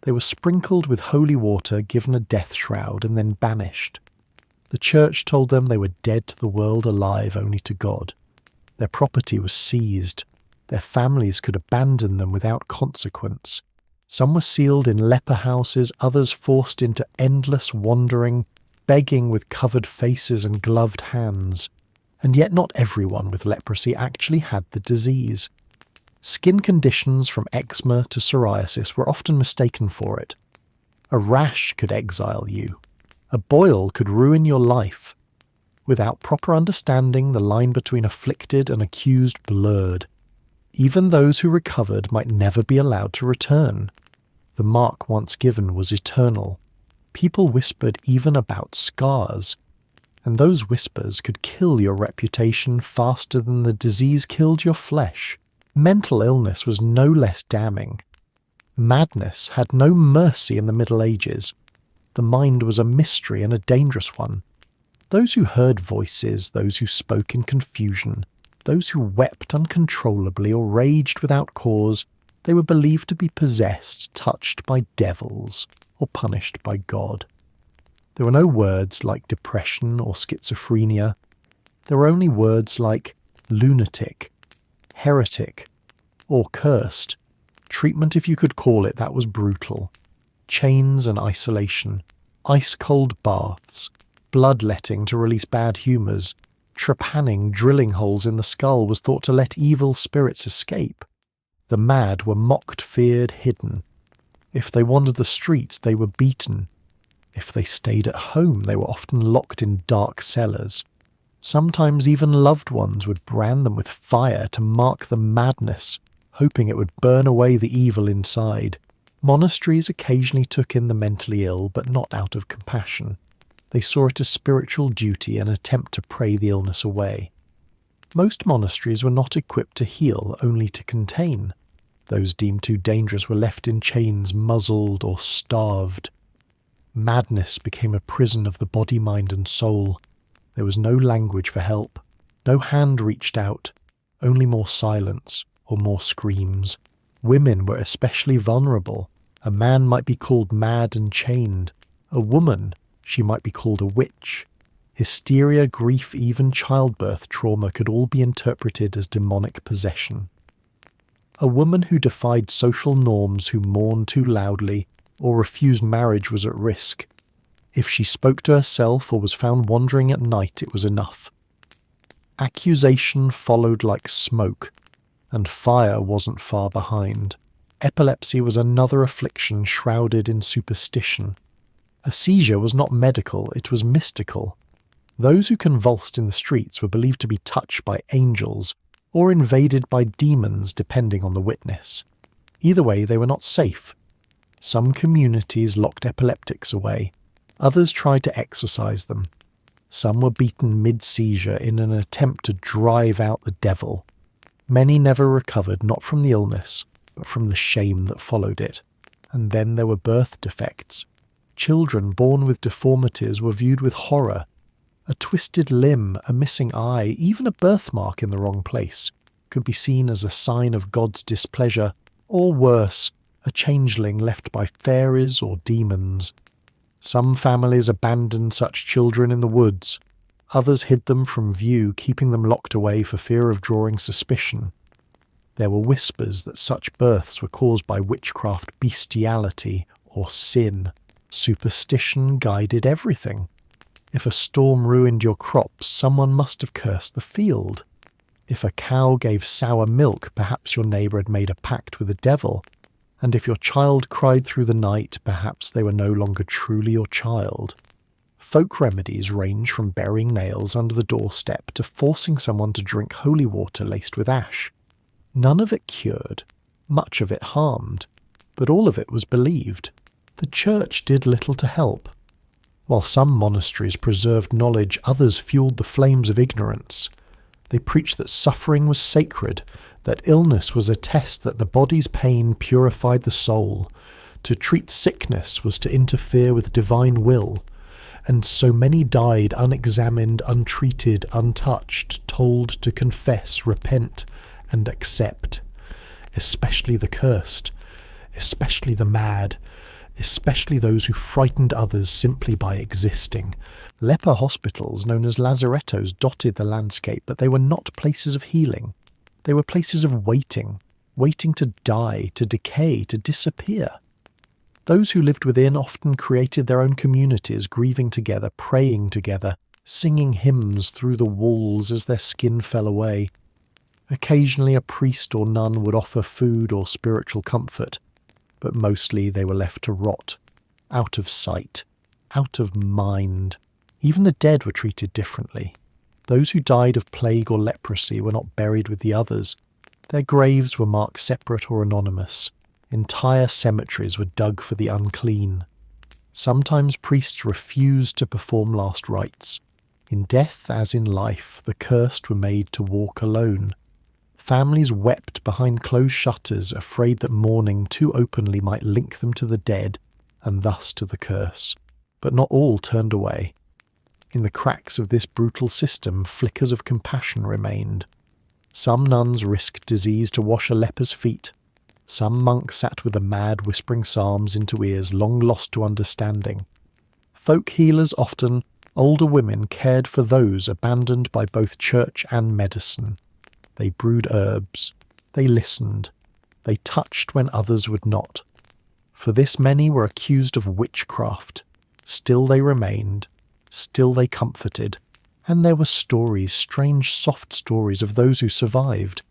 They were sprinkled with holy water, given a death shroud, and then banished. The church told them they were dead to the world, alive only to God. Their property was seized. Their families could abandon them without consequence. Some were sealed in leper houses, others forced into endless wandering, begging with covered faces and gloved hands. And yet not everyone with leprosy actually had the disease. Skin conditions from eczema to psoriasis were often mistaken for it. A rash could exile you. A boil could ruin your life. Without proper understanding, the line between afflicted and accused blurred. Even those who recovered might never be allowed to return. The mark once given was eternal. People whispered even about scars, and those whispers could kill your reputation faster than the disease killed your flesh. Mental illness was no less damning. Madness had no mercy in the Middle Ages. The mind was a mystery and a dangerous one. Those who heard voices, those who spoke in confusion, those who wept uncontrollably or raged without cause, they were believed to be possessed, touched by devils, or punished by God. There were no words like depression or schizophrenia. There were only words like lunatic, heretic, or cursed. Treatment, if you could call it, that was brutal. Chains and isolation, ice-cold baths, bloodletting to release bad humours, trepanning, drilling holes in the skull was thought to let evil spirits escape. The mad were mocked, feared, hidden. If they wandered the streets, they were beaten. If they stayed at home, they were often locked in dark cellars. Sometimes even loved ones would brand them with fire to mark the madness, hoping it would burn away the evil inside. Monasteries occasionally took in the mentally ill, but not out of compassion. They saw it as spiritual duty and attempt to pray the illness away. Most monasteries were not equipped to heal, only to contain. Those deemed too dangerous were left in chains, muzzled or starved. Madness became a prison of the body, mind and soul. There was no language for help. No hand reached out. Only more silence or more screams. Women were especially vulnerable. A man might be called mad and chained. A woman, she might be called a witch. Hysteria, grief, even childbirth trauma could all be interpreted as demonic possession. A woman who defied social norms, who mourned too loudly, or refused marriage was at risk. If she spoke to herself or was found wandering at night, it was enough. Accusation followed like smoke, and fire wasn't far behind. Epilepsy was another affliction shrouded in superstition. A seizure was not medical, it was mystical. Those who convulsed in the streets were believed to be touched by angels, or invaded by demons depending on the witness. Either way, they were not safe. Some communities locked epileptics away, others tried to exorcise them. Some were beaten mid-seizure in an attempt to drive out the devil. Many never recovered, not from the illness, but from the shame that followed it. And then there were birth defects. Children born with deformities were viewed with horror. A twisted limb, a missing eye, even a birthmark in the wrong place could be seen as a sign of God's displeasure, or worse, a changeling left by fairies or demons. Some families abandoned such children in the woods. Others hid them from view, keeping them locked away for fear of drawing suspicion. There were whispers that such births were caused by witchcraft, bestiality, or sin. Superstition guided everything. If a storm ruined your crops, someone must have cursed the field. If a cow gave sour milk, perhaps your neighbour had made a pact with the devil. and if your child cried through the night, perhaps they were no longer truly your child. Folk remedies range from burying nails under the doorstep to forcing someone to drink holy water laced with ash. None of it cured, much of it harmed, but all of it was believed. The church did little to help. While some monasteries preserved knowledge, others fueled the flames of ignorance. They preached that suffering was sacred, that illness was a test that the body's pain purified the soul. To treat sickness was to interfere with divine will. And so many died unexamined, untreated, untouched, told to confess, repent, and accept. Especially the cursed, especially the mad, especially those who frightened others simply by existing. Leper hospitals, known as lazarettos, dotted the landscape, but they were not places of healing. They were places of waiting to die, to decay, to disappear. Those who lived within often created their own communities, grieving together, praying together, singing hymns through the walls as their skin fell away. Occasionally a priest or nun would offer food or spiritual comfort, but mostly they were left to rot, out of sight, out of mind. Even the dead were treated differently. Those who died of plague or leprosy were not buried with the others. Their graves were marked separate or anonymous. Entire cemeteries were dug for the unclean. Sometimes priests refused to perform last rites. In death, as in life, the cursed were made to walk alone. Families wept behind closed shutters, afraid that mourning too openly might link them to the dead, and thus to the curse. But not all turned away. In the cracks of this brutal system, flickers of compassion remained. Some nuns risked disease to wash a leper's feet. Some monks sat with a mad whispering psalms into ears long lost to understanding. Folk healers, often older women, cared for those abandoned by both church and medicine. They brewed herbs. They listened. They touched when others would not. For this many were accused of witchcraft. Still they remained. Still they comforted. And there were stories, strange soft stories of those who survived.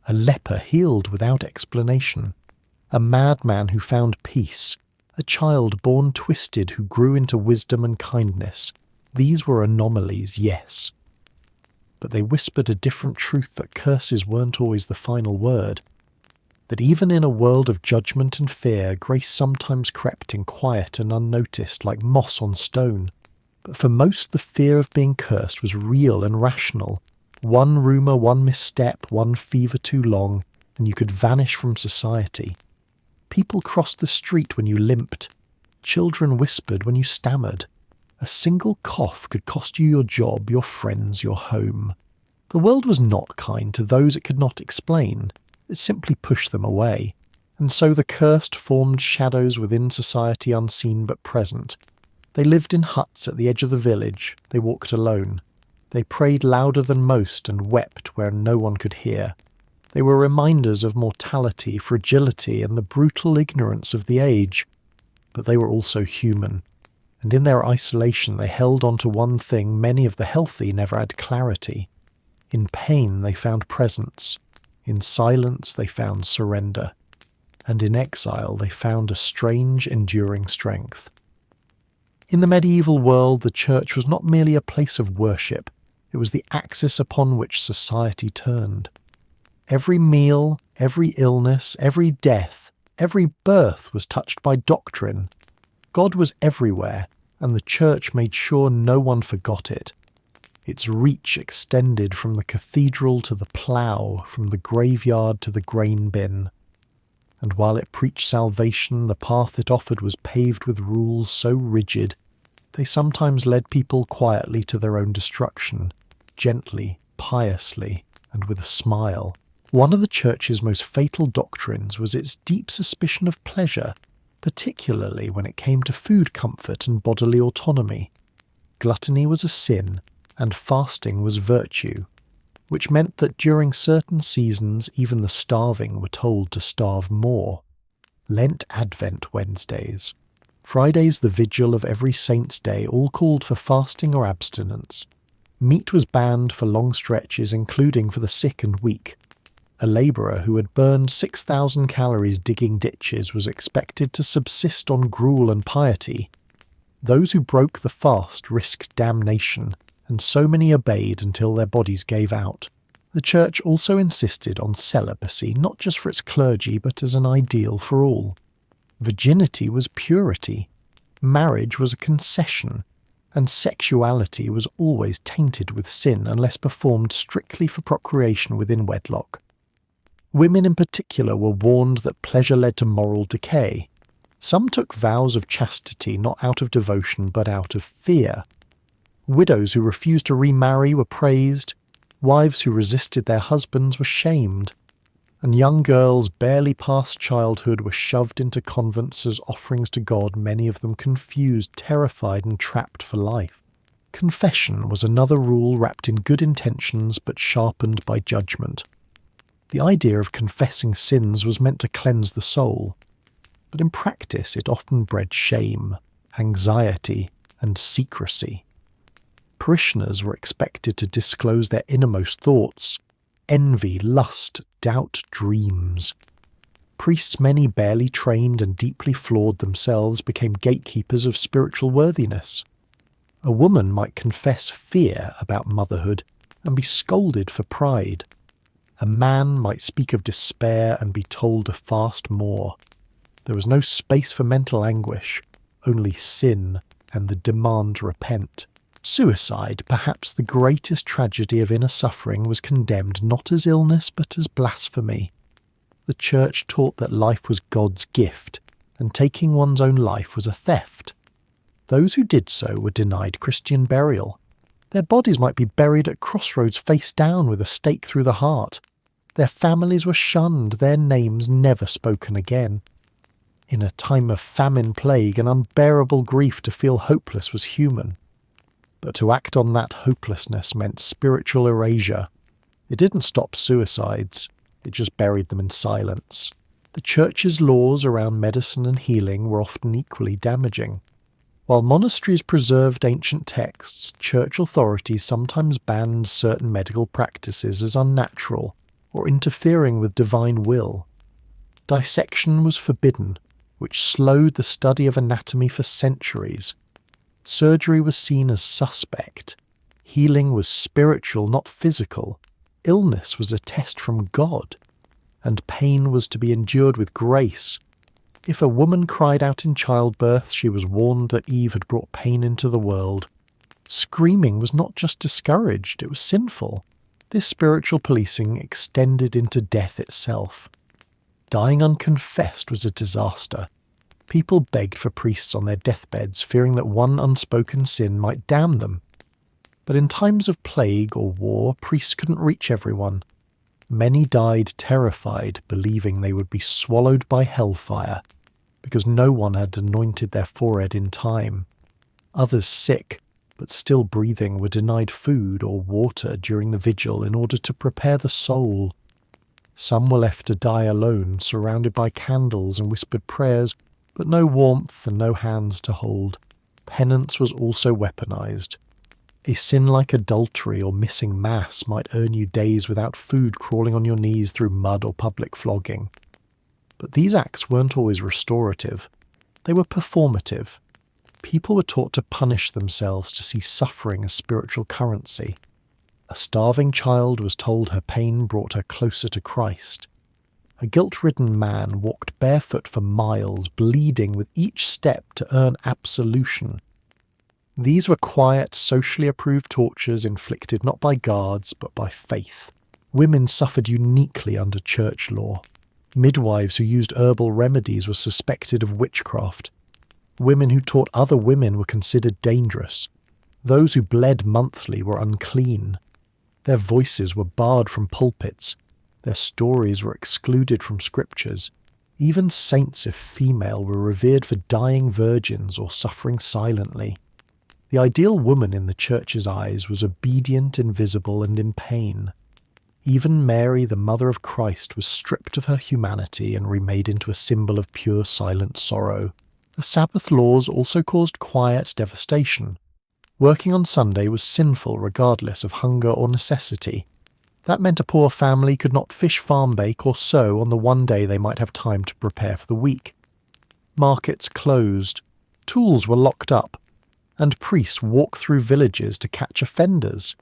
A leper healed without explanation. A madman who found peace. A child born twisted who grew into wisdom and kindness. These were anomalies, yes. But they whispered a different truth, that curses weren't always the final word. That even in a world of judgment and fear, grace sometimes crept in quiet and unnoticed, like moss on stone. But for most, the fear of being cursed was real and rational. One rumour, one misstep, one fever too long, and you could vanish from society. People crossed the street when you limped. Children whispered when you stammered. A single cough could cost you your job, your friends, your home. The world was not kind to those it could not explain. It simply pushed them away. And so the cursed formed shadows within society, unseen but present. They lived in huts at the edge of the village. They walked alone. They prayed louder than most and wept where no one could hear. They were reminders of mortality, fragility, and the brutal ignorance of the age. But they were also human. And in their isolation they held on to one thing many of the healthy never had: clarity. In pain they found presence. In silence they found surrender. And in exile they found a strange, enduring strength. In the medieval world, the church was not merely a place of worship. It was the axis upon which society turned. Every meal, every illness, every death, every birth was touched by doctrine. God was everywhere, and the church made sure no one forgot it. Its reach extended from the cathedral to the plough, from the graveyard to the grain bin. And while it preached salvation, the path it offered was paved with rules so rigid, they sometimes led people quietly to their own destruction, gently, piously, and with a smile. One of the church's most fatal doctrines was its deep suspicion of pleasure, particularly when it came to food comfort and bodily autonomy. Gluttony was a sin, and fasting was virtue, which meant that during certain seasons even the starving were told to starve more. Lent Advent Wednesdays, Fridays the vigil of every saint's day, all called for fasting or abstinence. Meat was banned for long stretches, including for the sick and weak. A labourer who had burned 6,000 calories digging ditches was expected to subsist on gruel and piety. Those who broke the fast risked damnation, and so many obeyed until their bodies gave out. The Church also insisted on celibacy, not just for its clergy, but as an ideal for all. Virginity was purity, marriage was a concession, and sexuality was always tainted with sin unless performed strictly for procreation within wedlock. Women in particular were warned that pleasure led to moral decay. Some took vows of chastity not out of devotion but out of fear. Widows who refused to remarry were praised, wives who resisted their husbands were shamed, and young girls barely past childhood were shoved into convents as offerings to God, many of them confused, terrified, and trapped for life. Confession was another rule wrapped in good intentions but sharpened by judgment. The idea of confessing sins was meant to cleanse the soul, but in practice it often bred shame, anxiety, and secrecy. Parishioners were expected to disclose their innermost thoughts, envy, lust, doubt, dreams. Priests, many barely trained and deeply flawed themselves, became gatekeepers of spiritual worthiness. A woman might confess fear about motherhood and be scolded for pride. A man might speak of despair and be told to fast more. There was no space for mental anguish, only sin and the demand to repent. Suicide, perhaps the greatest tragedy of inner suffering, was condemned not as illness but as blasphemy. The Church taught that life was God's gift, and taking one's own life was a theft. Those who did so were denied Christian burial. Their bodies might be buried at crossroads face down with a stake through the heart. Their families were shunned, their names never spoken again. In a time of famine, plague, and unbearable grief, to feel hopeless was human. But to act on that hopelessness meant spiritual erasure. It didn't stop suicides, it just buried them in silence. The Church's laws around medicine and healing were often equally damaging. While monasteries preserved ancient texts, Church authorities sometimes banned certain medical practices as unnatural or interfering with divine will. Dissection was forbidden, which slowed the study of anatomy for centuries. Surgery was seen as suspect. Healing was spiritual, not physical. Illness was a test from God, and pain was to be endured with grace. If a woman cried out in childbirth, she was warned that Eve had brought pain into the world. Screaming was not just discouraged, it was sinful. This spiritual policing extended into death itself. Dying unconfessed was a disaster. People begged for priests on their deathbeds, fearing that one unspoken sin might damn them. But in times of plague or war, priests couldn't reach everyone. Many died terrified, believing they would be swallowed by hellfire, because no one had anointed their forehead in time. Others sick, but still breathing, were denied food or water during the vigil in order to prepare the soul. Some were left to die alone, surrounded by candles and whispered prayers, but no warmth and no hands to hold. Penance was also weaponized. A sin like adultery or missing Mass might earn you days without food, crawling on your knees through mud or public flogging. But these acts weren't always restorative. They were performative. People were taught to punish themselves to see suffering as spiritual currency. A starving child was told her pain brought her closer to Christ. A guilt-ridden man walked barefoot for miles, bleeding with each step to earn absolution. These were quiet, socially approved tortures inflicted not by guards, but by faith. Women suffered uniquely under church law. Midwives who used herbal remedies were suspected of witchcraft. Women who taught other women were considered dangerous. Those who bled monthly were unclean. Their voices were barred from pulpits. Their stories were excluded from scriptures. Even saints, if female, were revered for dying virgins or suffering silently. The ideal woman in the Church's eyes was obedient, invisible, and in pain. Even Mary, the mother of Christ, was stripped of her humanity and remade into a symbol of pure, silent sorrow. The Sabbath laws also caused quiet devastation. Working on Sunday was sinful regardless of hunger or necessity. That meant a poor family could not fish, farm, bake or sew on the one day they might have time to prepare for the week. Markets closed, tools were locked up, and priests walked through villages to catch offenders.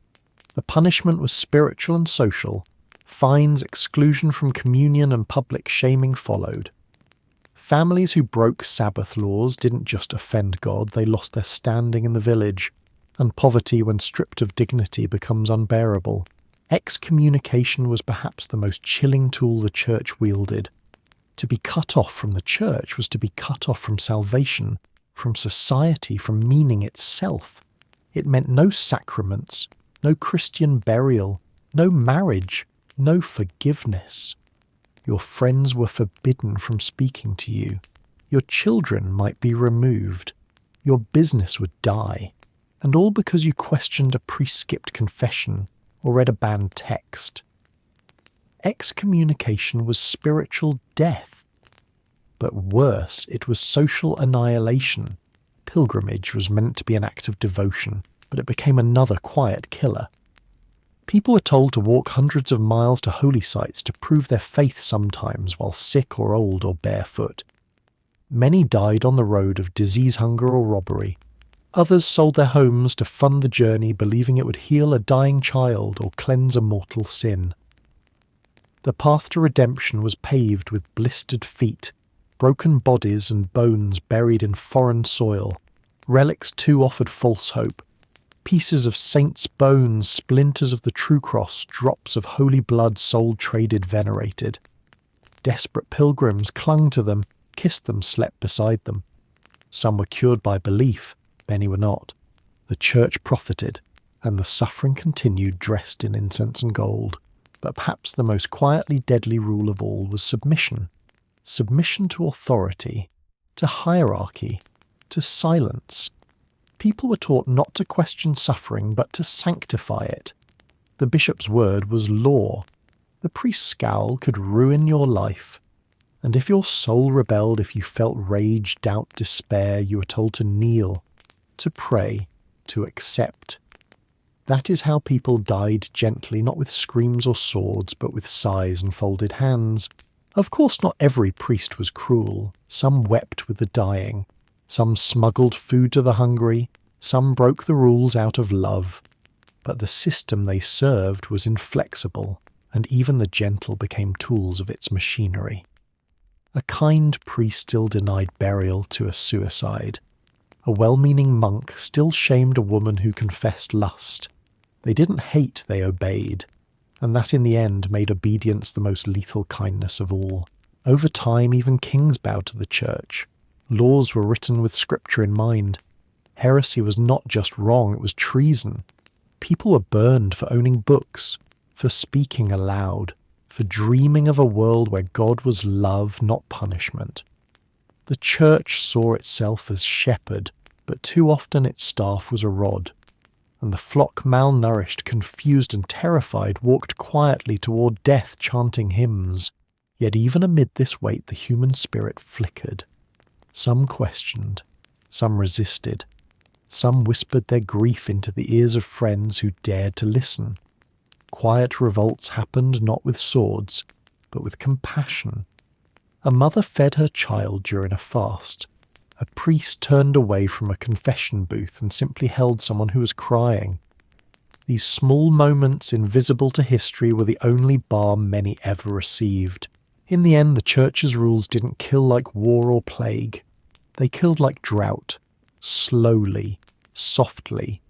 The punishment was spiritual and social. Fines, exclusion from communion and public shaming followed. Families who broke Sabbath laws didn't just offend God, they lost their standing in the village, and poverty, when stripped of dignity, becomes unbearable. Excommunication was perhaps the most chilling tool the church wielded. To be cut off from the church was to be cut off from salvation, from society, from meaning itself. It meant no sacraments, no Christian burial, no marriage, no forgiveness. Your friends were forbidden from speaking to you. Your children might be removed. Your business would die. And all because you questioned a pre-skipped confession or read a banned text. Excommunication was spiritual death. But worse, it was social annihilation. Pilgrimage was meant to be an act of devotion, but it became another quiet killer. People were told to walk hundreds of miles to holy sites to prove their faith sometimes while sick or old or barefoot. Many died on the road of disease, hunger or robbery. Others sold their homes to fund the journey, believing it would heal a dying child or cleanse a mortal sin. The path to redemption was paved with blistered feet, broken bodies and bones buried in foreign soil. Relics too offered false hope. Pieces of saints' bones, splinters of the true cross, drops of holy blood sold, traded, venerated. Desperate pilgrims clung to them, kissed them, slept beside them. Some were cured by belief, many were not. The church profited, and the suffering continued, dressed in incense and gold. But perhaps the most quietly deadly rule of all was submission. Submission to authority, to hierarchy, to silence. People were taught not to question suffering, but to sanctify it. The bishop's word was law. The priest's scowl could ruin your life. And if your soul rebelled, if you felt rage, doubt, despair, you were told to kneel, to pray, to accept. That is how people died gently, not with screams or swords, but with sighs and folded hands. Of course, not every priest was cruel. Some wept with the dying. Some smuggled food to the hungry. Some broke the rules out of love. But the system they served was inflexible, and even the gentle became tools of its machinery. A kind priest still denied burial to a suicide. A well-meaning monk still shamed a woman who confessed lust. They didn't hate, they obeyed. And that in the end made obedience the most lethal kindness of all. Over time, even kings bowed to the church. Laws were written with scripture in mind. Heresy was not just wrong, it was treason. People were burned for owning books, for speaking aloud, for dreaming of a world where God was love, not punishment. The church saw itself as shepherd, but too often its staff was a rod. And the flock, malnourished, confused and terrified, walked quietly toward death, chanting hymns. Yet even amid this weight the human spirit flickered. Some questioned, some resisted, some whispered their grief into the ears of friends who dared to listen. Quiet revolts happened not with swords, but with compassion. A mother fed her child during a fast. A priest turned away from a confession booth and simply held someone who was crying. These small moments, invisible to history, were the only balm many ever received. In the end, the church's rules didn't kill like war or plague. They killed like drought, slowly, softly,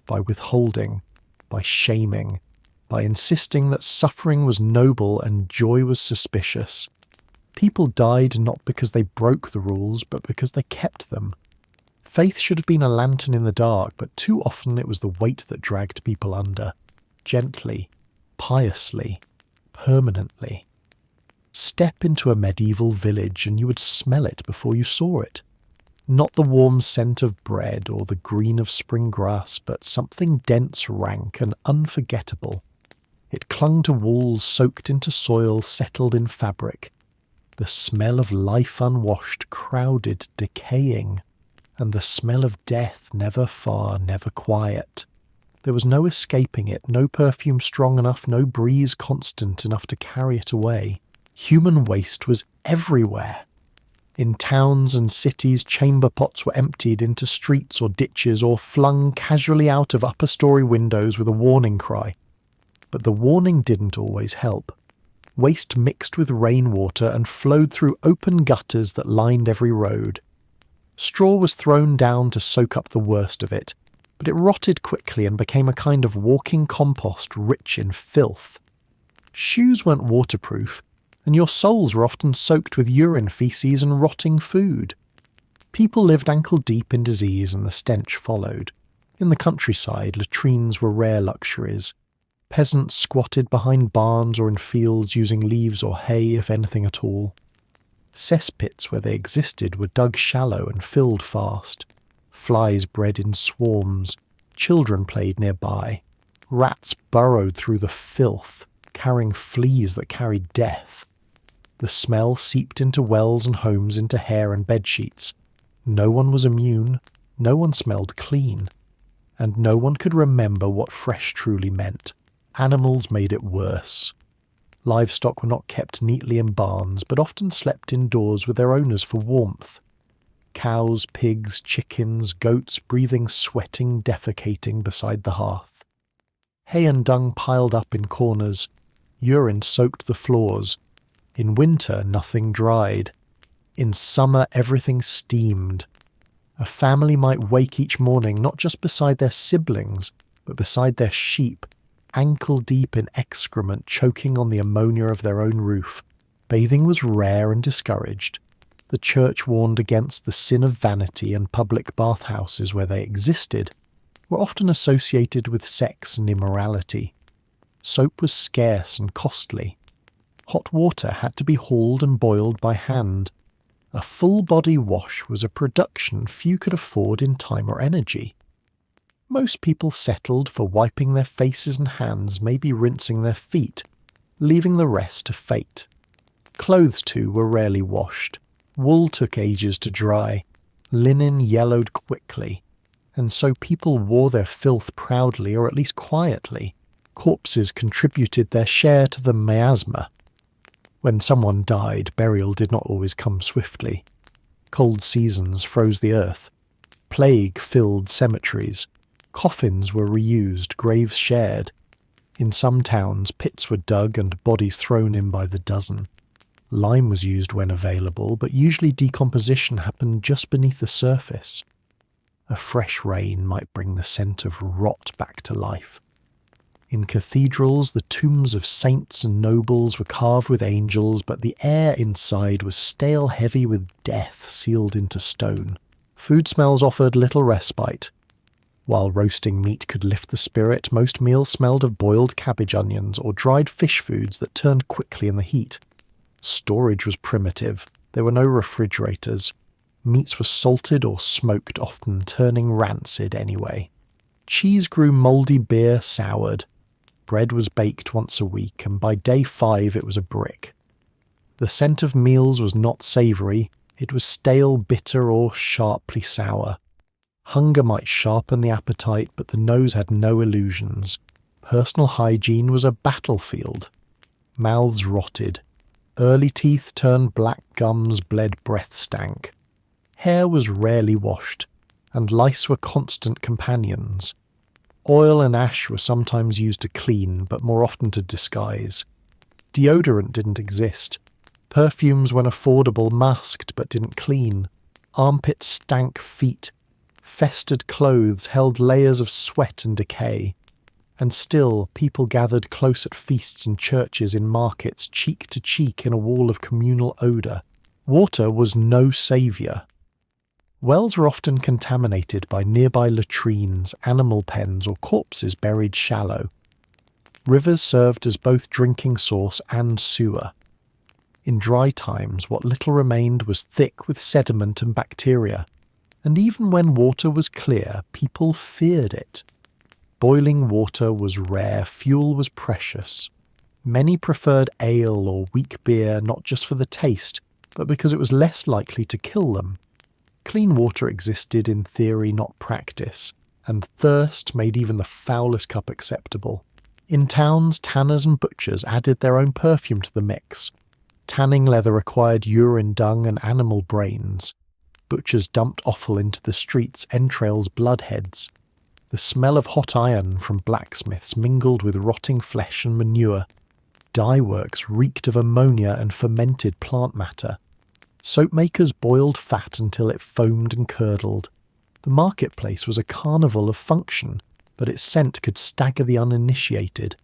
by withholding, by shaming, by insisting that suffering was noble and joy was suspicious. People died not because they broke the rules, but because they kept them. Faith should have been a lantern in the dark, but too often it was the weight that dragged people under. Gently, piously, permanently. Step into a medieval village and you would smell it before you saw it. Not the warm scent of bread or the green of spring grass, but something dense, rank, and unforgettable. It clung to walls, soaked into soil, settled in fabric. The smell of life unwashed, crowded, decaying, and the smell of death never far, never quiet. There was no escaping it, no perfume strong enough, no breeze constant enough to carry it away. Human waste was everywhere. In towns and cities, chamber pots were emptied into streets or ditches or flung casually out of upper-story windows with a warning cry. But the warning didn't always help. Waste mixed with rainwater and flowed through open gutters that lined every road. Straw was thrown down to soak up the worst of it, but it rotted quickly and became a kind of walking compost rich in filth. Shoes weren't waterproof, and your soles were often soaked with urine, feces and rotting food. People lived ankle-deep in disease and the stench followed. In the countryside, latrines were rare luxuries. Peasants squatted behind barns or in fields using leaves or hay, if anything at all. Cesspits, where they existed, were dug shallow and filled fast. Flies bred in swarms. Children played nearby. Rats burrowed through the filth, carrying fleas that carried death. The smell seeped into wells and homes, into hair and bedsheets. No one was immune, no one smelled clean, and no one could remember what fresh truly meant. Animals made it worse. Livestock were not kept neatly in barns, but often slept indoors with their owners for warmth. Cows, pigs, chickens, goats breathing, sweating, defecating beside the hearth. Hay and dung piled up in corners. Urine soaked the floors. In winter, nothing dried. In summer, everything steamed. A family might wake each morning not just beside their siblings, but beside their sheep, ankle-deep in excrement choking on the ammonia of their own roof. Bathing was rare and discouraged. The church warned against the sin of vanity, and public bathhouses, where they existed, were often associated with sex and immorality. Soap was scarce and costly. Hot water had to be hauled and boiled by hand. A full-body wash was a production few could afford in time or energy. Most people settled for wiping their faces and hands, maybe rinsing their feet, leaving the rest to fate. Clothes, too, were rarely washed. Wool took ages to dry. Linen yellowed quickly. And so people wore their filth proudly, or at least quietly. Corpses contributed their share to the miasma. When someone died, burial did not always come swiftly. Cold seasons froze the earth. Plague filled cemeteries. Coffins were reused, graves shared. In some towns, pits were dug and bodies thrown in by the dozen. Lime was used when available, but usually decomposition happened just beneath the surface. A fresh rain might bring the scent of rot back to life. In cathedrals, the tombs of saints and nobles were carved with angels, but the air inside was stale heavy with death sealed into stone. Food smells offered little respite. While roasting meat could lift the spirit, most meals smelled of boiled cabbage onions or dried fish foods that turned quickly in the heat. Storage was primitive. There were no refrigerators. Meats were salted or smoked, often turning rancid anyway. Cheese grew mouldy, beer soured. Bread was baked once a week, and by day 5 it was a brick. The scent of meals was not savoury. It was stale, bitter, or sharply sour. Hunger might sharpen the appetite, but the nose had no illusions. Personal hygiene was a battlefield. Mouths rotted. Early teeth turned black, gums bled, breath stank. Hair was rarely washed, and lice were constant companions. Oil and ash were sometimes used to clean, but more often to disguise. Deodorant didn't exist. Perfumes, when affordable, masked but didn't clean. Armpits stank feet. Festered clothes held layers of sweat and decay. And still, people gathered close at feasts and churches, in markets, cheek to cheek in a wall of communal odour. Water was no saviour. Wells were often contaminated by nearby latrines, animal pens, or corpses buried shallow. Rivers served as both drinking source and sewer. In dry times, what little remained was thick with sediment and bacteria, and even when water was clear, people feared it. Boiling water was rare, fuel was precious. Many preferred ale or weak beer not just for the taste, but because it was less likely to kill them. Clean water existed in theory, not practice, and thirst made even the foulest cup acceptable. In towns, tanners and butchers added their own perfume to the mix. Tanning leather required urine, dung and animal brains. Butchers dumped offal into the streets, entrails, bloodheads. The smell of hot iron from blacksmiths mingled with rotting flesh and manure. Dye works reeked of ammonia and fermented plant matter. Soap makers boiled fat until it foamed and curdled. The marketplace was a carnival of function, but its scent could stagger the uninitiated.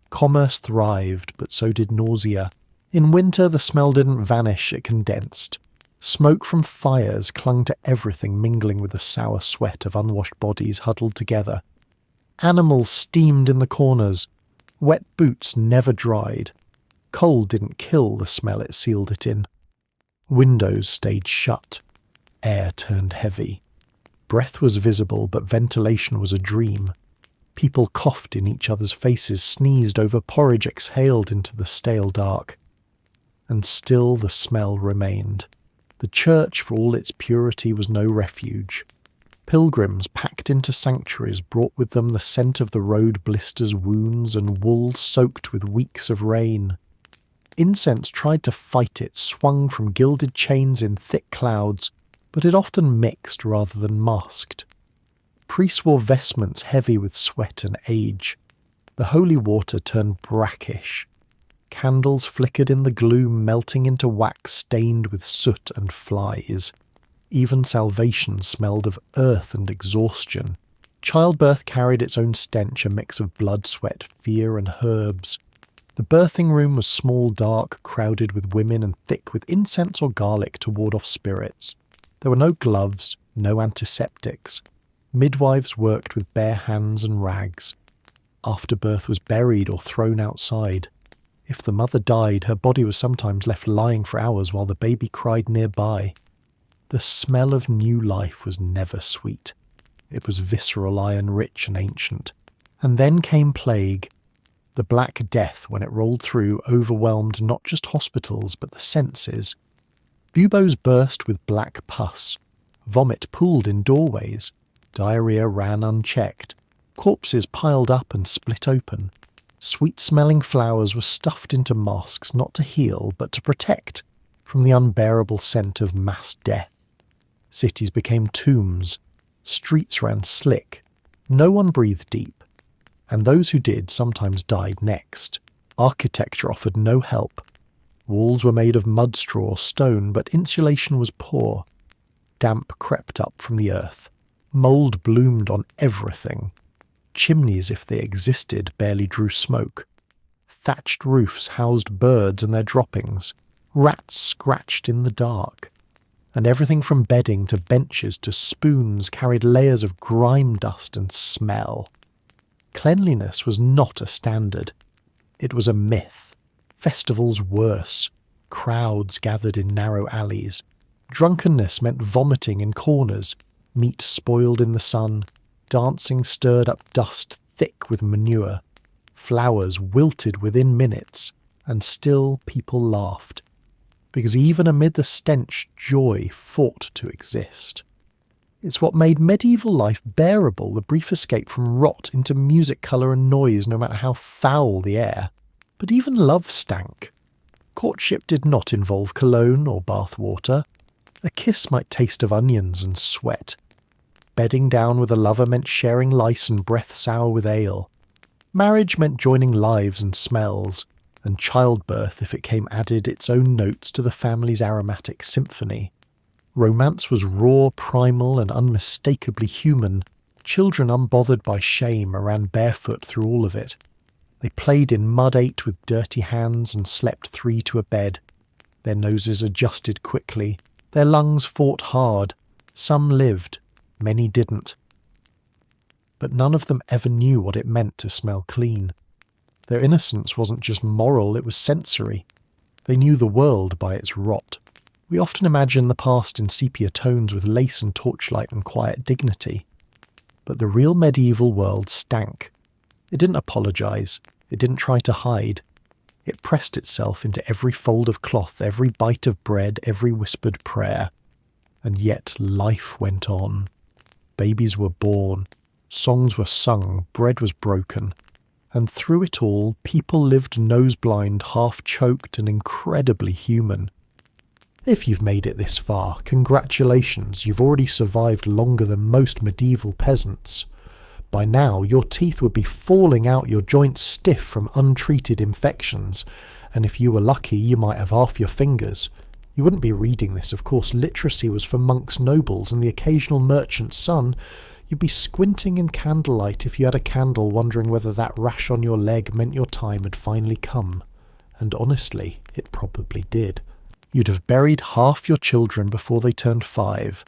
Commerce thrived, but so did nausea. In winter, the smell didn't vanish, it condensed. Smoke from fires clung to everything, mingling with the sour sweat of unwashed bodies huddled together. Animals steamed in the corners. Wet boots never dried. Cold didn't kill the smell, it sealed it in. Windows stayed shut. Air turned heavy. Breath was visible, but ventilation was a dream. People coughed in each other's faces, sneezed over porridge exhaled into the stale dark. And still the smell remained. The church, for all its purity, was no refuge. Pilgrims packed into sanctuaries brought with them the scent of the road blisters, wounds, and wool soaked with weeks of rain. Incense tried to fight it, swung from gilded chains in thick clouds, but it often mixed rather than masked. Priests wore vestments heavy with sweat and age. The holy water turned brackish. Candles flickered in the gloom, melting into wax stained with soot and flies. Even salvation smelled of earth and exhaustion. Childbirth carried its own stench, a mix of blood, sweat, fear and herbs. The birthing room was small, dark, crowded with women and thick with incense or garlic to ward off spirits. There were no gloves, no antiseptics. Midwives worked with bare hands and rags. Afterbirth was buried or thrown outside. If the mother died, her body was sometimes left lying for hours while the baby cried nearby. The smell of new life was never sweet. It was visceral, iron-rich and ancient. And then came plague. The Black Death, when it rolled through, overwhelmed not just hospitals but the senses. Buboes burst with black pus. Vomit pooled in doorways. Diarrhea ran unchecked. Corpses piled up and split open. Sweet-smelling flowers were stuffed into masks not to heal but to protect from the unbearable scent of mass death. Cities became tombs. Streets ran slick. No one breathed deep. And those who did sometimes died next. Architecture offered no help. Walls were made of mud, straw, stone, but insulation was poor. Damp crept up from the earth. Mould bloomed on everything. Chimneys, if they existed, barely drew smoke. Thatched roofs housed birds and their droppings. Rats scratched in the dark. And everything from bedding to benches to spoons carried layers of grime dust and smell. Cleanliness was not a standard. It was a myth. Festivals worse. Crowds gathered in narrow alleys. Drunkenness meant vomiting in corners. Meat spoiled in the sun. Dancing stirred up dust thick with manure. Flowers wilted within minutes. And still people laughed. Because even amid the stench, joy fought to exist. It's what made medieval life bearable, the brief escape from rot into music, colour and noise, no matter how foul the air. But even love stank. Courtship did not involve cologne or bath water. A kiss might taste of onions and sweat. Bedding down with a lover meant sharing lice and breath sour with ale. Marriage meant joining lives and smells, and childbirth, if it came, added its own notes to the family's aromatic symphony. Romance was raw, primal, and unmistakably human. Children, unbothered by shame, ran barefoot through all of it. They played in mud, ate with dirty hands, and slept 3 to a bed. Their noses adjusted quickly. Their lungs fought hard. Some lived. Many didn't. But none of them ever knew what it meant to smell clean. Their innocence wasn't just moral, it was sensory. They knew the world by its rot. We often imagine the past in sepia tones with lace and torchlight and quiet dignity. But the real medieval world stank. It didn't apologise. It didn't try to hide. It pressed itself into every fold of cloth, every bite of bread, every whispered prayer. And yet life went on. Babies were born. Songs were sung, bread was broken, and through it all, people lived nose-blind, half-choked and incredibly human. If you've made it this far, congratulations, you've already survived longer than most medieval peasants. By now, your teeth would be falling out your joints stiff from untreated infections, and if you were lucky, you might have half your fingers. You wouldn't be reading this, of course. Literacy was for monks, nobles, and the occasional merchant's son. You'd be squinting in candlelight if you had a candle, wondering whether that rash on your leg meant your time had finally come. And honestly, it probably did. You'd have buried half your children before they turned 5.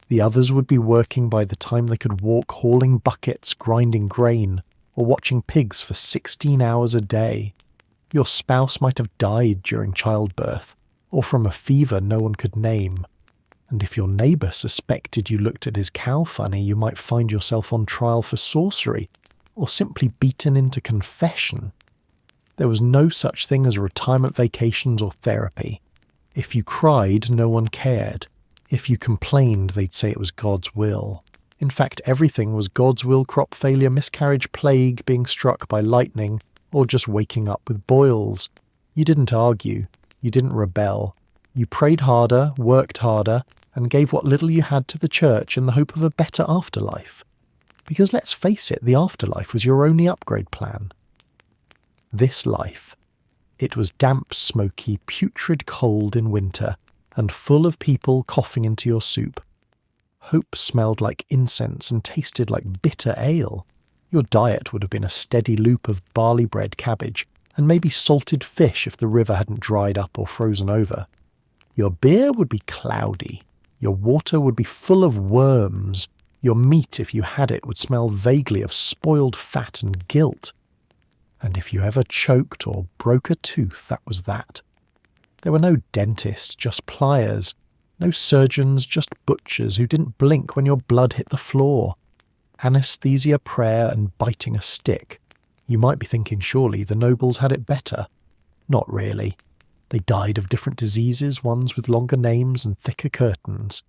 The others would be working by the time they could walk, hauling buckets, grinding grain, or watching pigs for 16 hours a day. Your spouse might have died during childbirth, or from a fever no one could name. And if your neighbour suspected you looked at his cow funny, you might find yourself on trial for sorcery, or simply beaten into confession. There was no such thing as retirement vacations or therapy. If you cried, no one cared. If you complained, they'd say it was God's will. In fact, everything was God's will: crop failure, miscarriage, plague, being struck by lightning, or just waking up with boils. You didn't argue. You didn't rebel. You prayed harder, worked harder, and gave what little you had to the church in the hope of a better afterlife. Because let's face it, the afterlife was your only upgrade plan. This life. It was damp, smoky, putrid cold in winter, and full of people coughing into your soup. Hope smelled like incense and tasted like bitter ale. Your diet would have been a steady loop of barley bread, cabbage, and maybe salted fish if the river hadn't dried up or frozen over. Your beer would be cloudy. Your water would be full of worms. Your meat, if you had it, would smell vaguely of spoiled fat and guilt. And if you ever choked or broke a tooth, that was that. There were no dentists, just pliers. No surgeons, just butchers who didn't blink when your blood hit the floor. Anesthesia, prayer, and biting a stick. You might be thinking surely the nobles had it better. Not really. They died of different diseases, ones with longer names and thicker curtains.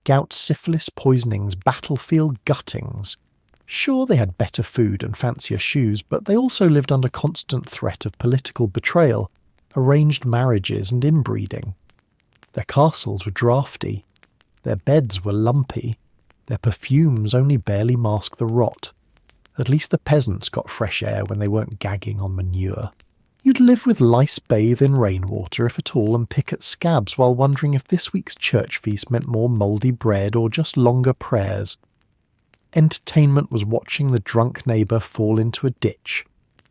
Gout, syphilis, poisonings, battlefield guttings. Sure, they had better food and fancier shoes, but they also lived under constant threat of political betrayal, arranged marriages and inbreeding. Their castles were draughty. Their beds were lumpy. Their perfumes only barely masked the rot. At least the peasants got fresh air when they weren't gagging on manure. You'd live with lice, bathe in rainwater, if at all, and pick at scabs while wondering if this week's church feast meant more mouldy bread or just longer prayers. Entertainment was watching the drunk neighbour fall into a ditch,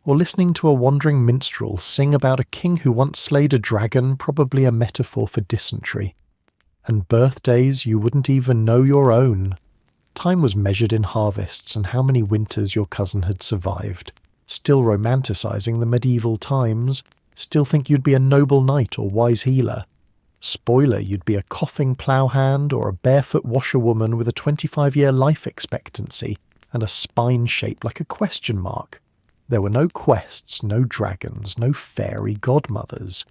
or listening to a wandering minstrel sing about a king who once slayed a dragon, probably a metaphor for dysentery. And birthdays you wouldn't even know your own. Time was measured in harvests and how many winters your cousin had survived. Still romanticising the medieval times, still think you'd be a noble knight or wise healer. Spoiler, you'd be a coughing ploughhand or a barefoot washerwoman with a 25-year life expectancy and a spine shaped like a question mark. There were no quests, no dragons, no fairy godmothers.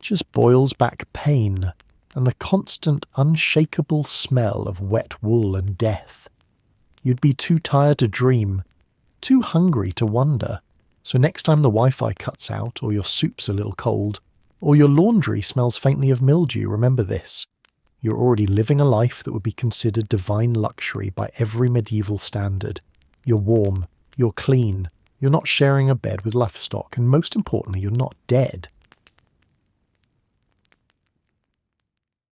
Just boils back pain and the constant unshakable smell of wet wool and death. You'd be too tired to dream, too hungry to wonder, so next time the Wi-Fi cuts out, or your soup's a little cold, or your laundry smells faintly of mildew, remember this. You're already living a life that would be considered divine luxury by every medieval standard. You're warm, you're clean, you're not sharing a bed with livestock, and most importantly, you're not dead.